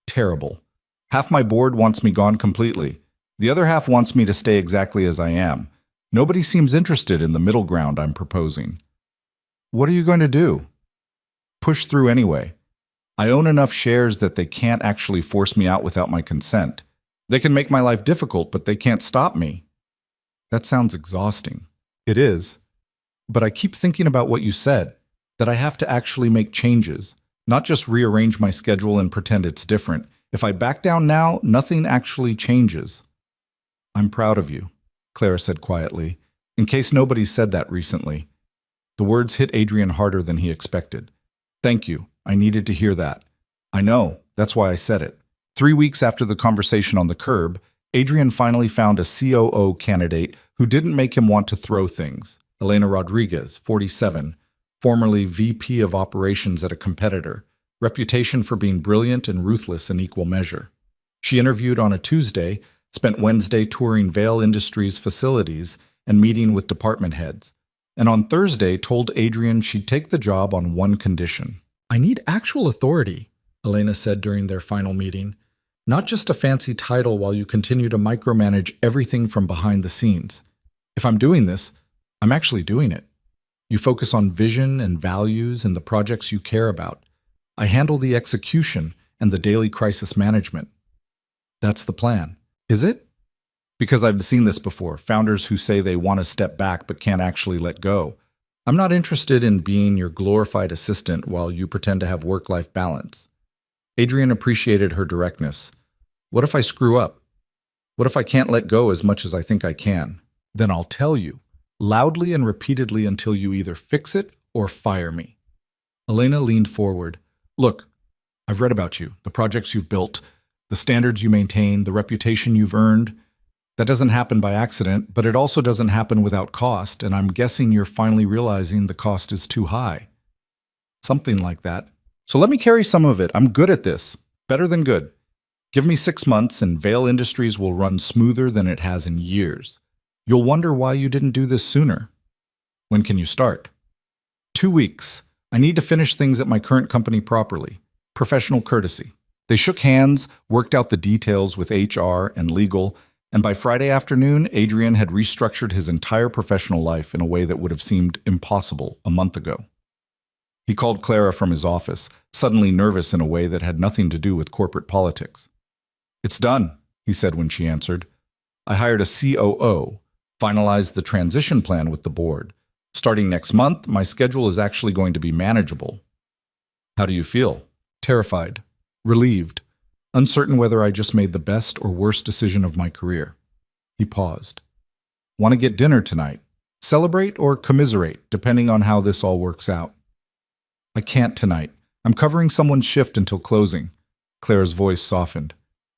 "Terrible. Half my board wants me gone completely. The other half wants me to stay exactly as I am. Nobody seems interested in the middle ground I'm proposing." "What are you going to do?" "Push through anyway. I own enough shares that they can't actually force me out without my consent. They can make my life difficult, but they can't stop me." "That sounds exhausting." "It is. But I keep thinking about what you said, that I have to actually make changes, not just rearrange my schedule and pretend it's different. If I back down now, nothing actually changes." "I'm proud of you," Clara said quietly, in case nobody said that recently. The words hit Adrian harder than he expected. "Thank you. I needed to hear that." "I know. That's why I said it." 3 weeks after the conversation on the curb, Adrian finally found a COO candidate who didn't make him want to throw things. Elena Rodriguez, 47, formerly VP of Operations at a competitor, reputation for being brilliant and ruthless in equal measure. She interviewed on a Tuesday, spent Wednesday touring Vail Industries facilities and meeting with department heads, and on Thursday told Adrian she'd take the job on one condition. "I need actual authority," Elena said during their final meeting. "Not just a fancy title while you continue to micromanage everything from behind the scenes. If I'm doing this, I'm actually doing it. You focus on vision and values and the projects you care about. I handle the execution and the daily crisis management." "That's the plan." "Is it?" "Because I've seen this before, founders who say they want to step back but can't actually let go. I'm not interested in being your glorified assistant while you pretend to have work-life balance." Adrian appreciated her directness. "What if I screw up? What if I can't let go as much as I think I can? Then I'll tell you, loudly and repeatedly until you either fix it or fire me." Elena leaned forward. "Look, I've read about you, the projects you've built, the standards you maintain, the reputation you've earned. That doesn't happen by accident, but it also doesn't happen without cost, and I'm guessing you're finally realizing the cost is too high." "Something like that. So let me carry some of it. I'm good at this. Better than good. Give me 6 months and Vail Industries will run smoother than it has in years. You'll wonder why you didn't do this sooner." "When can you start?" 2 weeks. I need to finish things at my current company properly. Professional courtesy." They shook hands, worked out the details with HR and legal, and by Friday afternoon, Adrian had restructured his entire professional life in a way that would have seemed impossible a month ago. He called Clara from his office, suddenly nervous in a way that had nothing to do with corporate politics. "It's done," he said when she answered. "I hired a COO, finalized the transition plan with the board. Starting next month, my schedule is actually going to be manageable." "How do you feel?" "Terrified. Relieved. Uncertain whether I just made the best or worst decision of my career." He paused. "Want to get dinner tonight? Celebrate or commiserate, depending on how this all works out." "I can't tonight. I'm covering someone's shift until closing." Clara's voice softened.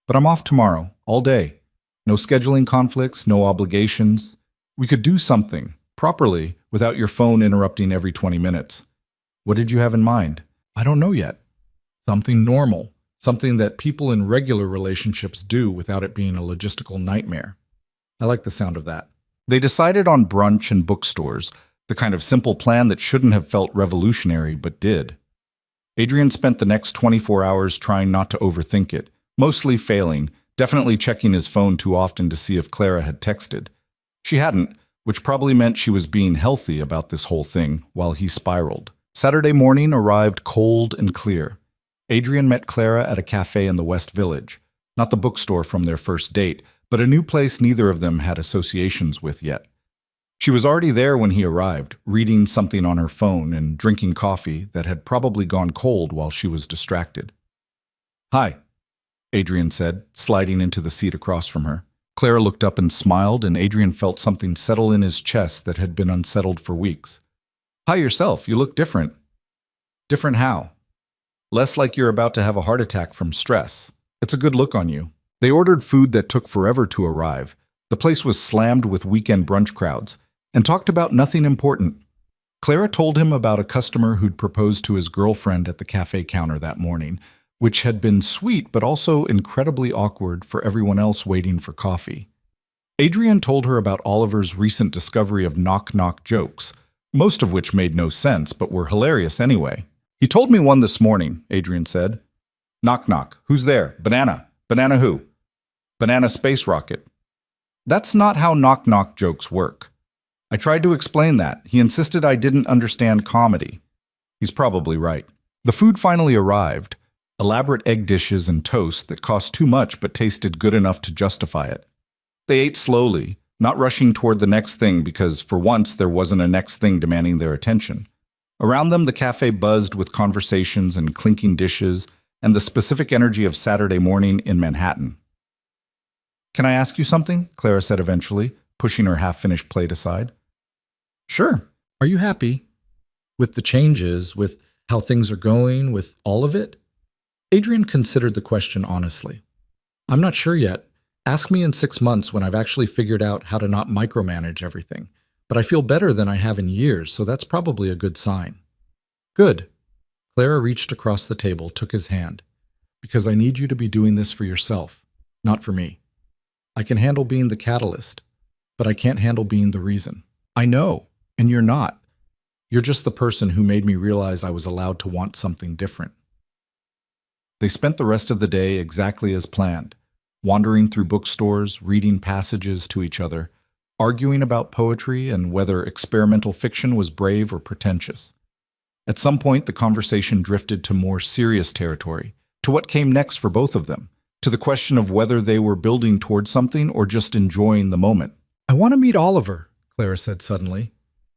"But I'm off tomorrow, all day. No scheduling conflicts, no obligations. We could do something, properly, without your phone interrupting every 20 minutes. What did you have in mind?" "I don't know yet. Something normal. Something that people in regular relationships do without it being a logistical nightmare." "I like the sound of that." They decided on brunch and bookstores, the kind of simple plan that shouldn't have felt revolutionary but did. Adrian spent the next 24 hours trying not to overthink it, mostly failing, definitely checking his phone too often to see if Clara had texted. She hadn't, which probably meant she was being healthy about this whole thing while he spiraled. Saturday morning arrived cold and clear. Adrian met Clara at a cafe in the West Village, not the bookstore from their first date, but a new place neither of them had associations with yet. She was already there when he arrived, reading something on her phone and drinking coffee that had probably gone cold while she was distracted. "Hi," Adrian said, sliding into the seat across from her. Clara looked up and smiled, and Adrian felt something settle in his chest that had been unsettled for weeks. "Hi yourself, you look different." "Different how?" "Less like you're about to have a heart attack from stress. It's a good look on you." They ordered food that took forever to arrive. The place was slammed with weekend brunch crowds, and talked about nothing important. Clara told him about a customer who'd proposed to his girlfriend at the cafe counter that morning, which had been sweet but also incredibly awkward for everyone else waiting for coffee. Adrian told her about Oliver's recent discovery of knock-knock jokes, most of which made no sense but were hilarious anyway. He told me one this morning, Adrian said. Knock-knock. Who's there? Banana. Banana who? Banana space rocket. That's not how knock-knock jokes work. I tried to explain that. He insisted I didn't understand comedy. He's probably right. The food finally arrived. Elaborate egg dishes and toast that cost too much but tasted good enough to justify it. They ate slowly, not rushing toward the next thing because, for once, there wasn't a next thing demanding their attention. Around them, the cafe buzzed with conversations and clinking dishes and the specific energy of Saturday morning in Manhattan. Can I ask you something? Clara said eventually, pushing her half-finished plate aside. Sure. Are you happy? With the changes, with how things are going, with all of it? Adrian considered the question honestly. I'm not sure yet. Ask me in 6 months when I've actually figured out how to not micromanage everything. But I feel better than I have in years, so that's probably a good sign. Good. Clara reached across the table, took his hand. Because I need you to be doing this for yourself, not for me. I can handle being the catalyst, but I can't handle being the reason. I know, and you're not. You're just the person who made me realize I was allowed to want something different. They spent the rest of the day exactly as planned, wandering through bookstores, reading passages to each other, arguing about poetry and whether experimental fiction was brave or pretentious. At some point, the conversation drifted to more serious territory, to what came next for both of them, to the question of whether they were building toward something or just enjoying the moment. I want to meet Oliver, Clara said suddenly.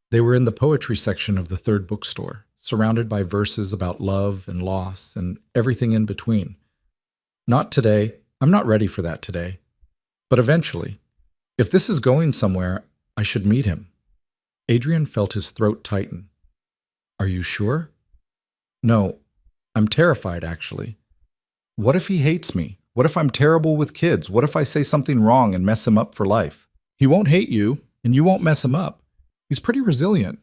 They were in the poetry section of the third bookstore, surrounded by verses about love and loss and everything in between. Not today. I'm not ready for that today. But eventually, if this is going somewhere, I should meet him. Adrian felt his throat tighten. Are you sure? No, I'm terrified, actually. What if he hates me? What if I'm terrible with kids? What if I say something wrong and mess him up for life? He won't hate you, and you won't mess him up. He's pretty resilient.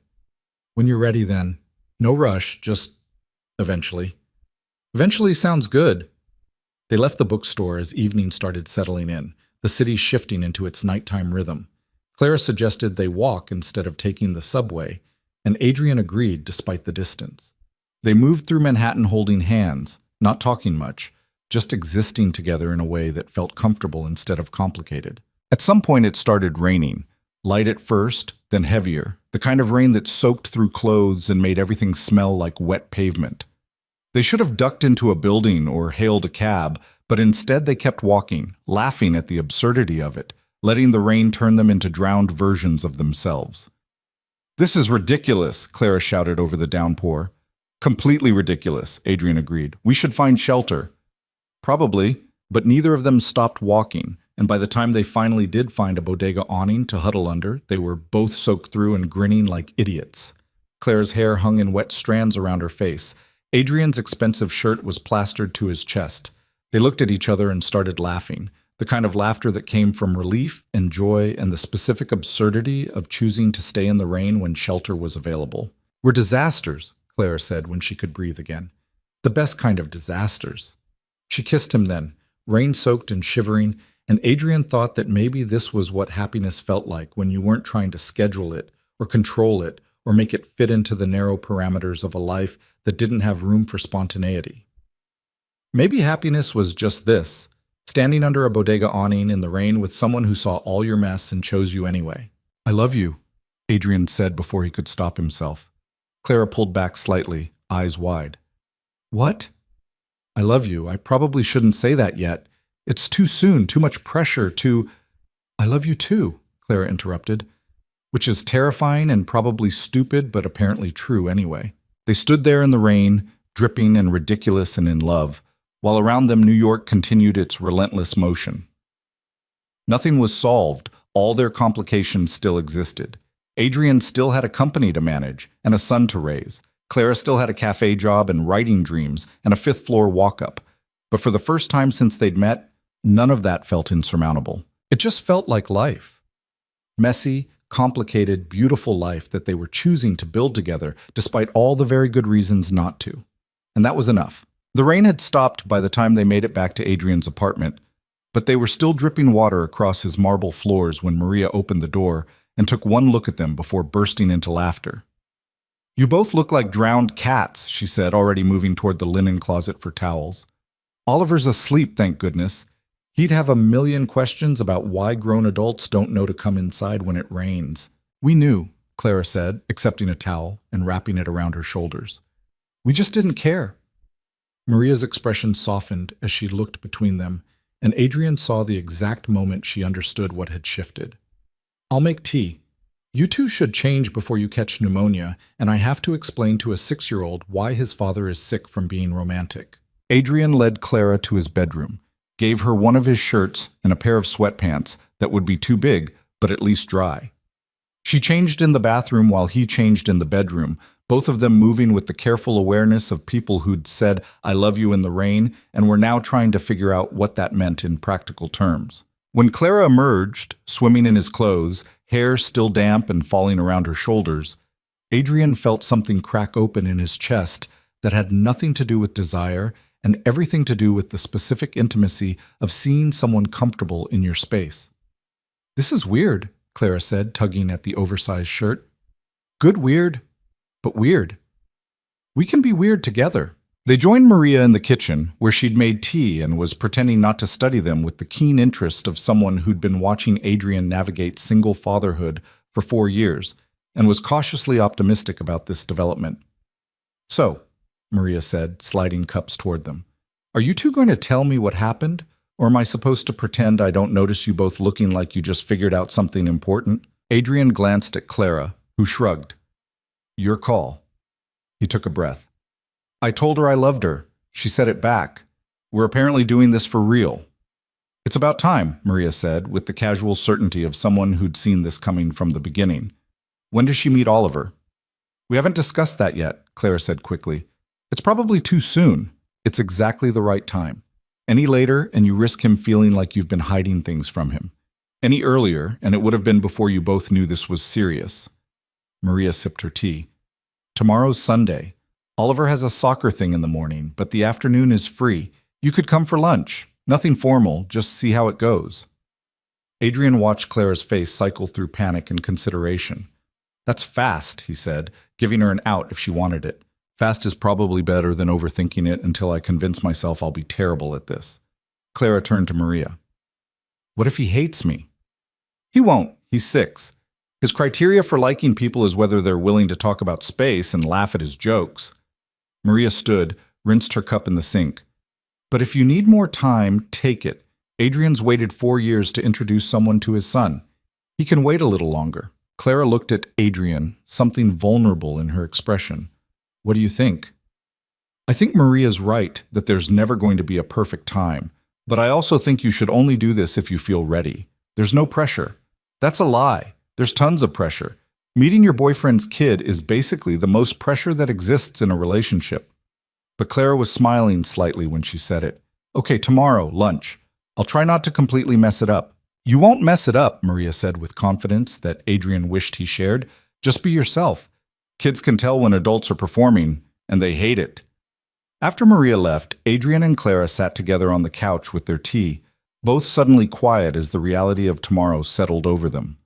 When you're ready, then. No rush, just eventually. Eventually sounds good. They left the bookstore as evening started settling in, the city shifting into its nighttime rhythm. Clara suggested they walk instead of taking the subway, and Adrian agreed despite the distance. They moved through Manhattan holding hands, not talking much, just existing together in a way that felt comfortable instead of complicated. At some point it started raining, light at first, then heavier, the kind of rain that soaked through clothes and made everything smell like wet pavement. They should have ducked into a building or hailed a cab, but instead they kept walking, laughing at the absurdity of it, letting the rain turn them into drowned versions of themselves. This is ridiculous, Clara shouted over the downpour. Completely ridiculous, Adrian agreed. We should find shelter. Probably, but neither of them stopped walking, and by the time they finally did find a bodega awning to huddle under, they were both soaked through and grinning like idiots. Clara's hair hung in wet strands around her face. Adrian's expensive shirt was plastered to his chest. They looked at each other and started laughing, the kind of laughter that came from relief and joy and the specific absurdity of choosing to stay in the rain when shelter was available. We're disasters, Clara said when she could breathe again. The best kind of disasters. She kissed him then, rain-soaked and shivering, and Adrian thought that maybe this was what happiness felt like when you weren't trying to schedule it or control it or make it fit into the narrow parameters of a life that didn't have room for spontaneity. Maybe happiness was just this, standing under a bodega awning in the rain with someone who saw all your mess and chose you anyway. I love you, Adrian said before he could stop himself. Clara pulled back slightly, eyes wide. What? I love you. I probably shouldn't say that yet. It's too soon, too much pressure, too... I love you too, Clara interrupted, which is terrifying and probably stupid, but apparently true anyway. They stood there in the rain, dripping and ridiculous and in love, while around them New York continued its relentless motion. Nothing was solved. All their complications still existed. Adrian still had a company to manage and a son to raise. Clara still had a cafe job and writing dreams and a fifth-floor walk-up. But for the first time since they'd met, none of that felt insurmountable. It just felt like life. Messy, complicated, beautiful life that they were choosing to build together despite all the very good reasons not to. And that was enough. The rain had stopped by the time they made it back to Adrian's apartment, but they were still dripping water across his marble floors when Maria opened the door and took one look at them before bursting into laughter. "You both look like drowned cats," she said, already moving toward the linen closet for towels. "Oliver's asleep, thank goodness. He'd have a million questions about why grown adults don't know to come inside when it rains." "We knew," Clara said, accepting a towel and wrapping it around her shoulders. "We just didn't care." Maria's expression softened as she looked between them, and Adrian saw the exact moment she understood what had shifted. "I'll make tea. You two should change before you catch pneumonia, and I have to explain to a 6-year-old why his father is sick from being romantic." Adrian led Clara to his bedroom, gave her one of his shirts and a pair of sweatpants that would be too big, but at least dry. She changed in the bathroom while he changed in the bedroom, both of them moving with the careful awareness of people who'd said, "I love you" in the rain, and were now trying to figure out what that meant in practical terms. When Clara emerged, swimming in his clothes, hair still damp and falling around her shoulders, Adrian felt something crack open in his chest that had nothing to do with desire and everything to do with the specific intimacy of seeing someone comfortable in your space. "This is weird," Clara said, tugging at the oversized shirt. "Good weird, but weird. We can be weird together." They joined Maria in the kitchen, where she'd made tea and was pretending not to study them with the keen interest of someone who'd been watching Adrian navigate single fatherhood for 4 years and was cautiously optimistic about this development. "So," Maria said, sliding cups toward them, "are you two going to tell me what happened, or am I supposed to pretend I don't notice you both looking like you just figured out something important?" Adrian glanced at Clara, who shrugged. "Your call." He took a breath. "I told her I loved her. She said it back. We're apparently doing this for real." "It's about time," Maria said, with the casual certainty of someone who'd seen this coming from the beginning. "When does she meet Oliver?" "We haven't discussed that yet," Clara said quickly. "It's probably too soon. It's exactly the right time. Any later, and you risk him feeling like you've been hiding things from him. Any earlier, and it would have been before you both knew this was serious." Maria sipped her tea. "Tomorrow's Sunday. Oliver has a soccer thing in the morning, but the afternoon is free. You could come for lunch. Nothing formal, just see how it goes." Adrian watched Clara's face cycle through panic and consideration. "That's fast," he said, giving her an out if she wanted it. "Fast is probably better than overthinking it until I convince myself I'll be terrible at this." Clara turned to Maria. "What if he hates me?" "He won't. He's 6. His criteria for liking people is whether they're willing to talk about space and laugh at his jokes." Maria stood, rinsed her cup in the sink. "But if you need more time, take it. Adrian's waited 4 years to introduce someone to his son. He can wait a little longer." Clara looked at Adrian, something vulnerable in her expression. "What do you think?" "I think Maria's right that there's never going to be a perfect time, but I also think you should only do this if you feel ready. There's no pressure." "That's a lie. There's tons of pressure. Meeting your boyfriend's kid is basically the most pressure that exists in a relationship." But Clara was smiling slightly when she said it. "Okay, tomorrow, lunch. I'll try not to completely mess it up." "You won't mess it up," Maria said with confidence that Adrian wished he shared. "Just be yourself. Kids can tell when adults are performing, and they hate it." After Maria left, Adrian and Clara sat together on the couch with their tea, both suddenly quiet as the reality of tomorrow settled over them.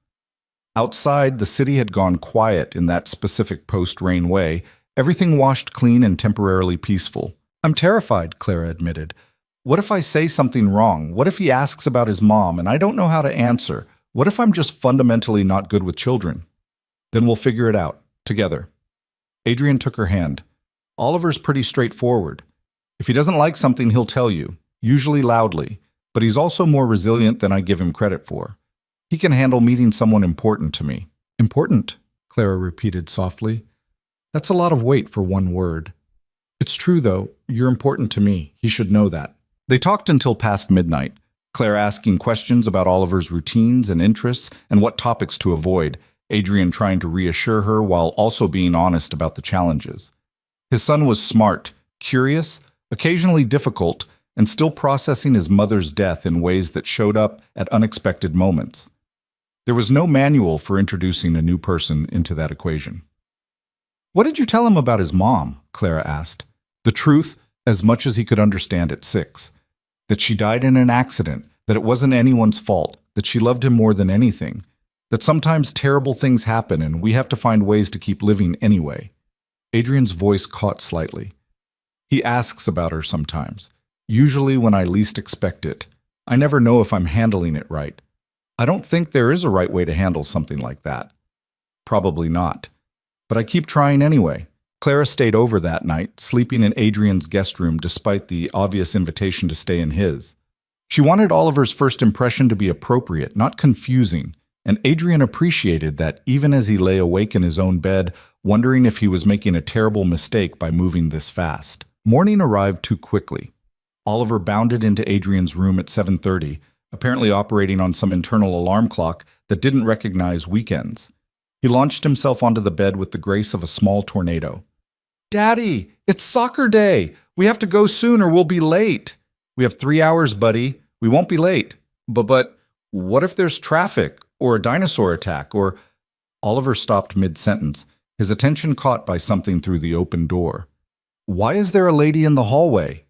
Outside, the city had gone quiet in that specific post-rain way, everything washed clean and temporarily peaceful. "I'm terrified," Clara admitted. "What if I say something wrong? What if he asks about his mom and I don't know how to answer? What if I'm just fundamentally not good with children?" "Then we'll figure it out, together." Adrian took her hand. "Oliver's pretty straightforward. If he doesn't like something, he'll tell you, usually loudly, but he's also more resilient than I give him credit for. He can handle meeting someone important to me." "Important," Clara repeated softly. "That's a lot of weight for one word." "It's true, though. You're important to me. He should know that." They talked until past midnight, Claire asking questions about Oliver's routines and interests and what topics to avoid, Adrian trying to reassure her while also being honest about the challenges. His son was smart, curious, occasionally difficult, and still processing his mother's death in ways that showed up at unexpected moments. There was no manual for introducing a new person into that equation. What did you tell him about his mom? Clara asked. The truth, as much as he could understand at 6. That she died in an accident, that it wasn't anyone's fault, that she loved him more than anything, that sometimes terrible things happen and we have to find ways to keep living anyway. Adrian's voice caught slightly. He asks about her sometimes, usually when I least expect it. I never know if I'm handling it right. I don't think there is a right way to handle something like that. Probably not. But I keep trying anyway. Clara stayed over that night, sleeping in Adrian's guest room despite the obvious invitation to stay in his. She wanted Oliver's first impression to be appropriate, not confusing, and Adrian appreciated that even as he lay awake in his own bed, wondering if he was making a terrible mistake by moving this fast. Morning arrived too quickly. Oliver bounded into Adrian's room at 7:30, apparently operating on some internal alarm clock that didn't recognize weekends. He launched himself onto the bed with the grace of a small tornado. Daddy, it's soccer day. We have to go soon or we'll be late. We have 3 hours, buddy. We won't be late. But what if there's traffic or a dinosaur attack or... Oliver stopped mid-sentence, his attention caught by something through the open door. Why is there a lady in the hallway?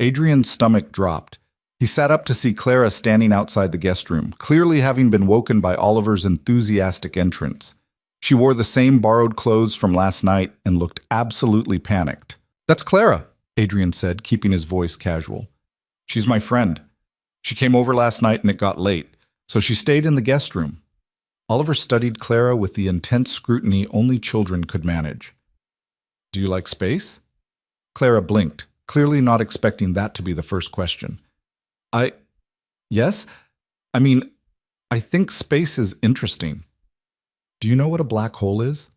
Adrian's stomach dropped. He sat up to see Clara standing outside the guest room, clearly having been woken by Oliver's enthusiastic entrance. She wore the same borrowed clothes from last night and looked absolutely panicked. That's Clara, Adrian said, keeping his voice casual. She's my friend. She came over last night and it got late, so she stayed in the guest room. Oliver studied Clara with the intense scrutiny only children could manage. Do you like space? Clara blinked, clearly not expecting that to be the first question. Yes? I think space is interesting. Do you know what a black hole is?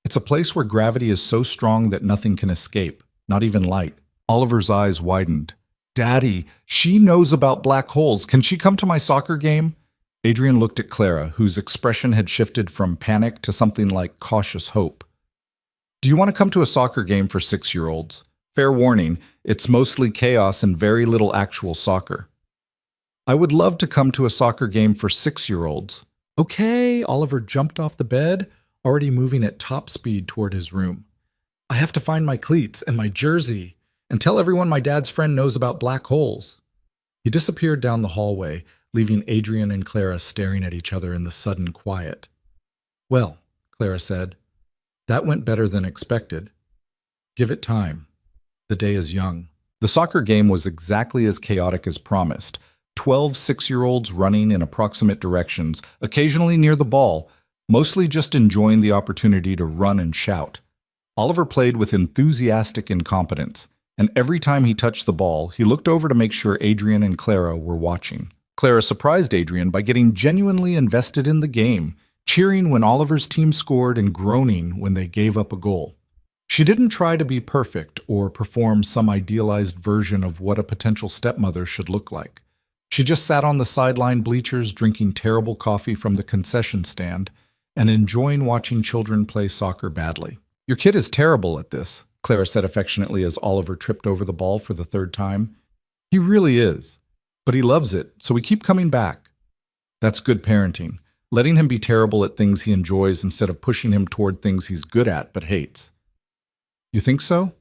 It's a place where gravity is so strong that nothing can escape, not even light. Oliver's eyes widened. Daddy, she knows about black holes. Can she come to my soccer game? Adrian looked at Clara, whose expression had shifted from panic to something like cautious hope. Do you want to come to a soccer game for 6-year-olds? Fair warning, it's mostly chaos and very little actual soccer. I would love to come to a soccer game for 6-year-olds. Okay, Oliver jumped off the bed, already moving at top speed toward his room. I have to find my cleats and my jersey and tell everyone my dad's friend knows about black holes. He disappeared down the hallway, leaving Adrian and Clara staring at each other in the sudden quiet. Well, Clara said, that went better than expected. Give it time. The day is young. The soccer game was exactly as chaotic as promised. 12 6-year-olds running in approximate directions, occasionally near the ball, mostly just enjoying the opportunity to run and shout. Oliver played with enthusiastic incompetence, and every time he touched the ball, he looked over to make sure Adrian and Clara were watching. Clara surprised Adrian by getting genuinely invested in the game, cheering when Oliver's team scored and groaning when they gave up a goal. She didn't try to be perfect or perform some idealized version of what a potential stepmother should look like. She just sat on the sideline bleachers drinking terrible coffee from the concession stand and enjoying watching children play soccer badly. Your kid is terrible at this, Clara said affectionately as Oliver tripped over the ball for the 3rd time. He really is. But he loves it, so we keep coming back. That's good parenting, letting him be terrible at things he enjoys instead of pushing him toward things he's good at but hates. You think so?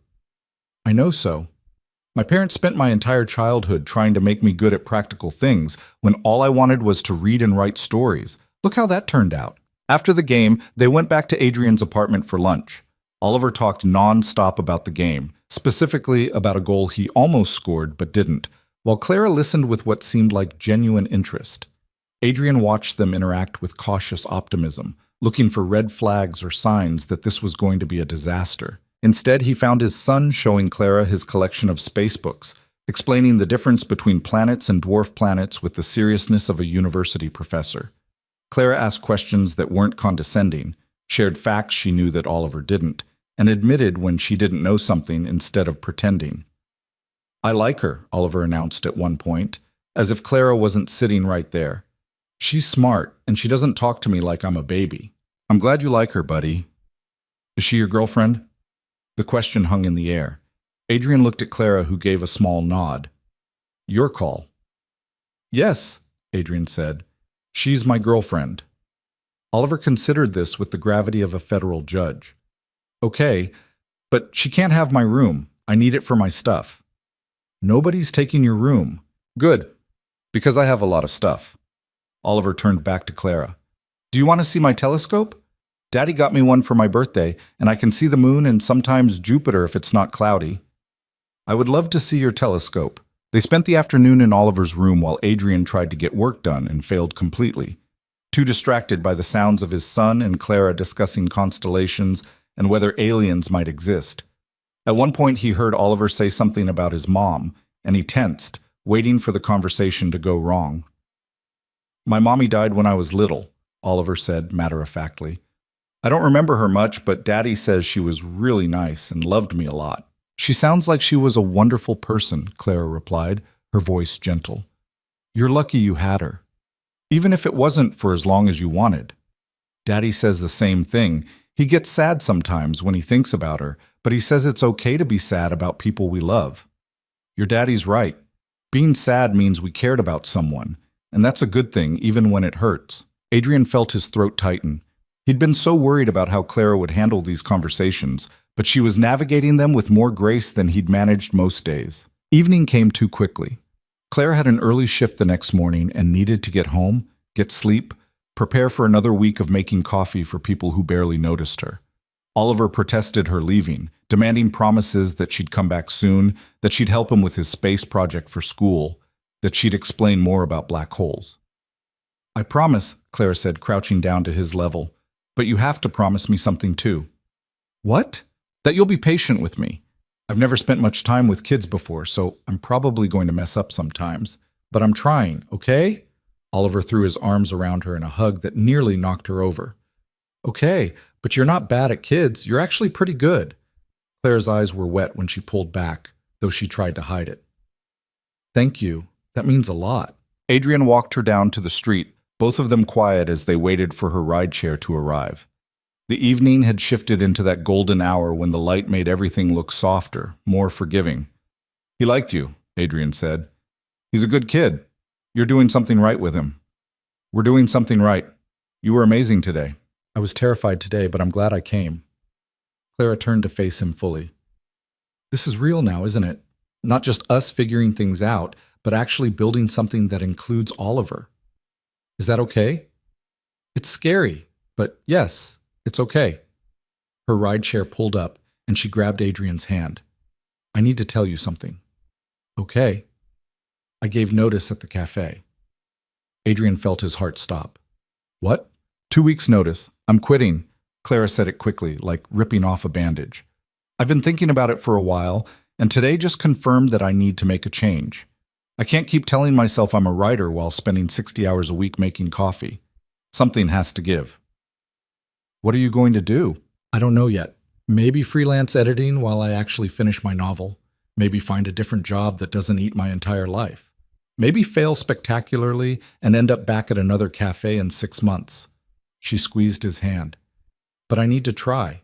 I know so. My parents spent my entire childhood trying to make me good at practical things when all I wanted was to read and write stories. Look how that turned out. After the game, they went back to Adrian's apartment for lunch. Oliver talked non-stop about the game, specifically about a goal he almost scored but didn't, while Clara listened with what seemed like genuine interest. Adrian watched them interact with cautious optimism, looking for red flags or signs that this was going to be a disaster. Instead, he found his son showing Clara his collection of space books, explaining the difference between planets and dwarf planets with the seriousness of a university professor. Clara asked questions that weren't condescending, shared facts she knew that Oliver didn't, and admitted when she didn't know something instead of pretending. I like her, Oliver announced at one point, as if Clara wasn't sitting right there. She's smart, and she doesn't talk to me like I'm a baby. I'm glad you like her, buddy. Is she your girlfriend? The question hung in the air. Adrian looked at Clara, who gave a small nod. Your call. Yes, Adrian said. She's my girlfriend. Oliver considered this with the gravity of a federal judge. Okay, but she can't have my room. I need it for my stuff. Nobody's taking your room. Good, because I have a lot of stuff. Oliver turned back to Clara. Do you want to see my telescope? Daddy got me one for my birthday, and I can see the moon and sometimes Jupiter if it's not cloudy. I would love to see your telescope. They spent the afternoon in Oliver's room while Adrian tried to get work done and failed completely. Too distracted by the sounds of his son and Clara discussing constellations and whether aliens might exist. At one point, he heard Oliver say something about his mom, and he tensed, waiting for the conversation to go wrong. My mommy died when I was little, Oliver said matter-of-factly. I don't remember her much, but Daddy says she was really nice and loved me a lot. She sounds like she was a wonderful person, Clara replied, her voice gentle. You're lucky you had her. Even if it wasn't for as long as you wanted. Daddy says the same thing. He gets sad sometimes when he thinks about her, but he says it's okay to be sad about people we love. Your daddy's right. Being sad means we cared about someone, and that's a good thing even when it hurts. Adrian felt his throat tighten. He'd been so worried about how Clara would handle these conversations, but she was navigating them with more grace than he'd managed most days. Evening came too quickly. Clara had an early shift the next morning and needed to get home, get sleep, prepare for another week of making coffee for people who barely noticed her. Oliver protested her leaving, demanding promises that she'd come back soon, that she'd help him with his space project for school, that she'd explain more about black holes. I promise, Clara said, crouching down to his level, but you have to promise me something too. What? That you'll be patient with me. I've never spent much time with kids before, so I'm probably going to mess up sometimes. But I'm trying, okay? Oliver threw his arms around her in a hug that nearly knocked her over. Okay, but you're not bad at kids. You're actually pretty good. Claire's eyes were wet when she pulled back, though she tried to hide it. Thank you. That means a lot. Adrian walked her down to the street, both of them quiet as they waited for her rideshare to arrive. The evening had shifted into that golden hour when the light made everything look softer, more forgiving. He liked you, Adrian said. He's a good kid. You're doing something right with him. We're doing something right. You were amazing today. I was terrified today, but I'm glad I came. Clara turned to face him fully. This is real now, isn't it? Not just us figuring things out, but actually building something that includes Oliver. Is that okay? It's scary, but yes, it's okay. Her rideshare pulled up, and she grabbed Adrian's hand. I need to tell you something. Okay. I gave notice at the cafe. Adrian felt his heart stop. What? 2 weeks' notice. I'm quitting. Clara said it quickly, like ripping off a bandage. I've been thinking about it for a while, and today just confirmed that I need to make a change. I can't keep telling myself I'm a writer while spending 60 hours a week making coffee. Something has to give. What are you going to do? I don't know yet. Maybe freelance editing while I actually finish my novel. Maybe find a different job that doesn't eat my entire life. Maybe fail spectacularly and end up back at another cafe in 6 months. She squeezed his hand. But I need to try.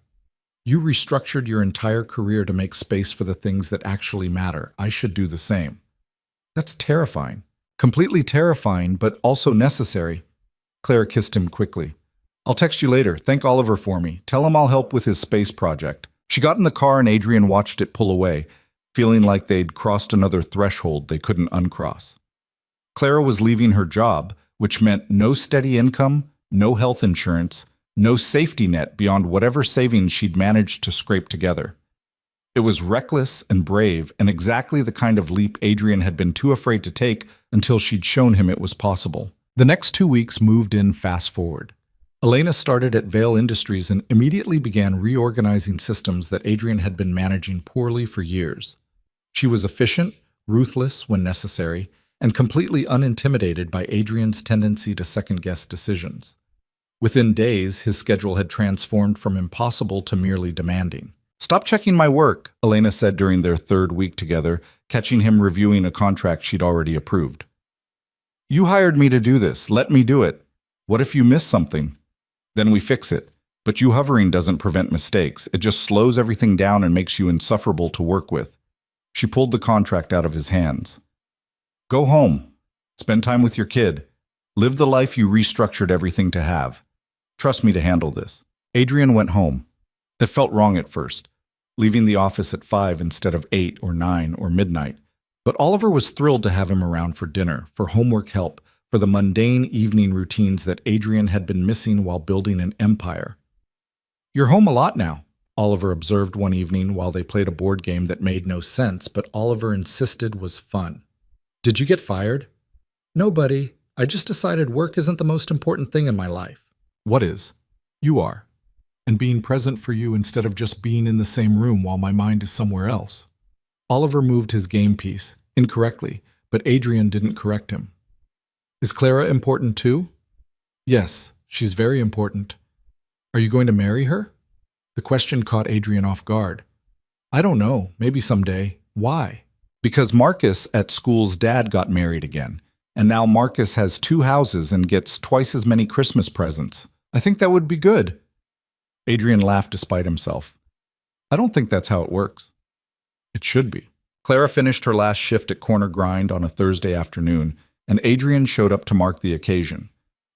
You restructured your entire career to make space for the things that actually matter. I should do the same. That's terrifying. Completely terrifying, but also necessary. Clara kissed him quickly. I'll text you later. Thank Oliver for me. Tell him I'll help with his space project. She got in the car and Adrian watched it pull away, feeling like they'd crossed another threshold they couldn't uncross. Clara was leaving her job, which meant no steady income, no health insurance, no safety net beyond whatever savings she'd managed to scrape together. It was reckless and brave, and exactly the kind of leap Adrian had been too afraid to take until she'd shown him it was possible. The next 2 weeks moved in fast forward. Elena started at Vale Industries and immediately began reorganizing systems that Adrian had been managing poorly for years. She was efficient, ruthless when necessary, and completely unintimidated by Adrian's tendency to second-guess decisions. Within days, his schedule had transformed from impossible to merely demanding. Stop checking my work, Elena said during their 3rd week together, catching him reviewing a contract she'd already approved. You hired me to do this. Let me do it. What if you miss something? Then we fix it. But you hovering doesn't prevent mistakes. It just slows everything down and makes you insufferable to work with. She pulled the contract out of his hands. Go home. Spend time with your kid. Live the life you restructured everything to have. Trust me to handle this. Adrian went home. It felt wrong at first, leaving the office at 5 instead of 8 or 9 or midnight. But Oliver was thrilled to have him around for dinner, for homework help, for the mundane evening routines that Adrian had been missing while building an empire. "You're home a lot now," Oliver observed one evening while they played a board game that made no sense, but Oliver insisted was fun. "Did you get fired?" "No, buddy. I just decided work isn't the most important thing in my life." "What is?" "You are. And being present for you instead of just being in the same room while my mind is somewhere else." Oliver moved his game piece, incorrectly, but Adrian didn't correct him. "Is Clara important too?" "Yes, she's very important." "Are you going to marry her?" The question caught Adrian off guard. "I don't know, maybe someday." "Why?" "Because Marcus at school's dad got married again, and now Marcus has 2 houses and gets twice as many Christmas presents. I think that would be good." Adrian laughed despite himself. "I don't think that's how it works." "It should be." Clara finished her last shift at Corner Grind on a Thursday afternoon, and Adrian showed up to mark the occasion.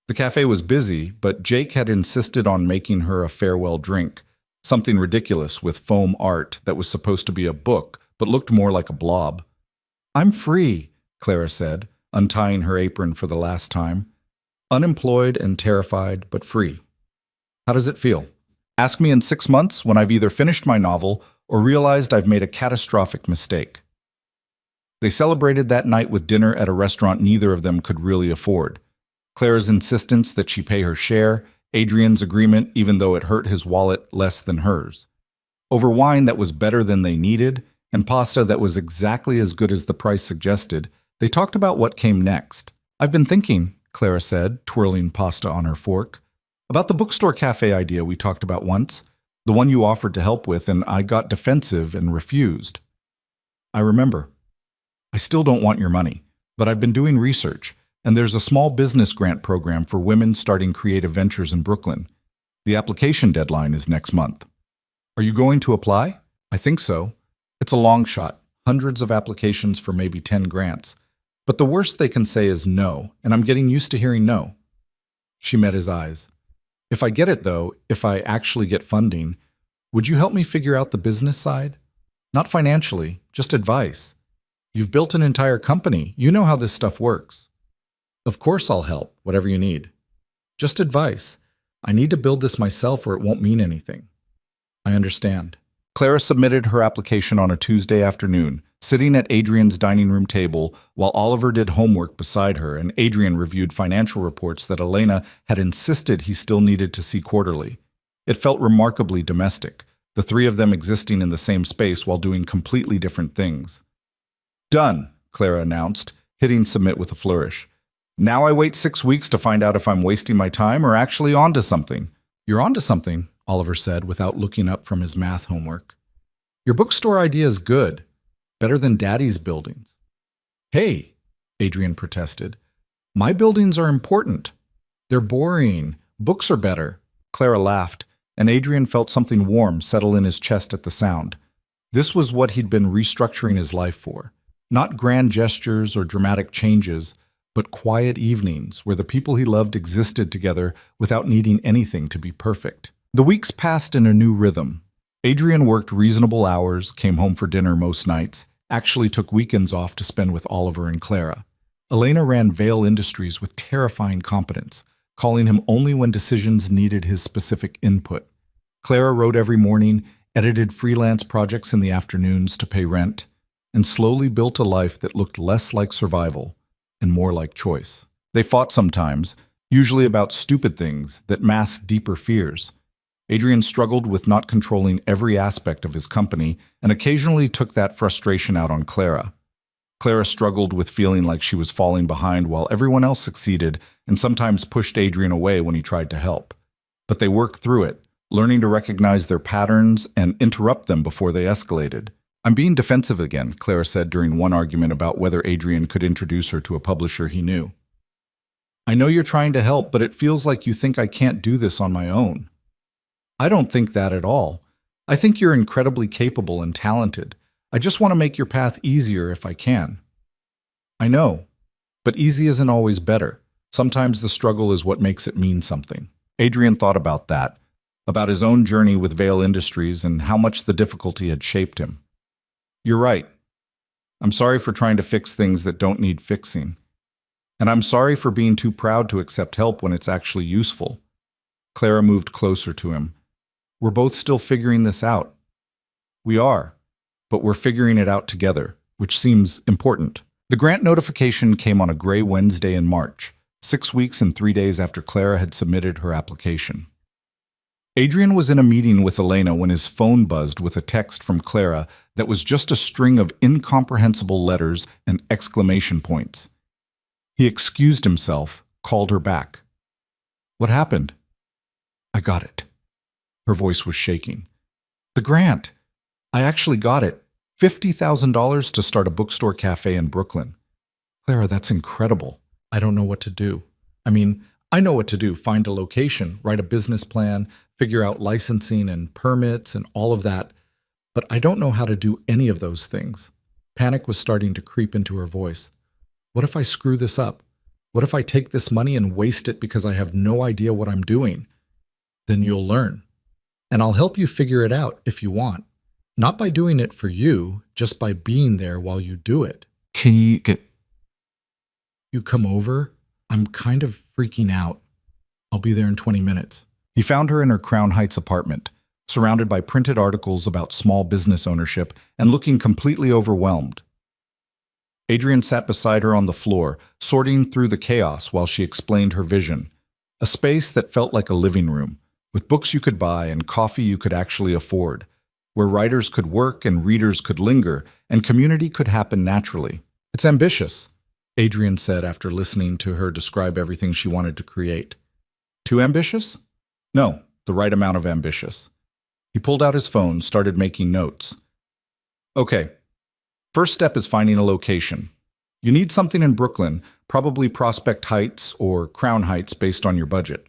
The cafe was busy, but Jake had insisted on making her a farewell drink, something ridiculous with foam art that was supposed to be a book but looked more like a blob. "I'm free," Clara said, untying her apron for the last time. "Unemployed and terrified, but free. How does it feel? Ask me in 6 months when I've either finished my novel or realized I've made a catastrophic mistake." They celebrated that night with dinner at a restaurant neither of them could really afford. Clara's insistence that she pay her share, Adrian's agreement even though it hurt his wallet less than hers. Over wine that was better than they needed, and pasta that was exactly as good as the price suggested, they talked about what came next. "I've been thinking," Clara said, twirling pasta on her fork, "about the bookstore cafe idea we talked about once, the one you offered to help with, and I got defensive and refused." "I remember. I still don't want your money, but I've been doing research, and there's a small business grant program for women starting creative ventures in Brooklyn. The application deadline is next month." "Are you going to apply?" "I think so. It's a long shot, hundreds of applications for maybe 10 grants. But the worst they can say is no, and I'm getting used to hearing no." She met his eyes. "If I get it, though, if I actually get funding, would you help me figure out the business side? Not financially, just advice. You've built an entire company. You know how this stuff works." "Of course I'll help, whatever you need. Just advice. I need to build this myself or it won't mean anything." "I understand." Clara submitted her application on a Tuesday afternoon, sitting at Adrian's dining room table while Oliver did homework beside her and Adrian reviewed financial reports that Elena had insisted he still needed to see quarterly. It felt remarkably domestic, the 3 of them existing in the same space while doing completely different things. "Done," Clara announced, hitting submit with a flourish. "Now I wait 6 weeks to find out if I'm wasting my time or actually onto something." "You're onto something," Oliver said without looking up from his math homework. "Your bookstore idea is good. Better than Daddy's buildings." "Hey," Adrian protested. "My buildings are important. They're boring. Books are better." Clara laughed, and Adrian felt something warm settle in his chest at the sound. This was what he'd been restructuring his life for. Not grand gestures or dramatic changes, but quiet evenings where the people he loved existed together without needing anything to be perfect. The weeks passed in a new rhythm. Adrian worked reasonable hours, came home for dinner most nights, actually took weekends off to spend with Oliver and Clara. Elena ran Vale Industries with terrifying competence, calling him only when decisions needed his specific input. Clara wrote every morning, edited freelance projects in the afternoons to pay rent, and slowly built a life that looked less like survival and more like choice. They fought sometimes, usually about stupid things that masked deeper fears. Adrian struggled with not controlling every aspect of his company and occasionally took that frustration out on Clara. Clara struggled with feeling like she was falling behind while everyone else succeeded and sometimes pushed Adrian away when he tried to help. But they worked through it, learning to recognize their patterns and interrupt them before they escalated. "I'm being defensive again," Clara said during one argument about whether Adrian could introduce her to a publisher he knew. "I know you're trying to help, but it feels like you think I can't do this on my own." "I don't think that at all. I think you're incredibly capable and talented. I just want to make your path easier if I can." "I know, but easy isn't always better. Sometimes the struggle is what makes it mean something. Adrian thought about that, about his own journey with Vale Industries and how much the difficulty had shaped him. You're right. I'm sorry for trying to fix things that don't need fixing. And I'm sorry for being too proud to accept help when it's actually useful. Clara moved closer to him. We're both still figuring this out. We are, but we're figuring it out together, which seems important. The grant notification came on a gray Wednesday in March, 6 weeks and 3 days after Clara had submitted her application. Adrian was in a meeting with Elena when his phone buzzed with a text from Clara that was just a string of incomprehensible letters and exclamation points. He excused himself, called her back. What happened? I got it. Her voice was shaking. The grant. I actually got it. $50,000 to start a bookstore cafe in Brooklyn. Clara, that's incredible. I don't know what to do. I know what to do. Find a location, write a business plan, figure out licensing and permits and all of that. But I don't know how to do any of those things. Panic was starting to creep into her voice. What if I screw this up? What if I take this money and waste it because I have no idea what I'm doing? Then you'll learn. And I'll help you figure it out if you want. Not by doing it for you, just by being there while you do it. Can you get... You come over? I'm kind of freaking out. I'll be there in 20 minutes. He found her in her Crown Heights apartment, surrounded by printed articles about small business ownership and looking completely overwhelmed. Adrian sat beside her on the floor, sorting through the chaos while she explained her vision. A space that felt like a living room, with books you could buy and coffee you could actually afford, where writers could work and readers could linger, and community could happen naturally. It's ambitious, Adrian said after listening to her describe everything she wanted to create. Too ambitious? No, the right amount of ambitious. He pulled out his phone, started making notes. Okay, first step is finding a location. You need something in Brooklyn, probably Prospect Heights or Crown Heights based on your budget.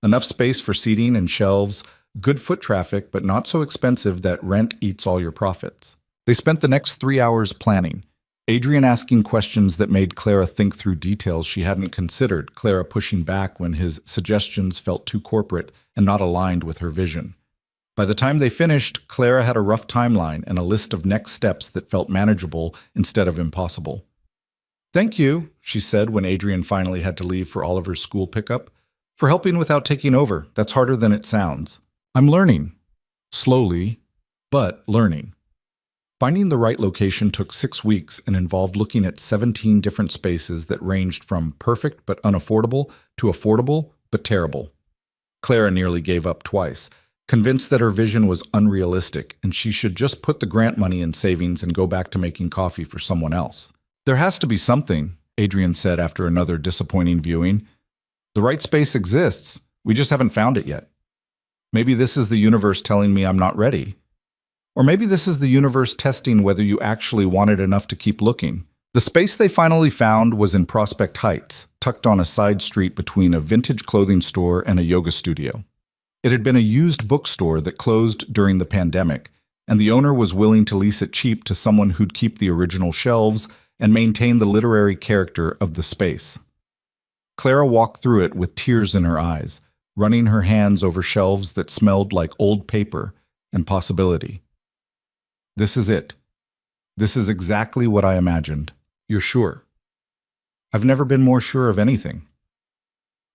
Enough space for seating and shelves, good foot traffic, but not so expensive that rent eats all your profits. They spent the next 3 hours planning, Adrian asking questions that made Clara think through details she hadn't considered, Clara pushing back when his suggestions felt too corporate and not aligned with her vision. By the time they finished, Clara had a rough timeline and a list of next steps that felt manageable instead of impossible. Thank you, she said when Adrian finally had to leave for Oliver's school pickup, for helping without taking over. That's harder than it sounds. I'm learning. Slowly, but learning. Finding the right location took 6 weeks and involved looking at 17 different spaces that ranged from perfect but unaffordable to affordable but terrible. Clara nearly gave up twice, convinced that her vision was unrealistic and she should just put the grant money in savings and go back to making coffee for someone else. There has to be something, Adrian said after another disappointing viewing. The right space exists. We just haven't found it yet. Maybe this is the universe telling me I'm not ready. Or maybe this is the universe testing whether you actually want it enough to keep looking. The space they finally found was in Prospect Heights, tucked on a side street between a vintage clothing store and a yoga studio. It had been a used bookstore that closed during the pandemic, and the owner was willing to lease it cheap to someone who'd keep the original shelves and maintain the literary character of the space. Clara walked through it with tears in her eyes, running her hands over shelves that smelled like old paper and possibility. This is it. This is exactly what I imagined. You're sure? I've never been more sure of anything.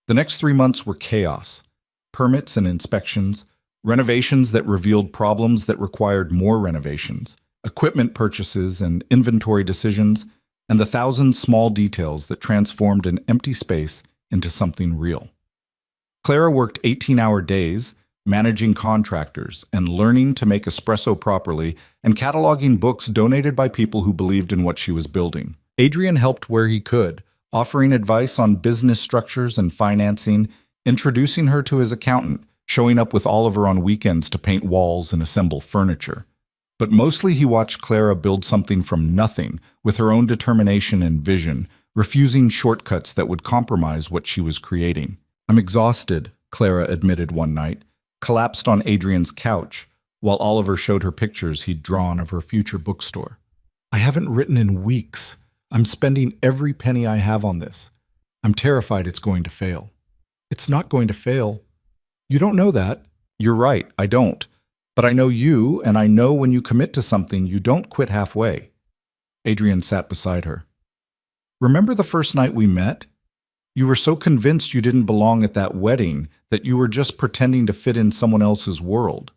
The next 3 months were chaos. Permits and inspections, renovations that revealed problems that required more renovations, equipment purchases and inventory decisions, and the thousand small details that transformed an empty space into something real. Clara worked 18-hour days, managing contractors and learning to make espresso properly and cataloging books donated by people who believed in what she was building. Adrian helped where he could, offering advice on business structures and financing, introducing her to his accountant, showing up with Oliver on weekends to paint walls and assemble furniture. But mostly he watched Clara build something from nothing with her own determination and vision, refusing shortcuts that would compromise what she was creating. I'm exhausted, Clara admitted one night, collapsed on Adrian's couch, while Oliver showed her pictures he'd drawn of her future bookstore. I haven't written in weeks. I'm spending every penny I have on this. I'm terrified it's going to fail. It's not going to fail. You don't know that. You're right, I don't. But I know you, and I know when you commit to something, you don't quit halfway. Adrian sat beside her. Remember the first night we met? You were so convinced you didn't belong at that wedding that you were just pretending to fit in someone else's world.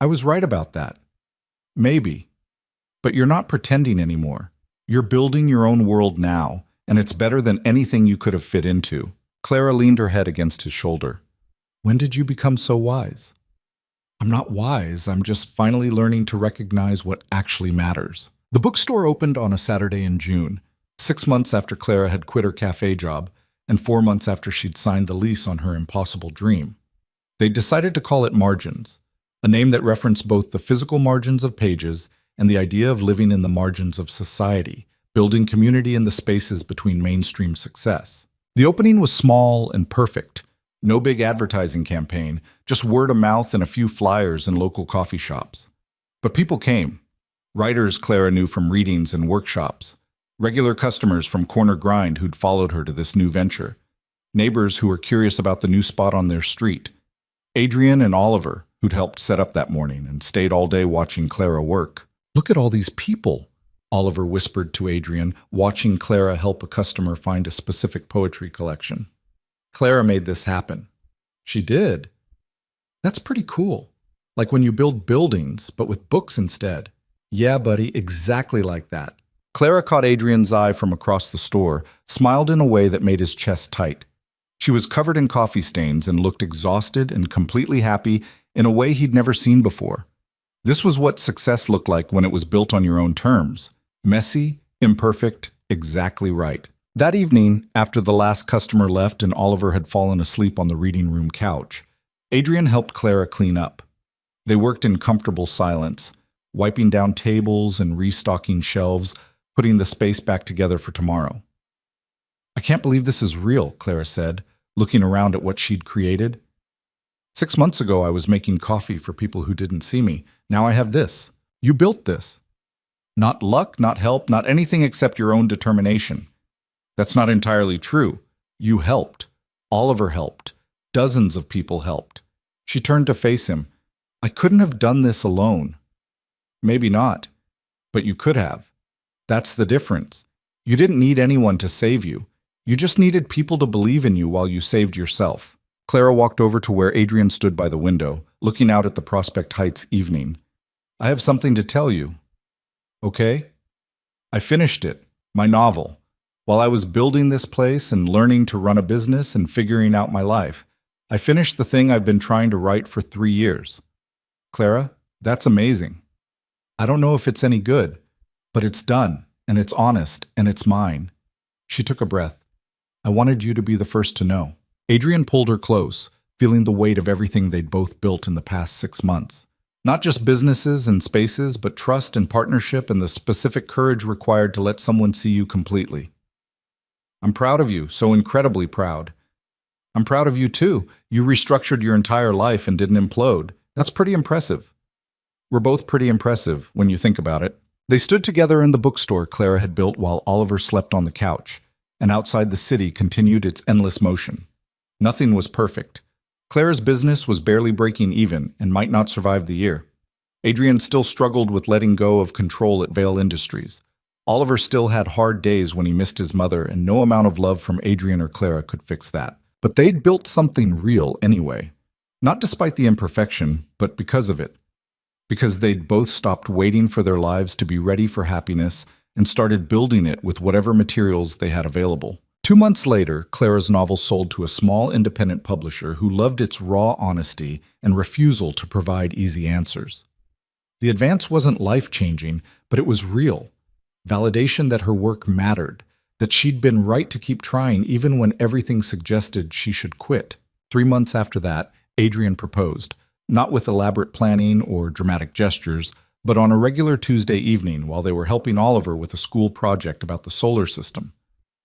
I was right about that. Maybe. But you're not pretending anymore. You're building your own world now, and it's better than anything you could have fit into. Clara leaned her head against his shoulder. When did you become so wise? I'm not wise, I'm just finally learning to recognize what actually matters. The bookstore opened on a Saturday in June, 6 months after Clara had quit her cafe job, and 4 months after she'd signed the lease on her impossible dream. They decided to call it Margins, a name that referenced both the physical margins of pages and the idea of living in the margins of society, building community in the spaces between mainstream success. The opening was small and perfect. No big advertising campaign, just word of mouth and a few flyers in local coffee shops. But people came. Writers Clara knew from readings and workshops. Regular customers from Corner Grind who'd followed her to this new venture. Neighbors who were curious about the new spot on their street. Adrian and Oliver, who'd helped set up that morning and stayed all day watching Clara work. Look at all these people, Oliver whispered to Adrian, watching Clara help a customer find a specific poetry collection. Clara made this happen. She did. That's pretty cool. Like when you build buildings, but with books instead. Yeah, buddy, exactly like that. Clara caught Adrian's eye from across the store, smiled in a way that made his chest tight. She was covered in coffee stains and looked exhausted and completely happy in a way he'd never seen before. This was what success looked like when it was built on your own terms. Messy, imperfect, exactly right. That evening, after the last customer left and Oliver had fallen asleep on the reading room couch, Adrian helped Clara clean up. They worked in comfortable silence, wiping down tables and restocking shelves, putting the space back together for tomorrow. I can't believe this is real, Clara said, looking around at what she'd created. 6 months ago, I was making coffee for people who didn't see me. Now I have this. You built this. Not luck, not help, not anything except your own determination. That's not entirely true. You helped. Oliver helped. Dozens of people helped. She turned to face him. I couldn't have done this alone. Maybe not, but you could have. That's the difference. You didn't need anyone to save you. You just needed people to believe in you while you saved yourself. Clara walked over to where Adrian stood by the window, looking out at the Prospect Heights evening. I have something to tell you. Okay? I finished it, my novel. While I was building this place and learning to run a business and figuring out my life, I finished the thing I've been trying to write for 3 years. Clara, that's amazing. I don't know if it's any good, but it's done, and it's honest, and it's mine. She took a breath. I wanted you to be the first to know. Adrian pulled her close, feeling the weight of everything they'd both built in the past 6 months. Not just businesses and spaces, but trust and partnership and the specific courage required to let someone see you completely. I'm proud of you, so incredibly proud. I'm proud of you too. You restructured your entire life and didn't implode. That's pretty impressive. We're both pretty impressive when you think about it. They stood together in the bookstore Clara had built while Oliver slept on the couch, and outside the city continued its endless motion. Nothing was perfect. Clara's business was barely breaking even and might not survive the year. Adrian still struggled with letting go of control at Vale Industries. Oliver still had hard days when he missed his mother, and no amount of love from Adrian or Clara could fix that. But they'd built something real anyway. Not despite the imperfection, but because of it. Because they'd both stopped waiting for their lives to be ready for happiness and started building it with whatever materials they had available. 2 months later, Clara's novel sold to a small independent publisher who loved its raw honesty and refusal to provide easy answers. The advance wasn't life-changing, but it was real. Validation that her work mattered, that she'd been right to keep trying even when everything suggested she should quit. 3 months after that, Adrian proposed, not with elaborate planning or dramatic gestures, but on a regular Tuesday evening while they were helping Oliver with a school project about the solar system.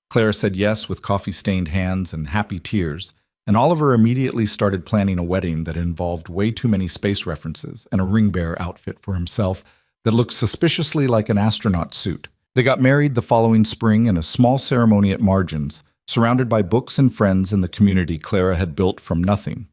Clara said yes with coffee-stained hands and happy tears, and Oliver immediately started planning a wedding that involved way too many space references and a ring bearer outfit for himself that looked suspiciously like an astronaut suit. They got married the following spring in a small ceremony at Margins, surrounded by books and friends in the community Clara had built from nothing.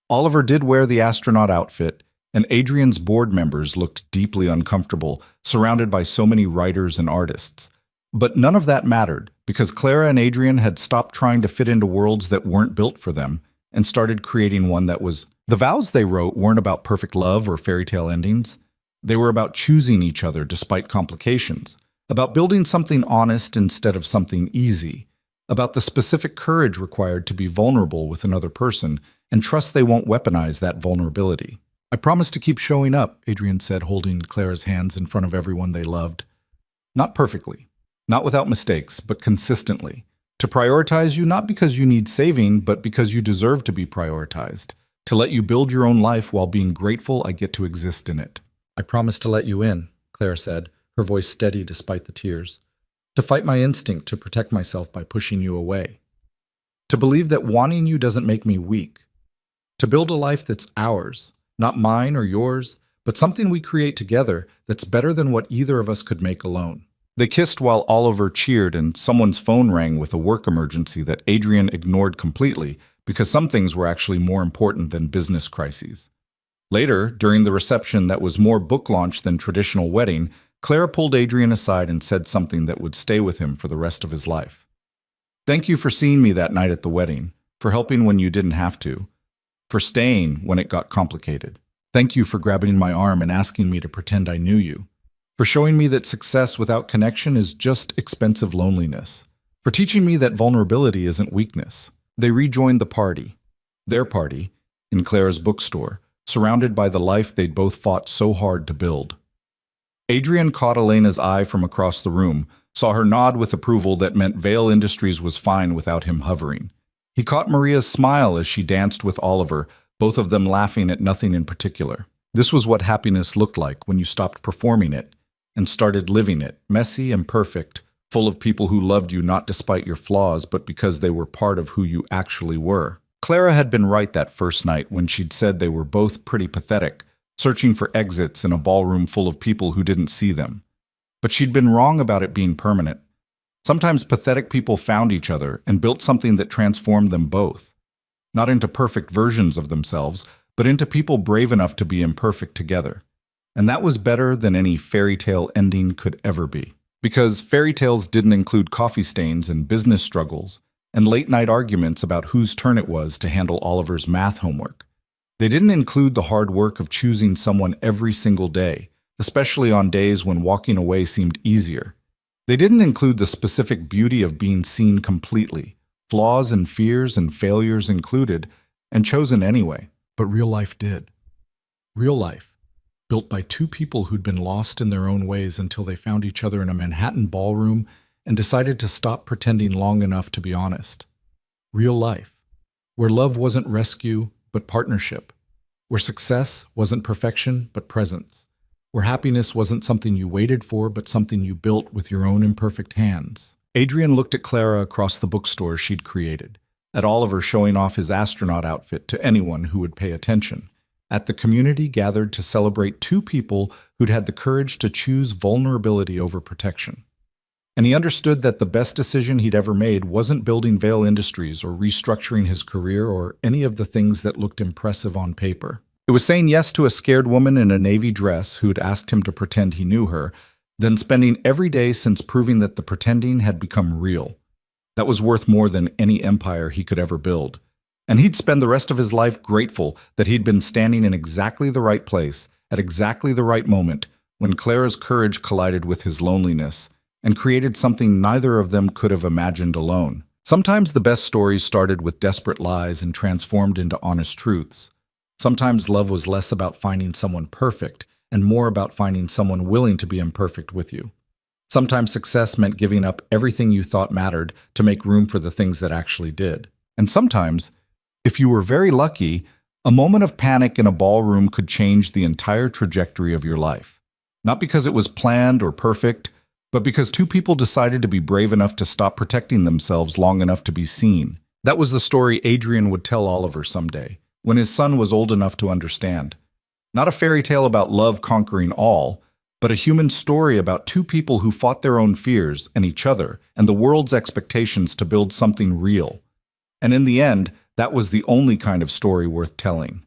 Oliver did wear the astronaut outfit, and Adrian's board members looked deeply uncomfortable, surrounded by so many writers and artists. But none of that mattered, because Clara and Adrian had stopped trying to fit into worlds that weren't built for them, and started creating one that was. The vows they wrote weren't about perfect love or fairy tale endings. They were about choosing each other despite complications, about building something honest instead of something easy, about the specific courage required to be vulnerable with another person and trust they won't weaponize that vulnerability. I promise to keep showing up, Adrian said, holding Clara's hands in front of everyone they loved. Not perfectly, not without mistakes, but consistently. To prioritize you not because you need saving, but because you deserve to be prioritized. To let you build your own life while being grateful I get to exist in it. I promise to let you in, Clara said, her voice steady despite the tears. To fight my instinct to protect myself by pushing you away. To believe that wanting you doesn't make me weak. To build a life that's ours, not mine or yours, but something we create together that's better than what either of us could make alone. They kissed while Oliver cheered and someone's phone rang with a work emergency that Adrian ignored completely because some things were actually more important than business crises. Later, during the reception that was more book launch than traditional wedding, Clara pulled Adrian aside and said something that would stay with him for the rest of his life. Thank you for seeing me that night at the wedding, for helping when you didn't have to, for staying when it got complicated. Thank you for grabbing my arm and asking me to pretend I knew you, for showing me that success without connection is just expensive loneliness, for teaching me that vulnerability isn't weakness. They rejoined the party, their party, in Clara's bookstore, surrounded by the life they'd both fought so hard to build. Adrian caught Elena's eye from across the room, saw her nod with approval that meant Vale Industries was fine without him hovering. He caught Maria's smile as she danced with Oliver, both of them laughing at nothing in particular. This was what happiness looked like when you stopped performing it and started living it, messy and perfect, full of people who loved you not despite your flaws, but because they were part of who you actually were. Clara had been right that first night when she'd said they were both pretty pathetic, searching for exits in a ballroom full of people who didn't see them. But she'd been wrong about it being permanent. Sometimes pathetic people found each other and built something that transformed them both. Not into perfect versions of themselves, but into people brave enough to be imperfect together. And that was better than any fairy tale ending could ever be. Because fairy tales didn't include coffee stains and business struggles and late-night arguments about whose turn it was to handle Oliver's math homework. They didn't include the hard work of choosing someone every single day, especially on days when walking away seemed easier. They didn't include the specific beauty of being seen completely, flaws and fears and failures included, and chosen anyway. But real life did. Real life, built by two people who'd been lost in their own ways until they found each other in a Manhattan ballroom and decided to stop pretending long enough to be honest. Real life, where love wasn't rescue, but partnership, where success wasn't perfection, but presence, where happiness wasn't something you waited for, but something you built with your own imperfect hands. Adrian looked at Clara across the bookstore she'd created, at Oliver showing off his astronaut outfit to anyone who would pay attention, at the community gathered to celebrate two people who'd had the courage to choose vulnerability over protection. And he understood that the best decision he'd ever made wasn't building Vale Industries or restructuring his career or any of the things that looked impressive on paper. It was saying yes to a scared woman in a navy dress who'd asked him to pretend he knew her, then spending every day since proving that the pretending had become real. That was worth more than any empire he could ever build. And he'd spend the rest of his life grateful that he'd been standing in exactly the right place, at exactly the right moment, when Clara's courage collided with his loneliness, and created something neither of them could have imagined alone. Sometimes the best stories started with desperate lies and transformed into honest truths. Sometimes love was less about finding someone perfect and more about finding someone willing to be imperfect with you. Sometimes success meant giving up everything you thought mattered to make room for the things that actually did. And sometimes, if you were very lucky, a moment of panic in a ballroom could change the entire trajectory of your life. Not because it was planned or perfect, but because two people decided to be brave enough to stop protecting themselves long enough to be seen. That was the story Adrian would tell Oliver someday, when his son was old enough to understand. Not a fairy tale about love conquering all, but a human story about two people who fought their own fears and each other and the world's expectations to build something real. And in the end, that was the only kind of story worth telling.